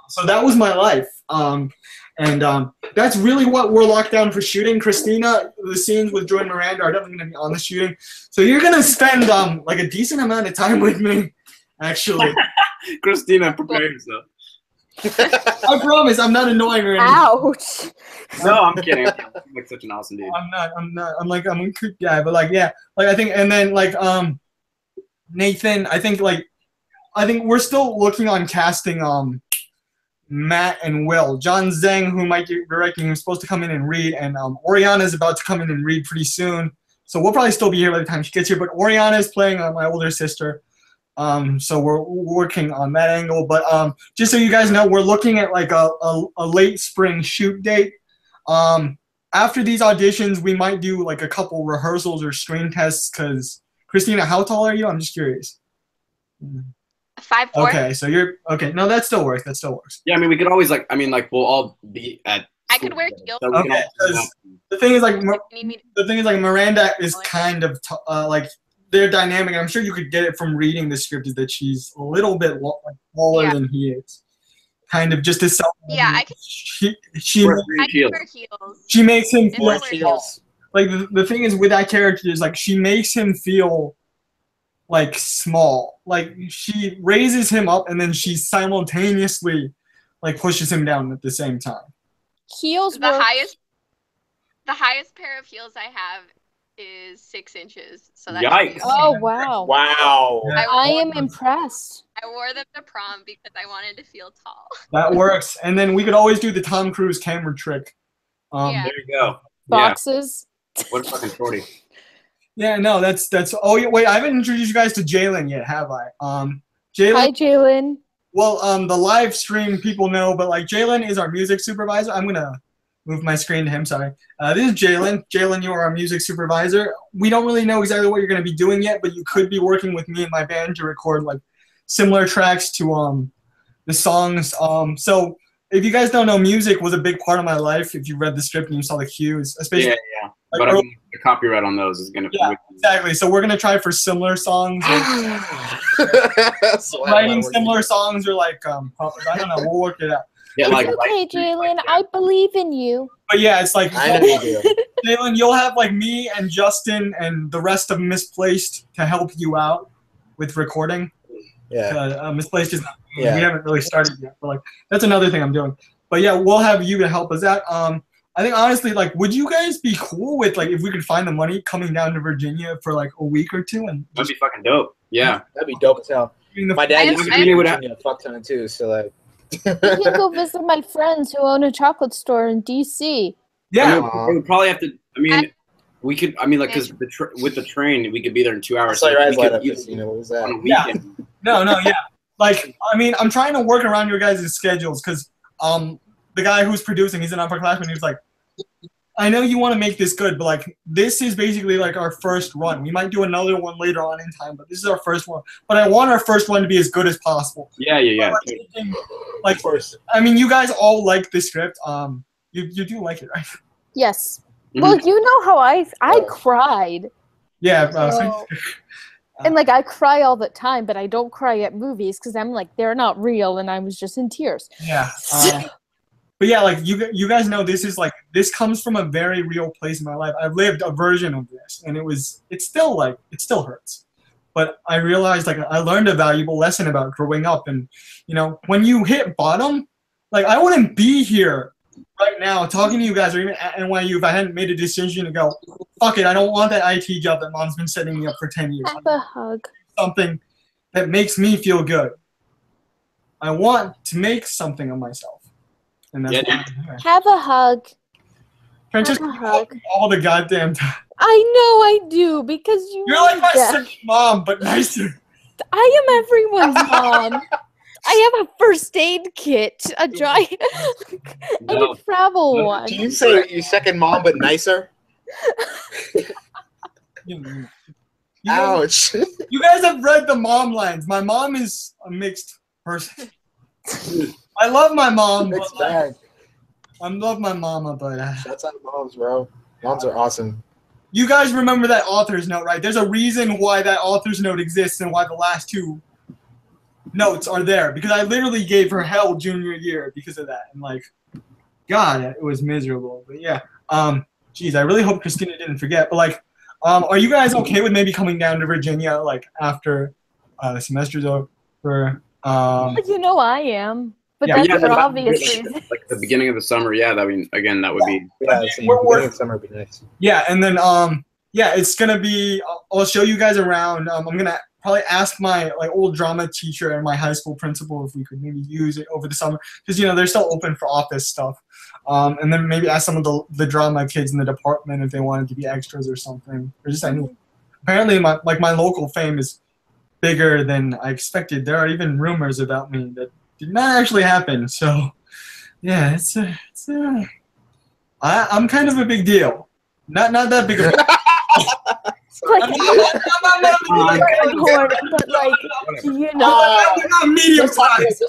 So that was my life. And that's really what we're locked down for shooting. Christina, the scenes with Joy and Miranda are definitely going to be on the shooting. So you're going to spend like a decent amount of time with me, actually. Christina, prepare yourself. I promise I'm not annoying or anything. Ouch. No, I'm kidding. I'm like such an awesome dude. I'm not. I'm a good guy. But like, yeah. Like, I think, and then like Nathan, I think we're still looking on casting Matt and Will. John Zhang, who might be directing, who's supposed to come in and read, and Oriana is about to come in and read pretty soon. So we'll probably still be here by the time she gets here. But Oriana is playing my older sister. So we're working on that angle. But just so you guys know, we're looking at like a late spring shoot date. After these auditions, we might do like a couple rehearsals or screen tests. Because Christina, how tall are you? I'm just curious. 5'4". Okay, so you're okay. No, that still works. Yeah, I mean, we could always like. I mean, like we'll all be at. I could wear heels. So Okay, the thing is like Miranda is kind of like their dynamic. I'm sure you could get it from reading the script. Is that she's a little bit taller than he is. Kind of just a self. Yeah, I can. I can wear heels. She makes him feel heels. Like the thing is with that character is like she makes him feel like small. Like she raises him up and then she simultaneously like pushes him down at the same time. Heels the highest pair of heels I have is 6 inches. So that's yikes. Oh wow. Wow. I am impressed. I wore them to prom because I wanted to feel tall. That works. And then we could always do the Tom Cruise camera trick. Yeah. There you go. Boxes. Yeah. What a fucking shorty. Yeah, no, that's. Oh, yeah, wait, I haven't introduced you guys to Jalen yet, have I? Jalen. Hi, Jalen. Well, the live stream people know, but like Jalen is our music supervisor. I'm gonna move my screen to him. Sorry. This is Jalen. Jalen, you are our music supervisor. We don't really know exactly what you're going to be doing yet, but you could be working with me and my band to record like similar tracks to the songs. So if you guys don't know, music was a big part of my life. If you read the script and you saw the cues, especially Like, but the copyright on those is gonna. Yeah, exactly. So we're gonna try for similar songs, writing similar songs, or like I don't know. We'll work it out. Yeah, like okay, Jalen, I believe in you. But yeah, it's like I know you do. Jalen, you'll have like me and Justin and the rest of Misplaced to help you out with recording. Yeah. Misplaced is we haven't really started yet, but like that's another thing I'm doing. But yeah, we'll have you to help us out. I think honestly, like, would you guys be cool with like if we could find the money coming down to Virginia for like a week or two? And that'd be fucking dope. Yeah, that'd be dope as hell. My dad used to be in Virginia a fuck ton too, so like. You can go visit my friends who own a chocolate store in DC. Yeah, we would probably have to. I mean, we could. I mean, like, because with the train, we could be there in 2 hours. What was that? On a weekend. Yeah. No, yeah. Like, I mean, I'm trying to work around your guys' schedules because the guy who's producing, he's an upperclassman. He was like, I know you want to make this good, but like this is basically like our first run. We might do another one later on in time, but this is our first one. But I want our first one to be as good as possible. Yeah. Like, I mean, you guys all like the script. You do like it, right? Yes. Mm-hmm. Well, you know how I cried. Yeah. And like I cry all the time, but I don't cry at movies because I'm like they're not real, and I was just in tears. Yeah. But yeah, like you guys know, this comes from a very real place in my life. I've lived a version of this, and it still hurts. But I realized like I learned a valuable lesson about growing up, and you know, when you hit bottom, like I wouldn't be here right now talking to you guys or even at NYU if I hadn't made a decision to go, fuck it, I don't want that IT job that mom's been setting me up for 10 years. Have a hug. Something that makes me feel good. I want to make something of myself. And that's have a hug. Francesca, all the goddamn time. I know I do because you're like my second mom, but nicer. I am everyone's mom. I have a first aid kit, a dry, and a travel one. Do you say your second mom, but nicer? Ouch! You guys have read the mom lines. My mom is a mixed person. I love my mom. Mixed bag. I love my mama, but shouts out to moms, bro. Moms are awesome. You guys remember that author's note, right? There's a reason why that author's note exists and why the last two notes are there. Because I literally gave her hell junior year because of that. And like, God, it was miserable. But yeah, geez, I really hope Christina didn't forget. But like, are you guys okay with maybe coming down to Virginia like after the semester's over? You know I am. But that's for obvious reasons. Like the beginning of the summer, that would be. Yeah, the beginning of summer would be nice. Yeah, and then it's gonna be. I'll show you guys around. I'm gonna probably ask my like old drama teacher and my high school principal if we could maybe use it over the summer because they're still open for office stuff. And then maybe ask some of the drama kids in the department if they wanted to be extras or something. Or just apparently my local fame is bigger than I expected. There are even rumors about me that did not actually happen. So, yeah, I'm kind of a big deal. Not that big of a deal. I'm medium sized.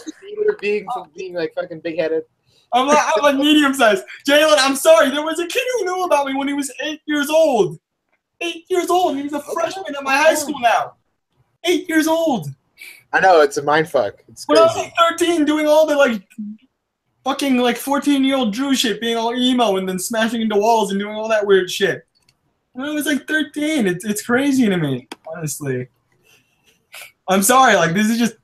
Being like fucking big headed. I'm like medium sized. Jalen, I'm sorry. There was a kid who knew about me when he was 8 years old. 8 years old. He's a freshman at my high school now. 8 years old. I know, it's a mindfuck. It's when I was like 13, doing all the like fucking like 14-year-old Drew shit, being all emo and then smashing into walls and doing all that weird shit. When I was like 13, it's crazy to me, honestly. I'm sorry, like this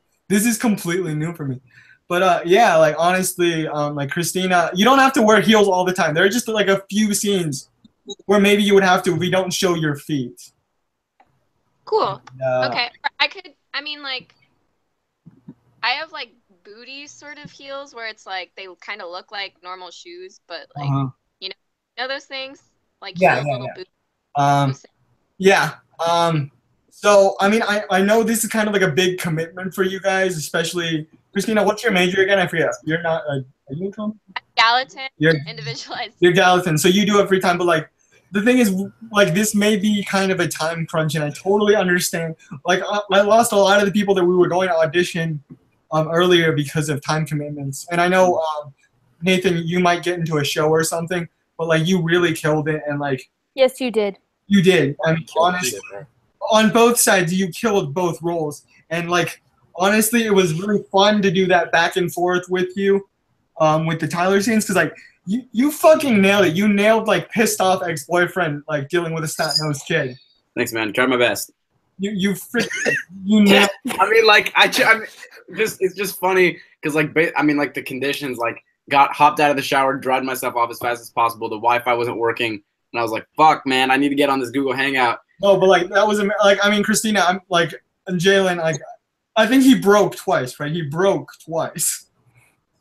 is completely new for me. But yeah, like honestly, like Christina, you don't have to wear heels all the time. There are just like a few scenes where maybe you would have to if we don't show your feet. Cool. Okay. I have like booty sort of heels where it's like they kind of look like normal shoes, but like you know those things like little boots. So, I mean, I know this is kind of like a big commitment for you guys, especially Christina. What's your major again? I forget. You're not. Are you a drum? Gallatin. You're Individualized. You're Gallatin, so you do have free time. But like, the thing is, like, this may be kind of a time crunch, and I totally understand. Like, I lost a lot of the people that we were going to audition earlier because of time commitments, and I know Nathan, you might get into a show or something, but like, you really killed it, and like. Yes, you did. You did. I mean, honestly. On both sides, you killed both roles, and like honestly, it was really fun to do that back and forth with you, with the Tyler scenes, because like you fucking nailed it. You nailed like pissed off ex-boyfriend like dealing with a snot-nosed kid. Thanks, man. Try my best. You freaking you nailed. I mean, like I mean, it's just funny because like I mean, like the conditions, like hopped out of the shower, dried myself off as fast as possible. The Wi-Fi wasn't working, and I was like, "Fuck, man, I need to get on this Google Hangout." No, but like that was like, I mean, Christina, I'm like, and Jalen, like, I think he broke twice, right? He broke twice.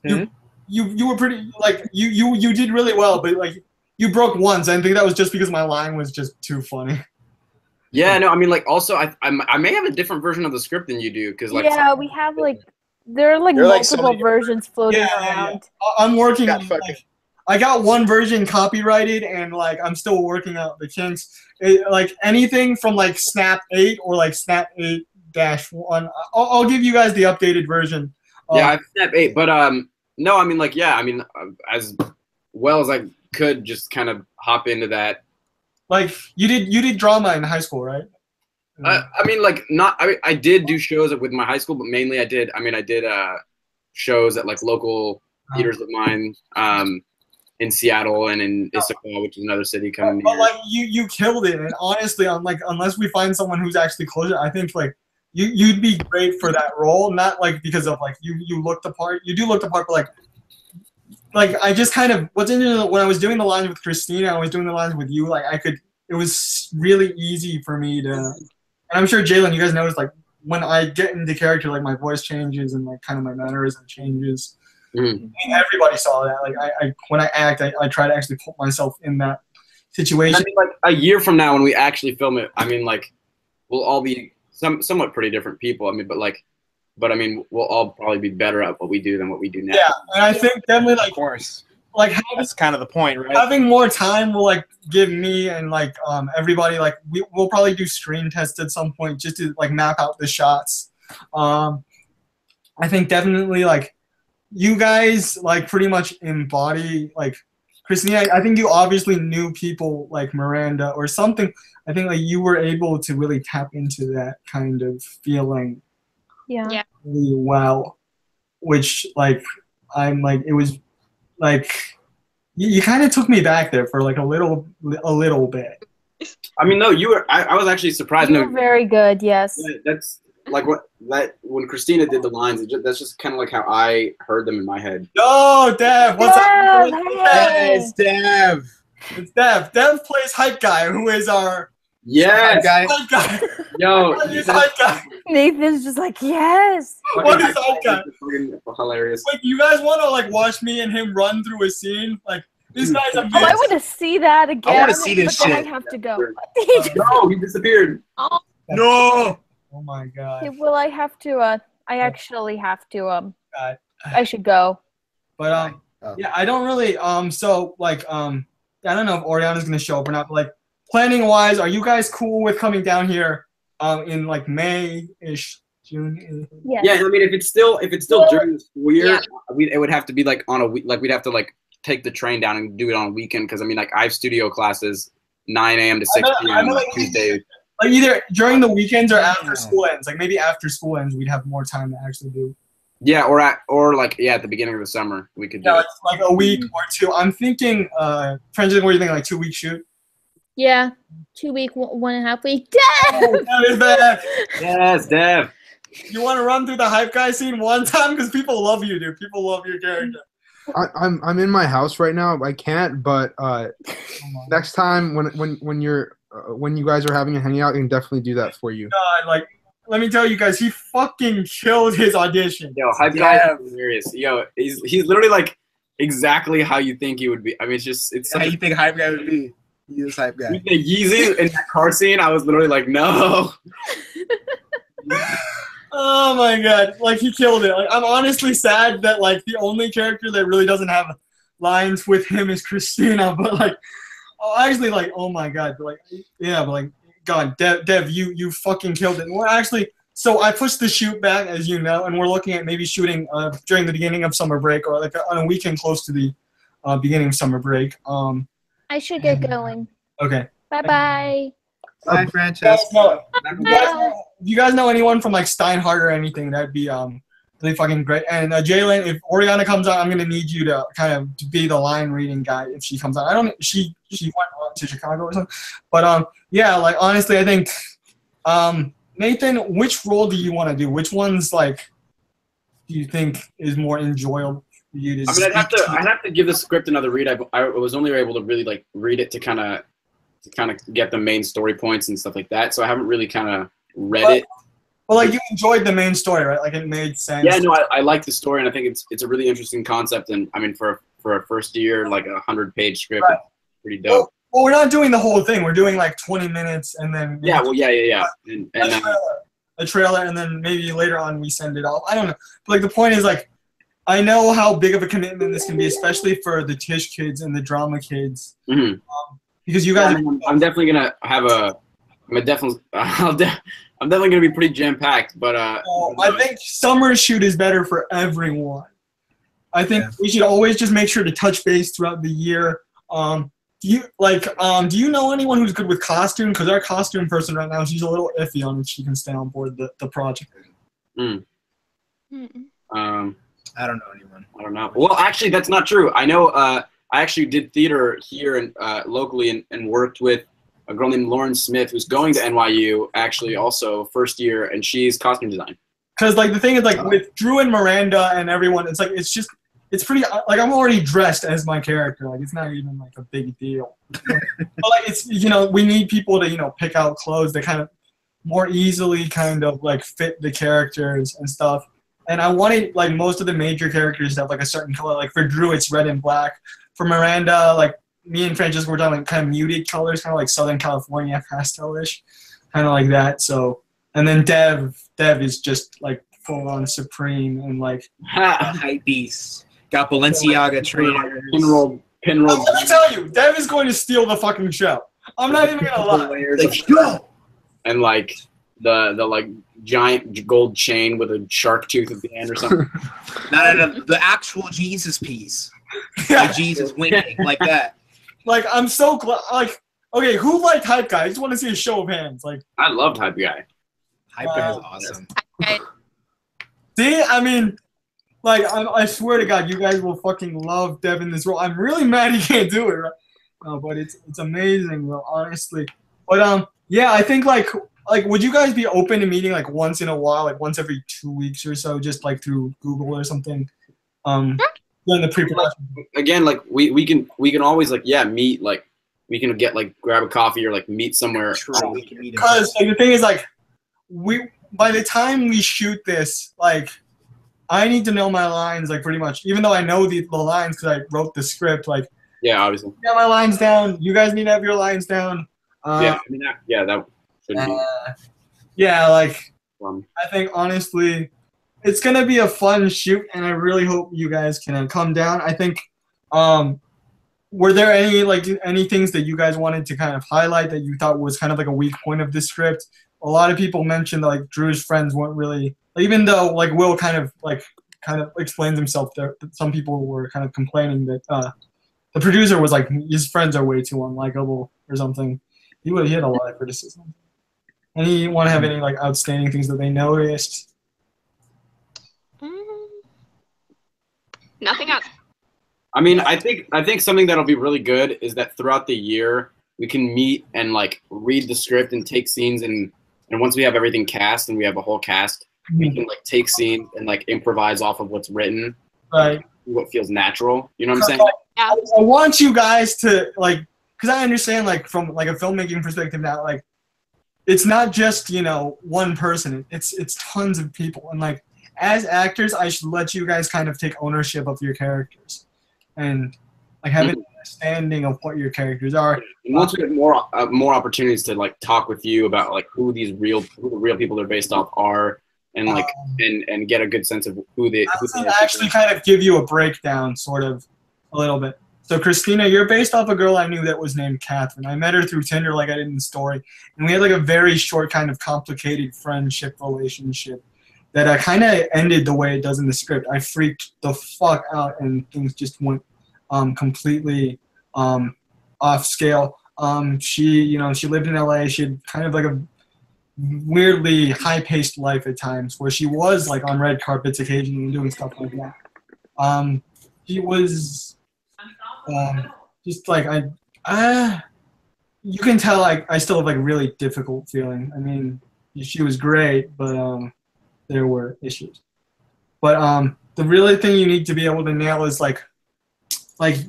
Mm-hmm. You were pretty like you did really well, but like you broke once. I think that was just because my line was just too funny. Yeah, no, I mean, like also I may have a different version of the script than you do because like we have like there are like multiple versions floating around. I'm working. I got one version copyrighted, and like I'm still working out the kinks. Like anything from like Snap 8 or like Snap 8-1. I'll give you guys the updated version. Yeah, I have Snap 8, but no, I mean like yeah, I mean as well as I could just kind of hop into that. Like you did drama in high school, right? I mean like not. I did do shows with my high school, but mainly I did shows at like local theaters of mine. In Seattle and in Issaquah, which is another city coming. But like you killed it, and honestly, unless we find someone who's actually closer, I think like you'd be great for that role. Not like because of like you look the part. You do look the part, but like I just kind of what's interesting when I was doing the lines with Christina, I was doing the lines with you. Like it was really easy for me to. And I'm sure Jalen, you guys noticed like when I get into character, like my voice changes and like kind of my mannerism changes. Mm-hmm. And everybody saw that. Like I when I act, I try to actually put myself in that situation. I mean, like a year from now, when we actually film it, I mean, like we'll all be somewhat pretty different people. I mean, but I mean, we'll all probably be better at what we do than what we do now. Yeah, and I think definitely like of course, like that's kind of the point, right? Having more time will like give me and like everybody like we'll probably do screen tests at some point just to like map out the shots. I think definitely like. You guys like pretty much embody like Christina. I think you obviously knew people like Miranda or something. I think like you were able to really tap into that kind of feeling. Yeah. Really well, which like I'm like it was like you kind of took me back there for like a little bit. I mean, no, you were. I was actually surprised. You were very good. Yes. That's. Like when Christina did the lines, that's just kind of like how I heard them in my head. Yo, Dev, what's up? Hey, it's Dev. It's Dev. Dev plays Hype Guy, who is our Hype Guy. Yo, what is Hype Guy? Nathan's just like yes. What is Hype Guy? Hilarious. Wait, you guys want to like watch me and him run through a scene? Like this guy's amazing. Oh, I want to see that again. I want to see this shit. I have to go. No, he disappeared. Oh. No. Oh my god. Okay, well, I have to. I actually have to. I should go. But yeah, I don't really. So like I don't know if Oriana's gonna show up or not. But like planning wise, are you guys cool with coming down here? In like May-ish, June. Yeah. Yeah, I mean, if it's still during the school year, it would have to be like on a week. Like we'd have to like take the train down and do it on a weekend because I mean, like I have studio classes 9 a.m. to 6 p.m. on Tuesdays. Like either during the weekends or after school ends. Like maybe after school ends, we'd have more time to actually do. Yeah, or at the beginning of the summer, we could do it. It's like a week or two. I'm thinking, French, what do you think? Like 2 week shoot? Yeah, 2 week, 1.5 week. Dev! Yes, Dev. You want to run through the Hype Guy scene one time because people love you, dude. People love your character. I'm in my house right now. I can't, but next time when you guys are having a hangout, I can definitely do that for you. God, like, let me tell you guys, he fucking killed his audition. Yo, Hype Guy is hilarious. Yo, he's literally like exactly how you think he would be. I mean, it's how you think Hype Guy would be. Yeezus hype guy. The Yeezus in that car scene, I was literally like, no. Oh my god, like he killed it. Like, I'm honestly sad that like the only character that really doesn't have lines with him is Christina, but like, actually, like, oh my god, but like, yeah, but like, God, Dev, you fucking killed it. Well, actually, so I pushed the shoot back, as you know, and we're looking at maybe shooting during the beginning of summer break or like on a weekend close to the beginning of summer break. I should get going. Okay. Bye-bye. Bye, Francesca. If you guys know anyone from like Steinhardt or anything, that'd be really fucking great. And Jalen, if Oriana comes on, I'm gonna need you to kind of be the line reading guy if she comes on. I don't. She went on to Chicago or something. But yeah, like honestly, I think Nathan, which role do you want to do? Which one's like do you think is more enjoyable for you to? I mean, I'd have to give the script another read. I was only able to really like read it to kind of get the main story points and stuff like that. So I haven't really kind of read it. Well, like you enjoyed the main story, right? Like it made sense. Yeah, no, I like the story, and I think it's a really interesting concept. And I mean, for a first year, like 100-page script, right. It's pretty dope. Well, we're not doing the whole thing. We're doing like 20 minutes, and then yeah. And a trailer, and then maybe later on we send it off. I don't know. But like the point is, like, I know how big of a commitment this can be, especially for the Tish kids and the drama kids. Mm-hmm. Because you guys, I'm definitely gonna have I'm definitely gonna be pretty jam packed. But I think summer shoot is better for everyone. I think we should always just make sure to touch base throughout the year. Do you know anyone who's good with costume? Because our costume person right now, she's a little iffy on if she can stay on board the project. I don't know anyone. I don't know. Well, actually, that's not true. I know. I actually did theater here and locally and worked with a girl named Lauren Smith who's going to NYU, actually also first year, and she's costume design. Because like the thing is like with Drew and Miranda and everyone, it's like it's pretty like I'm already dressed as my character. Like it's not even like a big deal. But like it's we need people to pick out clothes that kind of more easily kind of like fit the characters and stuff. And I wanted like most of the major characters to have like a certain color. Like for Drew, it's red and black. For Miranda, like me and Francesca were talking like kind of muted colors, kind of like Southern California pastel-ish, kind of like that. So, and then Dev is just like full on Supreme and like hype beast. Got Balenciaga trainers. Pin roll. Let me tell you, Dev is going to steal the fucking show. I'm not even gonna lie. Let's go. And like the like giant gold chain with a shark tooth at the end or something. No, the actual Jesus piece. Yeah. Like Jesus winking like that. Like I'm so glad. Like okay, who liked Hype Guy? I just want to see a show of hands. Like I loved Hype Guy. Hype Guy is awesome. See, I mean, like I swear to God, you guys will fucking love Dev in this role. I'm really mad he can't do it, right? But it's amazing, though, honestly. But yeah, I think like would you guys be open to meeting like once in a while, like once every 2 weeks or so, just like through Google or something? During the pre-production. Again, like we can always like meet, like we can get like grab a coffee or like meet somewhere. Because like the thing is like by the time we shoot this, like I need to know my lines like pretty much, even though I know the lines because I wrote the script. Like obviously. I got my lines down. You guys need to have your lines down. That should be. Yeah, like I think honestly. It's gonna be a fun shoot, and I really hope you guys can come down. I think, were there any things that you guys wanted to kind of highlight that you thought was kind of like a weak point of this script? A lot of people mentioned that, like Drew's friends weren't really, even though like Will kind of explains himself. There, some people were kind of complaining that the producer was like his friends are way too unlikable or something. He had a lot of criticism, and he didn't want to have any like outstanding things that they noticed. Nothing else. I mean, I think something that'll be really good is that throughout the year we can meet and like read the script and take scenes and once we have everything cast and we have a whole cast, we can like take scenes and like improvise off of what's written. Right. What feels natural. You know what I'm saying? Yeah. I want you guys to like, because I understand like from like a filmmaking perspective now, like it's not just one person. It's tons of people and like. As actors, I should let you guys kind of take ownership of your characters, and like have it understanding of what your characters are. And once we get more opportunities to like talk with you about like who the real people they're based off are, and like and get a good sense of who they actually kind of give you a breakdown, sort of a little bit. So Christina, you're based off a girl I knew that was named Catherine. I met her through Tinder, like I did in the story, and we had like a very short, kind of complicated friendship relationship that kind of ended the way it does in the script. I freaked the fuck out, and things just went completely off scale. She lived in LA. She had kind of like a weirdly high-paced life at times, where she was like on red carpets occasionally and doing stuff like that. She was just like you can tell I still have like really difficult feeling. I mean, she was great, but there were issues. But the really thing you need to be able to nail is like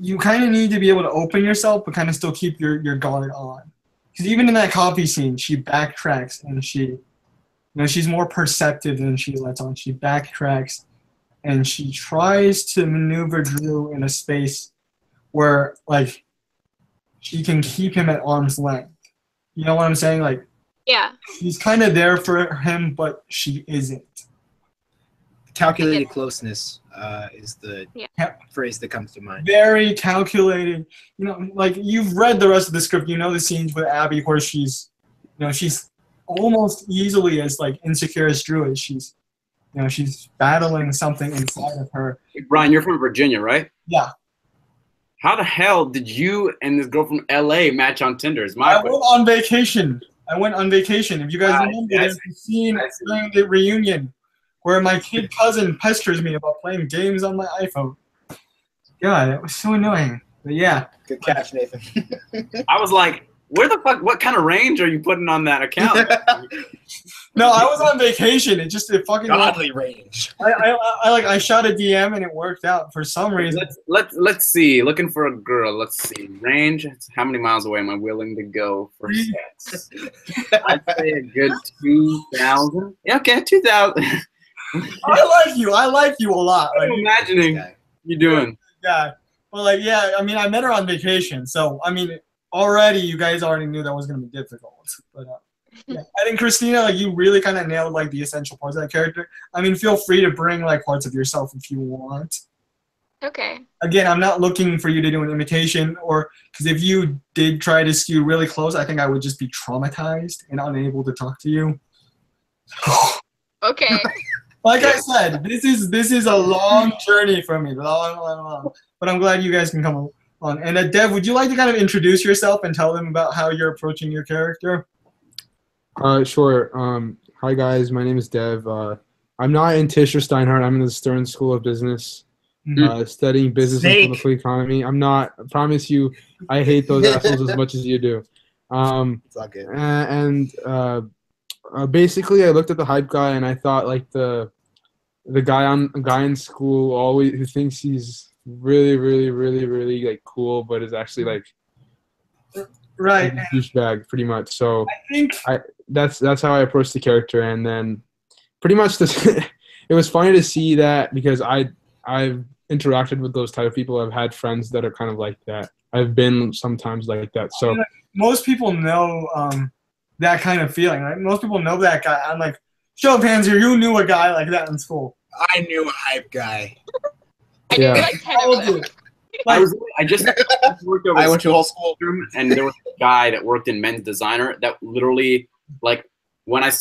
you kind of need to be able to open yourself, but kind of still keep your guard on. Because even in that coffee scene, she backtracks and she's more perceptive than she lets on. She backtracks and she tries to maneuver Drew in a space where like she can keep him at arm's length. You know what I'm saying? Like, yeah, she's kind of there for him, but she isn't. Calculated closeness is the phrase that comes to mind. Very calculated. You know, like you've read the rest of the script. You know the scenes with Abby where she's almost easily as like insecure as Drew is. She's battling something inside of her. Hey, Brian, you're from Virginia, right? Yeah. How the hell did you and this girl from LA match on Tinder? I went on vacation. If you guys remember, there's a scene during the reunion where my kid cousin pesters me about playing games on my iPhone. God, that was so annoying. But yeah. Good catch, Nathan. I was like, where the fuck, what kind of range are you putting on that account? No, I was on vacation. It fucking godly range. I shot a DM and it worked out for some reason. Let's see. Looking for a girl. Let's see. Range. How many miles away am I willing to go for sex? I'd say a good 2,000. Yeah, okay, 2,000. I like you a lot. What are you imagining you doing? Yeah. Well, like, yeah, I mean, I met her on vacation. So, I mean, you guys already knew that was going to be difficult. But yeah. I think, Christina, like, you really kind of nailed, like, the essential parts of that character. I mean, feel free to bring, like, parts of yourself if you want. Okay. Again, I'm not looking for you to do an imitation, because if you did try to skew really close, I think I would just be traumatized and unable to talk to you. Okay. Like I said, this is a long journey for me, long. But I'm glad you guys can come on. And Dev, would you like to kind of introduce yourself and tell them about how you're approaching your character? Sure. Hi guys, my name is Dev. I'm not in Tisch or Steinhardt. I'm in the Stern School of Business, studying business and political economy. I'm not. I promise you, I hate those assholes as much as you do. It's all good. And basically, I looked at the hype guy and I thought like the guy in school who thinks he's really like cool, but is actually like right a douchebag pretty much. So I think that's how I approached the character, and then pretty much it was funny to see that because I've interacted with those type of people. I've had friends that are kind of like that. I've been sometimes like that. So most people know that kind of feeling, right? Most people know that guy. I'm like, show of hands here, you knew a guy like that in school. I knew a hype guy. Yeah. I went to whole school, and there was a guy that worked in men's designer that literally, like, when I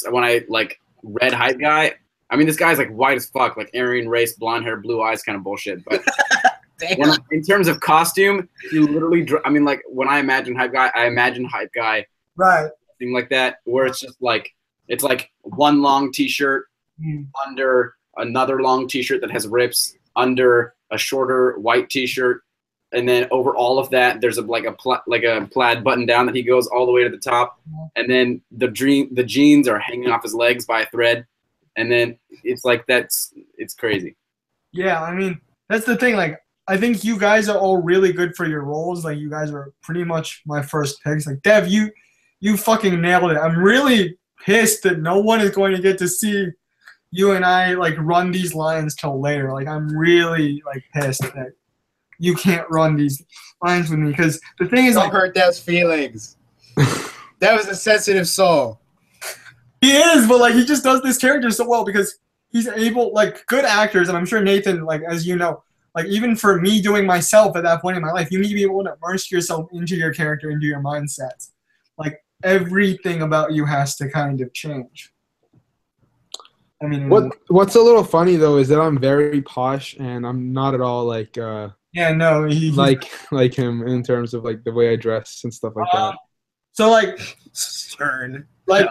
like read hype guy, I mean, this guy's like white as fuck, like Aryan race, blonde hair, blue eyes, kind of bullshit. But in terms of costume, he literally, I mean, like when I imagine hype guy, right, thing like that, where it's just like it's like one long T-shirt under another long T-shirt that has rips under a shorter white T-shirt, and then over all of that there's a plaid button down that he goes all the way to the top, and then the jeans are hanging off his legs by a thread, and then it's like it's crazy. Yeah, I mean that's the thing. Like I think you guys are all really good for your roles. Like you guys are pretty much my first picks. Like Dev, you fucking nailed it. I'm really pissed that no one is going to get to see you and I like run these lines till later. Like I'm really like pissed that you can't run these lines with me because the thing is, don't hurt Dev's feelings. Dev is a sensitive soul. He is, but like he just does this character so well because he's able, like good actors, and I'm sure Nathan, like as you know, like even for me doing myself at that point in my life, you need to be able to immerse yourself into your character, into your mindset. Like everything about you has to kind of change. I mean, what's a little funny though is that I'm very posh and I'm not at all like yeah, no, like him in terms of like the way I dress and stuff like that. So like stern. Like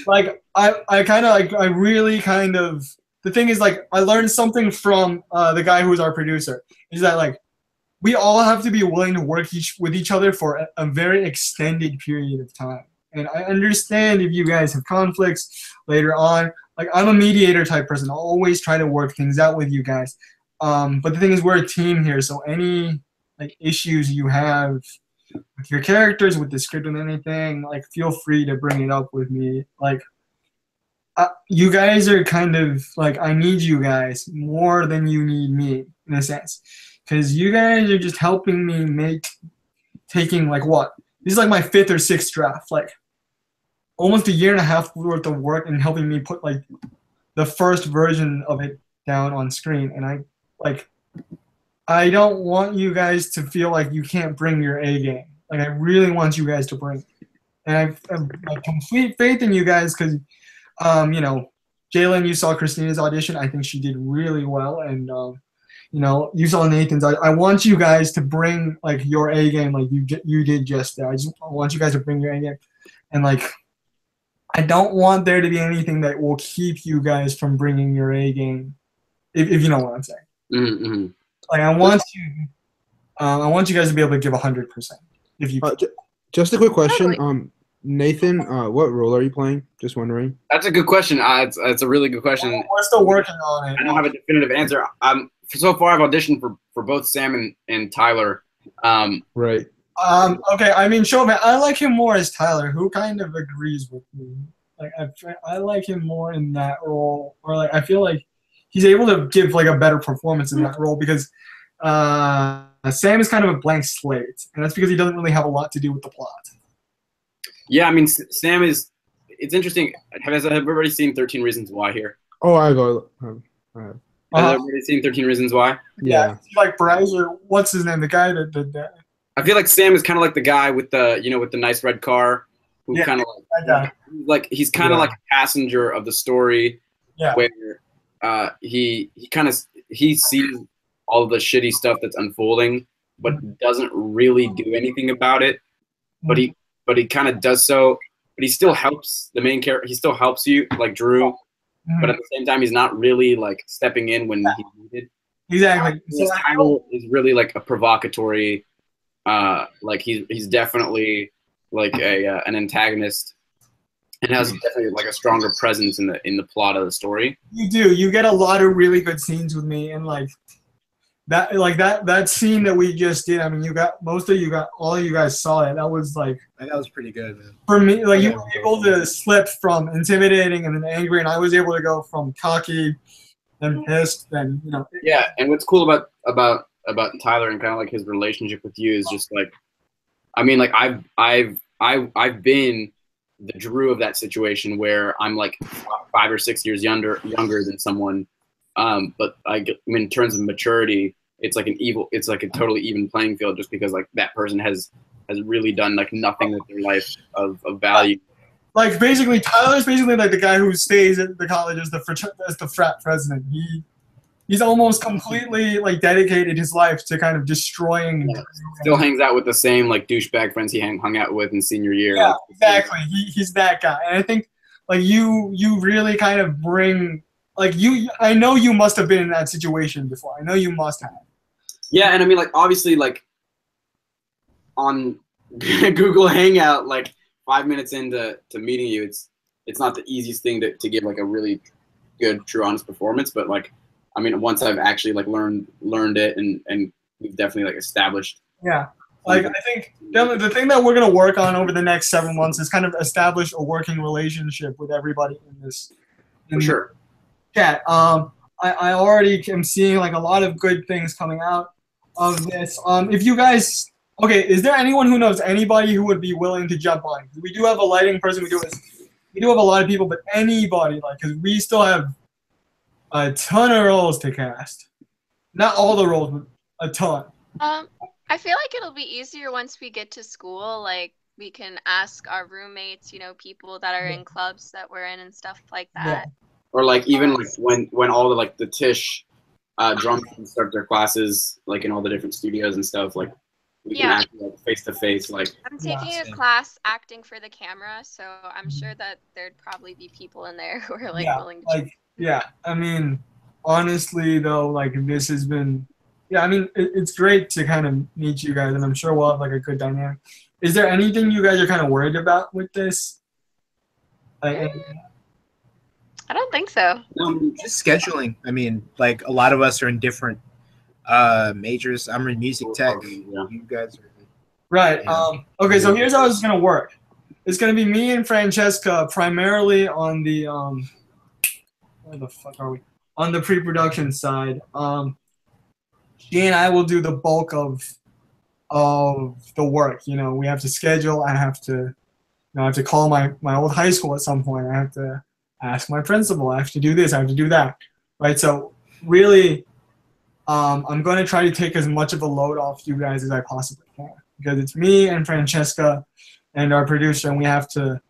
like I kind of like I really kind of the thing is like I learned something from the guy who's our producer is that like we all have to be willing to work with each other for a very extended period of time. And I understand if you guys have conflicts later on. Like I'm a mediator type person. I'll always try to work things out with you guys. But the thing is, we're a team here. So any like issues you have with your characters, with the script and anything, like feel free to bring it up with me. Like you guys are kind of like I need you guys more than you need me in a sense, because you guys are just helping me taking like what this is like my 5th or 6th draft, like almost a year and a half worth of work and helping me put like the first version of it down on screen. And I don't want you guys to feel like you can't bring your A game. Like I really want you guys to bring it. And I have complete faith in you guys because, you know, Jalen, you saw Christina's audition. I think she did really well. And, you know, you saw Nathan's. I want you guys to bring like your A game like you did just there. I want you guys to bring your A game. And like, I don't want there to be anything that will keep you guys from bringing your A game, if you know what I'm saying. Mm-hmm. Like I want you guys to be able to give 100%. If you just a quick question, Nathan, what role are you playing? Just wondering. That's a good question. It's a really good question. We're still working on it. I don't have a definitive answer. So far I've auditioned for both Sam and Tyler. Right. Okay, I mean, Showman, I like him more as Tyler, who kind of agrees with me. Like, I like him more in that role, or like I feel like he's able to give like a better performance in that role because Sam is kind of a blank slate, and that's because he doesn't really have a lot to do with the plot. Yeah, I mean, Sam is. It's interesting. Have everybody seen 13 Reasons Why here? Oh, I go. Has everybody seen 13 Reasons Why? Yeah. Like Bryce, or what's his name? The guy that did that. I feel like Sam is kind of like the guy with the nice red car, who kind of like he's kind of like a passenger of the story, where he sees all of the shitty stuff that's unfolding, but doesn't really do anything about it. But he kind of does so. But he still helps the main character. He still helps you, like Drew. But at the same time, he's not really like stepping in when he's needed. Exactly. His title is really like a provocatory. Like he's definitely like an antagonist, and has definitely like a stronger presence in the plot of the story. You do. You get a lot of really good scenes with me, and like that scene that we just did. I mean, all of you guys saw it. That was like that was pretty good, man. For me, like you were able to slip from intimidating and then angry, and I was able to go from cocky and pissed, and you know. Yeah, and what's cool about Tyler and kind of like his relationship with you is just like, I mean, like I've been the Drew of that situation where I'm like 5 or 6 years younger than someone, but in terms of maturity, it's like a totally even playing field just because like that person has really done like nothing with their life of value. Like basically, Tyler's basically like the guy who stays at the college as the frat president. He's almost completely like dedicated his life to kind of destroying. Yeah. Still hangs out with the same like douchebag friends he hung out with in senior year. Yeah, exactly. He's that guy, and I think like you really kind of bring like you. I know you must have been in that situation before. I know you must have. Yeah, and I mean like obviously like on Google Hangout, like 5 minutes into meeting you, it's not the easiest thing to give like a really good, true, honest performance, but like. I mean, once I've actually like learned it, and we've definitely like established. Yeah, like I think the thing that we're gonna work on over the next 7 months is kind of establish a working relationship with everybody in this. For sure. Chat. I already am seeing like a lot of good things coming out of this. If you guys, okay, is there anyone who knows anybody who would be willing to jump on? We do have a lighting person. We do have a lot of people, but anybody, like, because we still have a ton of roles to cast. Not all the roles, but a ton. I feel like it'll be easier once we get to school. Like, we can ask our roommates, you know, people that are in clubs that we're in and stuff like that. Yeah. Or like even like when all the like the Tish drum teams start their classes, like in all the different studios and stuff, like we can act like face to face. Like I'm taking a class acting for the camera, so I'm sure that there'd probably be people in there who are like willing to. Like I mean, honestly though, like this has been, I mean, it's great to kind of meet you guys, and I'm sure we'll have like a good dynamic. Is there anything you guys are kind of worried about with this? Like, I don't think so. Just scheduling. I mean, like a lot of us are in different majors. I'm in music tech. You guys are. Right. Okay, so here's how it's gonna work. It's gonna be me and Francesca primarily on the where the fuck are we? On the pre-production side. She and I will do the bulk of the work. You know, we have to schedule. I have to call my old high school at some point. I have to ask my principal. I have to do this. I have to do that. Right. So really, I'm going to try to take as much of a load off you guys as I possibly can, because it's me and Francesca and our producer, and we have to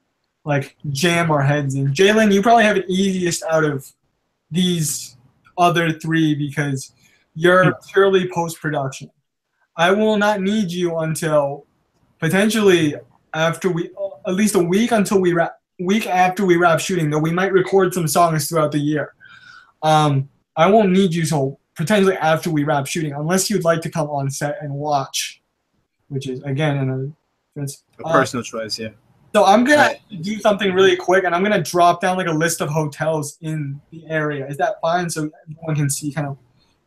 like jam our heads in. Jalen, you probably have it easiest out of these other three because you're purely post-production. I will not need you until potentially after at least a week after we wrap shooting, though we might record some songs throughout the year. I won't need you till potentially after we wrap shooting, unless you'd like to come on set and watch, which is again a personal choice, yeah. So I'm gonna do something really quick, and I'm gonna drop down like a list of hotels in the area. Is that fine? So everyone can see kind of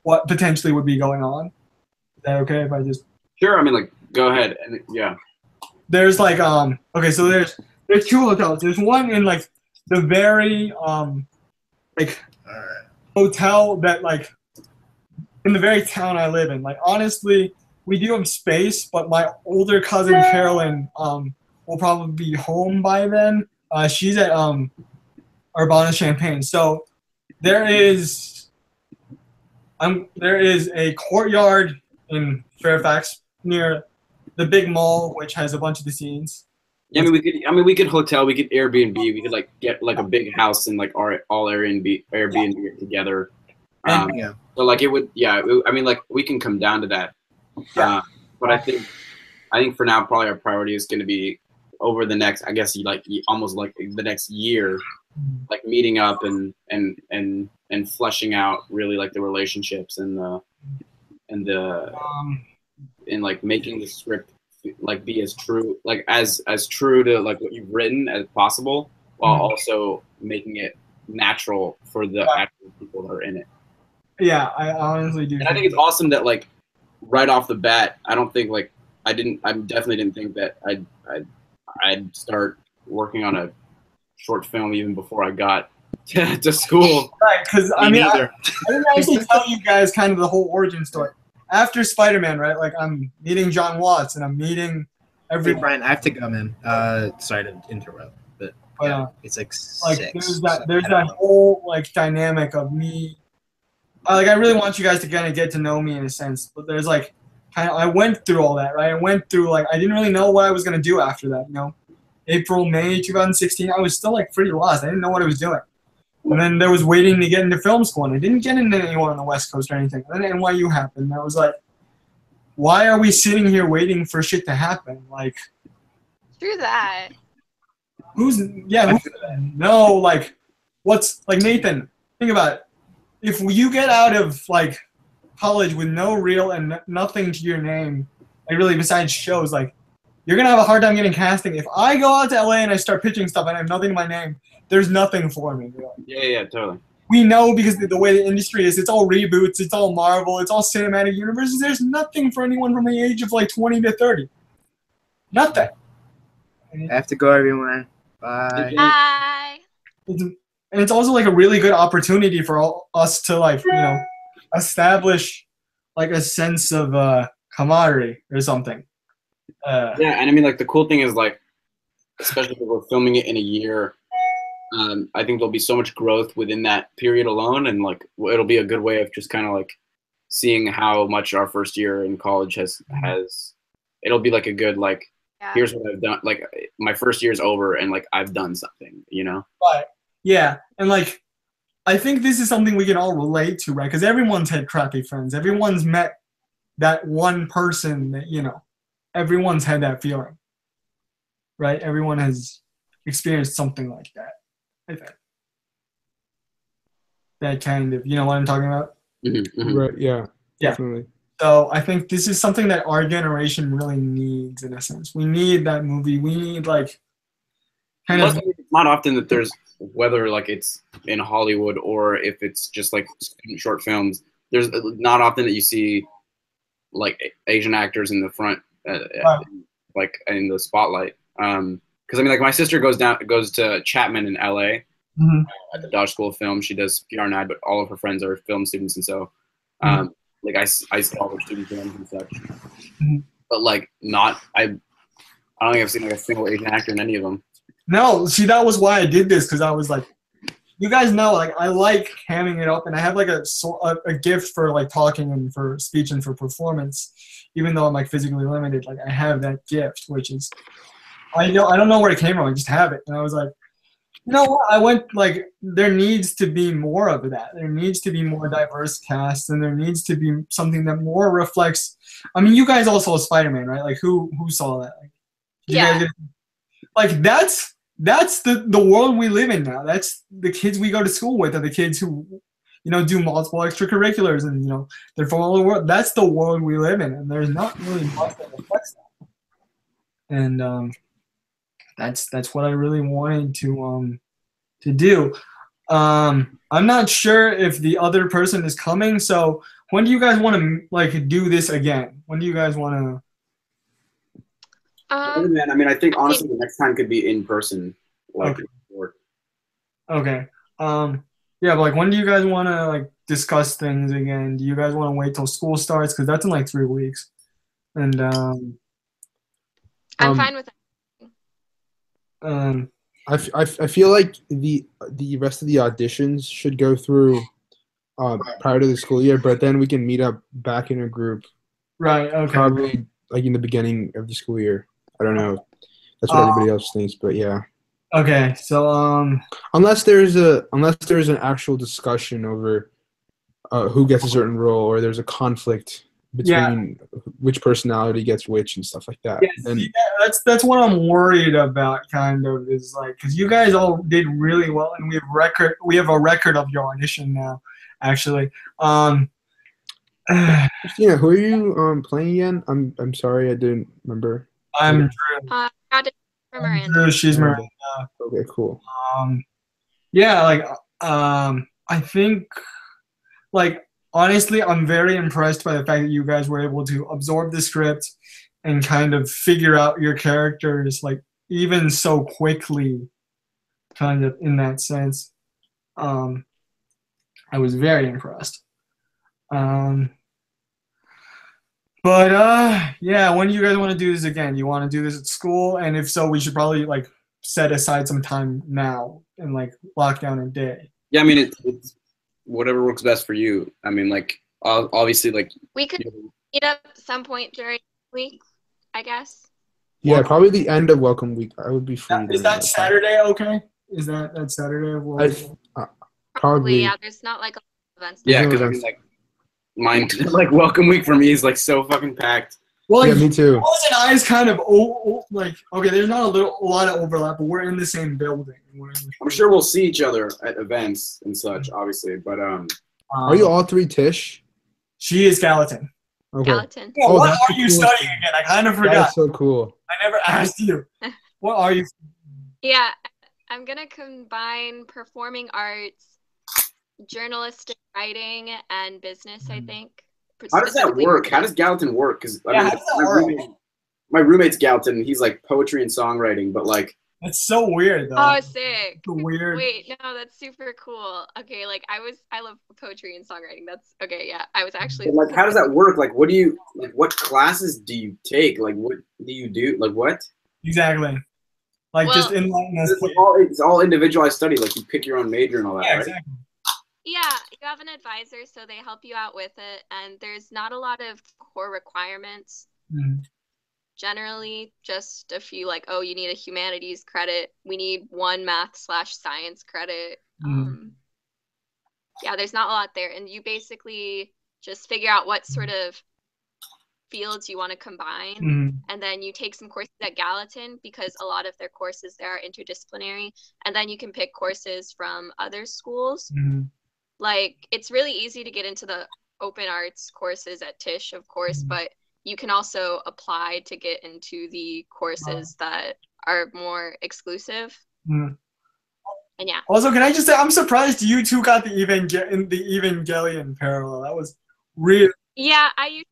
what potentially would be going on. Is that okay if I just? Sure. I mean, like, go ahead and yeah. There's like okay, so there's two hotels. There's one in like the very like hotel that like in the very town I live in. Like honestly, we do have space, but my older cousin Carolyn will probably be home by then. She's at Urbana Champaign. So there is a courtyard in Fairfax near the big mall, which has a bunch of the scenes. Yeah, we could hotel, we could Airbnb, we could like get like a big house and like all Airbnb it together. So like it would, I mean, like we can come down to that. But I think for now, probably our priority is going to be over the next, I guess, like almost like the next year, like meeting up and fleshing out really like the relationships and like making the script like be as true, like as true to like what you've written as possible, while also making it natural for the actual people that are in it. Yeah, I honestly do. And I think it's awesome that like right off the bat, I definitely didn't think that I'd start working on a short film even before I got to school. Right, because I mean, I didn't actually tell you guys kind of the whole origin story. After Spider-Man, right? Like I'm meeting John Watts and I'm meeting everyone. Hey, Brian, I have to go, man. Sorry to interrupt, but it's like 6. There's that whole like dynamic of me. Like I really want you guys to kind of get to know me in a sense, but there's like I went through all that, right? I went through like I didn't really know what I was gonna do after that, you know. April, May 2016, I was still like pretty lost. I didn't know what I was doing. And then there was waiting to get into film school, and I didn't get into anyone on the West Coast or anything. And then NYU happened, and I was like, why are we sitting here waiting for shit to happen? Like, True that. No, like, what's, like, Nathan, think about it. If you get out of, like, college with no real and nothing to your name, like, really besides shows, like, you're going to have a hard time getting casting. If I go out to LA and I start pitching stuff and I have nothing to my name, there's nothing for me. Really. Yeah, totally. We know because the way the industry is, it's all reboots, it's all Marvel, it's all cinematic universes. There's nothing for anyone from the age of like 20 to 30. Nothing. I have to go, everyone. Bye. Bye. and it's also like a really good opportunity for us to like establish like a sense of camaraderie or something. Yeah, and I mean like the cool thing is like, especially if we're filming it in a year, I think there'll be so much growth within that period alone, and like it'll be a good way of just kind of like seeing how much our first year in college has. It'll be like a good like, here's what I've done. Like my first year's over, and like I've done something, Right. Yeah, and like I think this is something we can all relate to, right? Because everyone's had crappy friends. Everyone's met that one person that everyone's had that feeling, right? Everyone has experienced something like that. I think that kind of, you know what I'm talking about? Right. Yeah. Definitely. So I think this is something that our generation really needs, in a sense. We need that movie. We need like kind of. It's not often that there's, whether like it's in Hollywood or if it's just like short films, there's not often that you see like Asian actors in the front, like in the spotlight. Because I mean, like my sister goes to Chapman in LA at the Dodge School of Film. She does PR and ad, but all of her friends are film students, and so like I see all her student films and such. But like I don't think I've seen like a single Asian actor in any of them. No, see, that was why I did this, because I was like, you guys know, like I like hamming it up, and I have like a gift for like talking and for speech and for performance, even though I'm like physically limited. Like I have that gift, which is I don't know where it came from. I just have it, and I was like, you know what? I went like there needs to be more of that. There needs to be more diverse cast, and there needs to be something that more reflects. I mean, you guys all saw Spider-Man, right? Like who saw that? Like, like that's the world we live in now. That's the kids we go to school with, are the kids who, do multiple extracurriculars, and they're from all over the world. That's the world we live in, and there's not really much that reflects that. And that's what I really wanted to do. I'm not sure if the other person is coming. So when do you guys want to like do this again? When do you guys want to? Man, I mean, I think honestly the next time could be in person. Like, okay. Yeah, but like when do you guys want to like discuss things again? Do you guys want to wait till school starts? Because that's in like 3 weeks. And I'm fine with it. I feel like the rest of the auditions should go through prior to the school year, but then we can meet up back in a group. Right. Okay. Probably like in the beginning of the school year. I don't know. That's what everybody else thinks, but yeah. Okay. So unless there's an actual discussion over who gets a certain role, or there's a conflict between which personality gets which and stuff like that. That's what I'm worried about, kind of, is like, because you guys all did really well, and we have a record of your audition now, actually. Christina, who are you playing again? I'm sorry, I didn't remember. I'm Drew. Drew, she's Miranda. Okay, cool. Yeah, like I think, like, honestly, I'm very impressed by the fact that you guys were able to absorb the script and kind of figure out your characters, like, even so quickly, kind of, in that sense. I was very impressed. But yeah, when do you guys want to do this again? You want to do this at school? And if so, we should probably like set aside some time now and like lock down a day. Yeah, I mean, it's whatever works best for you. I mean, like, obviously, like, we could meet up at some point during the week, I guess. Yeah, probably the end of welcome week. I would be free. Is that Saturday okay? Is that Saturday? Probably. Yeah, there's not like events. Yeah, because I mean, like, mine, like, welcome week for me is like so fucking packed. Well, yeah, me too. Rose and I is kind of like, okay, there's not a lot of overlap, but we're in the same building. I'm sure we'll see each other at events and such, obviously, but are you all three Tish? She is Gallatin. Okay. Gallatin. Yeah, what are you studying again? I kind of forgot. That's so cool. I never asked you. What are you? Yeah, I'm gonna combine performing arts, journalistic writing, and business, I think. How does that work? How does Gallatin work? Because how does that work? My roommate's Gallatin. He's like poetry and songwriting, but like That's so weird, though. Oh, sick. Weird. Wait, no, that's super cool. Okay, like I love poetry and songwriting. That's okay. Yeah, I was actually. But, like, how does that work? Like, what classes do you take? Like, what do you do? Like, what? Exactly. Like, just enlighten us. It's all individualized study. Like, you pick your own major and all that, right? Exactly. Yeah, you have an advisor, so they help you out with it, and there's not a lot of core requirements. Mm-hmm. Generally, just a few, like, oh, you need a humanities credit. We need 1 math/science credit. Yeah, there's not a lot there, and you basically just figure out what sort of fields you want to combine, and then you take some courses at Gallatin because a lot of their courses there are interdisciplinary, and then you can pick courses from other schools. Like, it's really easy to get into the open arts courses at Tisch, of course, but you can also apply to get into the courses that are more exclusive. And yeah. Also, can I just say, I'm surprised you two got the Evangelion parallel. That was real. Yeah, I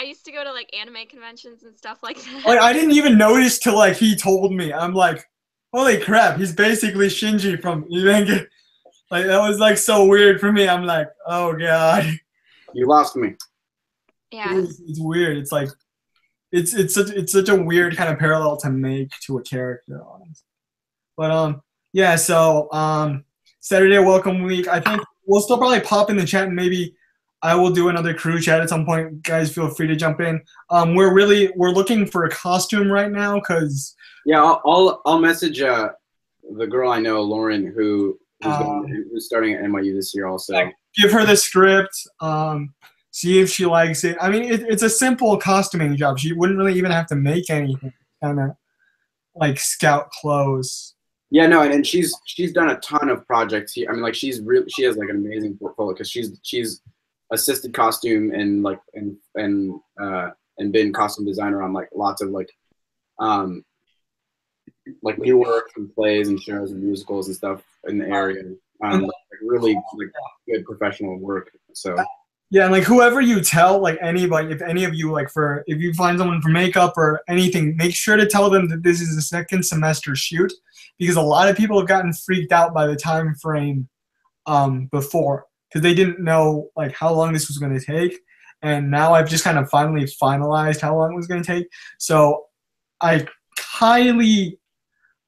used to go to like anime conventions and stuff like that. Like, I didn't even notice till like he told me. I'm like, holy crap, he's basically Shinji from Evangelion. Like, that was like so weird for me. I'm like, oh god. You lost me. Yeah. It's weird. It's like it's such a weird kind of parallel to make to a character, honestly. But yeah, so Saturday welcome week. I think we'll still probably pop in the chat, and maybe I will do another crew chat at some point. Guys, feel free to jump in. We're looking for a costume right now, because I'll message the girl I know, Lauren, who's starting at NYU this year also. Give her the script. See if she likes it. I mean, it's a simple costuming job. She wouldn't really even have to make anything. Kind of like scout clothes. Yeah, no, and she's done a ton of projects here. I mean, like, she has like an amazing portfolio, because she's assisted costume and been costume designer on like lots of like new work and plays and shows and musicals and stuff in the area. Like, really like good professional work. So yeah, and like whoever you tell, like anybody, if any of you like if you find someone for makeup or anything, make sure to tell them that this is a second semester shoot, because a lot of people have gotten freaked out by the time frame before, because they didn't know like how long this was going to take, and now I've just kind of finally finalized how long it was going to take. So I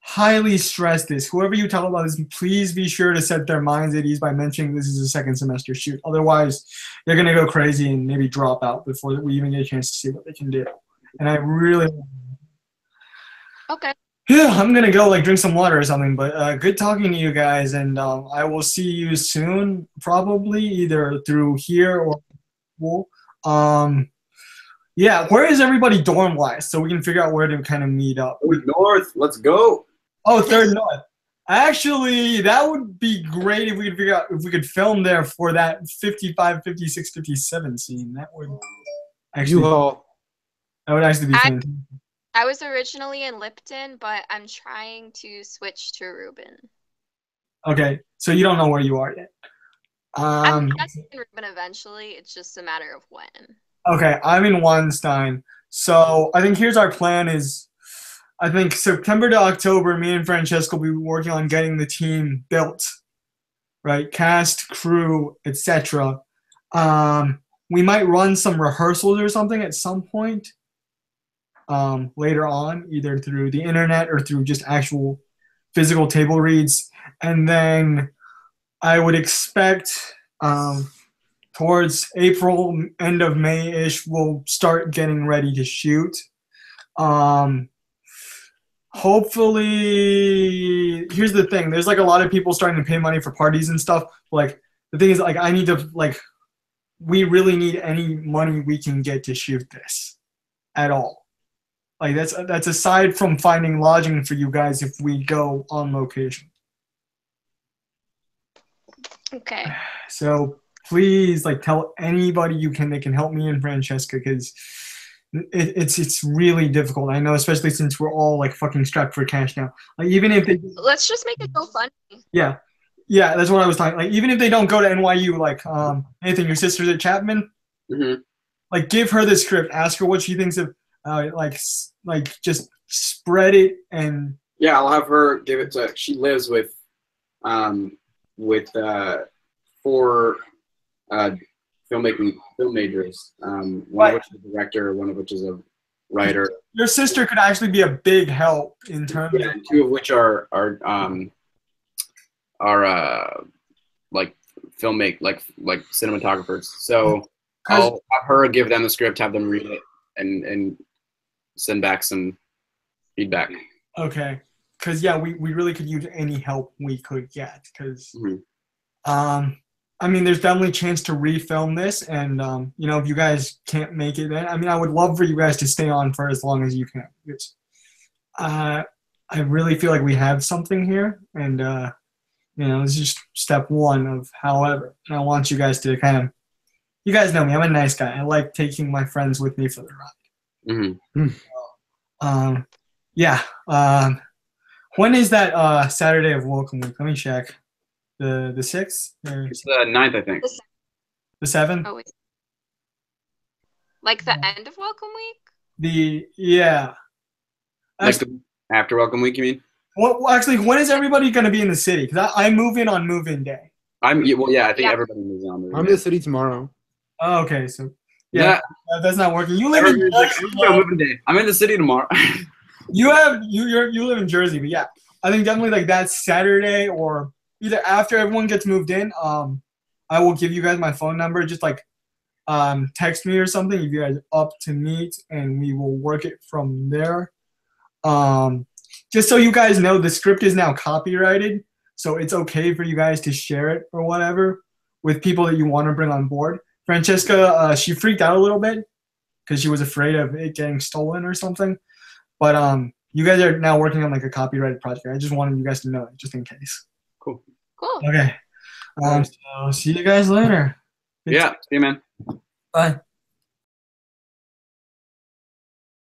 highly stress this. Whoever you tell about this, please be sure to set their minds at ease by mentioning this is a second semester shoot. Otherwise, they're going to go crazy and maybe drop out before we even get a chance to see what they can do. And I really... Okay. Yeah, I'm going to go like drink some water or something, but good talking to you guys, and I will see you soon, probably either through here or yeah, where is everybody dorm-wise, so we can figure out where to kind of meet up? North, let's go. Oh, third north. Actually, that would be great if we could figure out if we could film there for that 55, 56, 57 scene. That would actually be fantastic. I was originally in Lipton, but I'm trying to switch to Reuben. Okay, so you don't know where you are yet. I'm guessing in Reuben eventually. It's just a matter of when. Okay, I'm in Weinstein. So I think here's our plan is, I think September to October, me and Francesca will be working on getting the team built, right? Cast, crew, etc. We might run some rehearsals or something at some point later on, either through the internet or through just actual physical table reads. And then I would expect towards April, end of May-ish, we'll start getting ready to shoot. Hopefully, here's the thing. There's like a lot of people starting to pay money for parties and stuff. Like, the thing is, like, I need to, like, we really need any money we can get to shoot this at all. Like, that's aside from finding lodging for you guys if we go on location. Okay. So please, like, tell anybody you can that can help me and Francesca, because it's really difficult. I know, especially since we're all like fucking strapped for cash now. Like, even if they let's just make it so funny. Yeah, that's what I was talking. Like, even if they don't go to NYU, like Nathan, your sister's at Chapman. Mm-hmm. Like, give her the script. Ask her what she thinks of. Like just spread it and Yeah, I'll have her give it to. She lives with 4 film majors. One of which is a director, one of which is a writer. Your sister could actually be a big help in terms of 2 of which are like like cinematographers. So I'll have her give them the script, have them read it, and send back some feedback. Okay, because yeah, we really could use any help we could get. Because I mean, there's definitely a chance to refilm this, and you know, if you guys can't make it, then I mean, I would love for you guys to stay on for as long as you can. Because I really feel like we have something here, and you know, this is just step 1 of however. And I want you guys to kind of, you guys know me, I'm a nice guy. I like taking my friends with me for the ride. Yeah. When is that Saturday of Welcome Week? Let me check. The 6th? It's the 9th, I think. The 7th? Oh, wait. Like the end of Welcome Week? Yeah. Actually, after Welcome Week, you mean? Well, actually, when is everybody going to be in the city? Because I move in on move-in day. I think everybody moves on. I'm in the city tomorrow. Oh, okay, so yeah, that's not working. You live in Jersey. I'm in the city tomorrow. You live in Jersey, but yeah, I think definitely like that Saturday or either after everyone gets moved in. I will give you guys my phone number. Just like text me or something if you guys are up to meet, and we will work it from there. Just so you guys know, the script is now copyrighted, so it's okay for you guys to share it or whatever with people that you want to bring on board. Francesca, she freaked out a little bit because she was afraid of it getting stolen or something. But you guys are now working on like a copyrighted project. I just wanted you guys to know it, just in case. Cool. Okay. So see you guys later. Yeah. See you, man. Bye.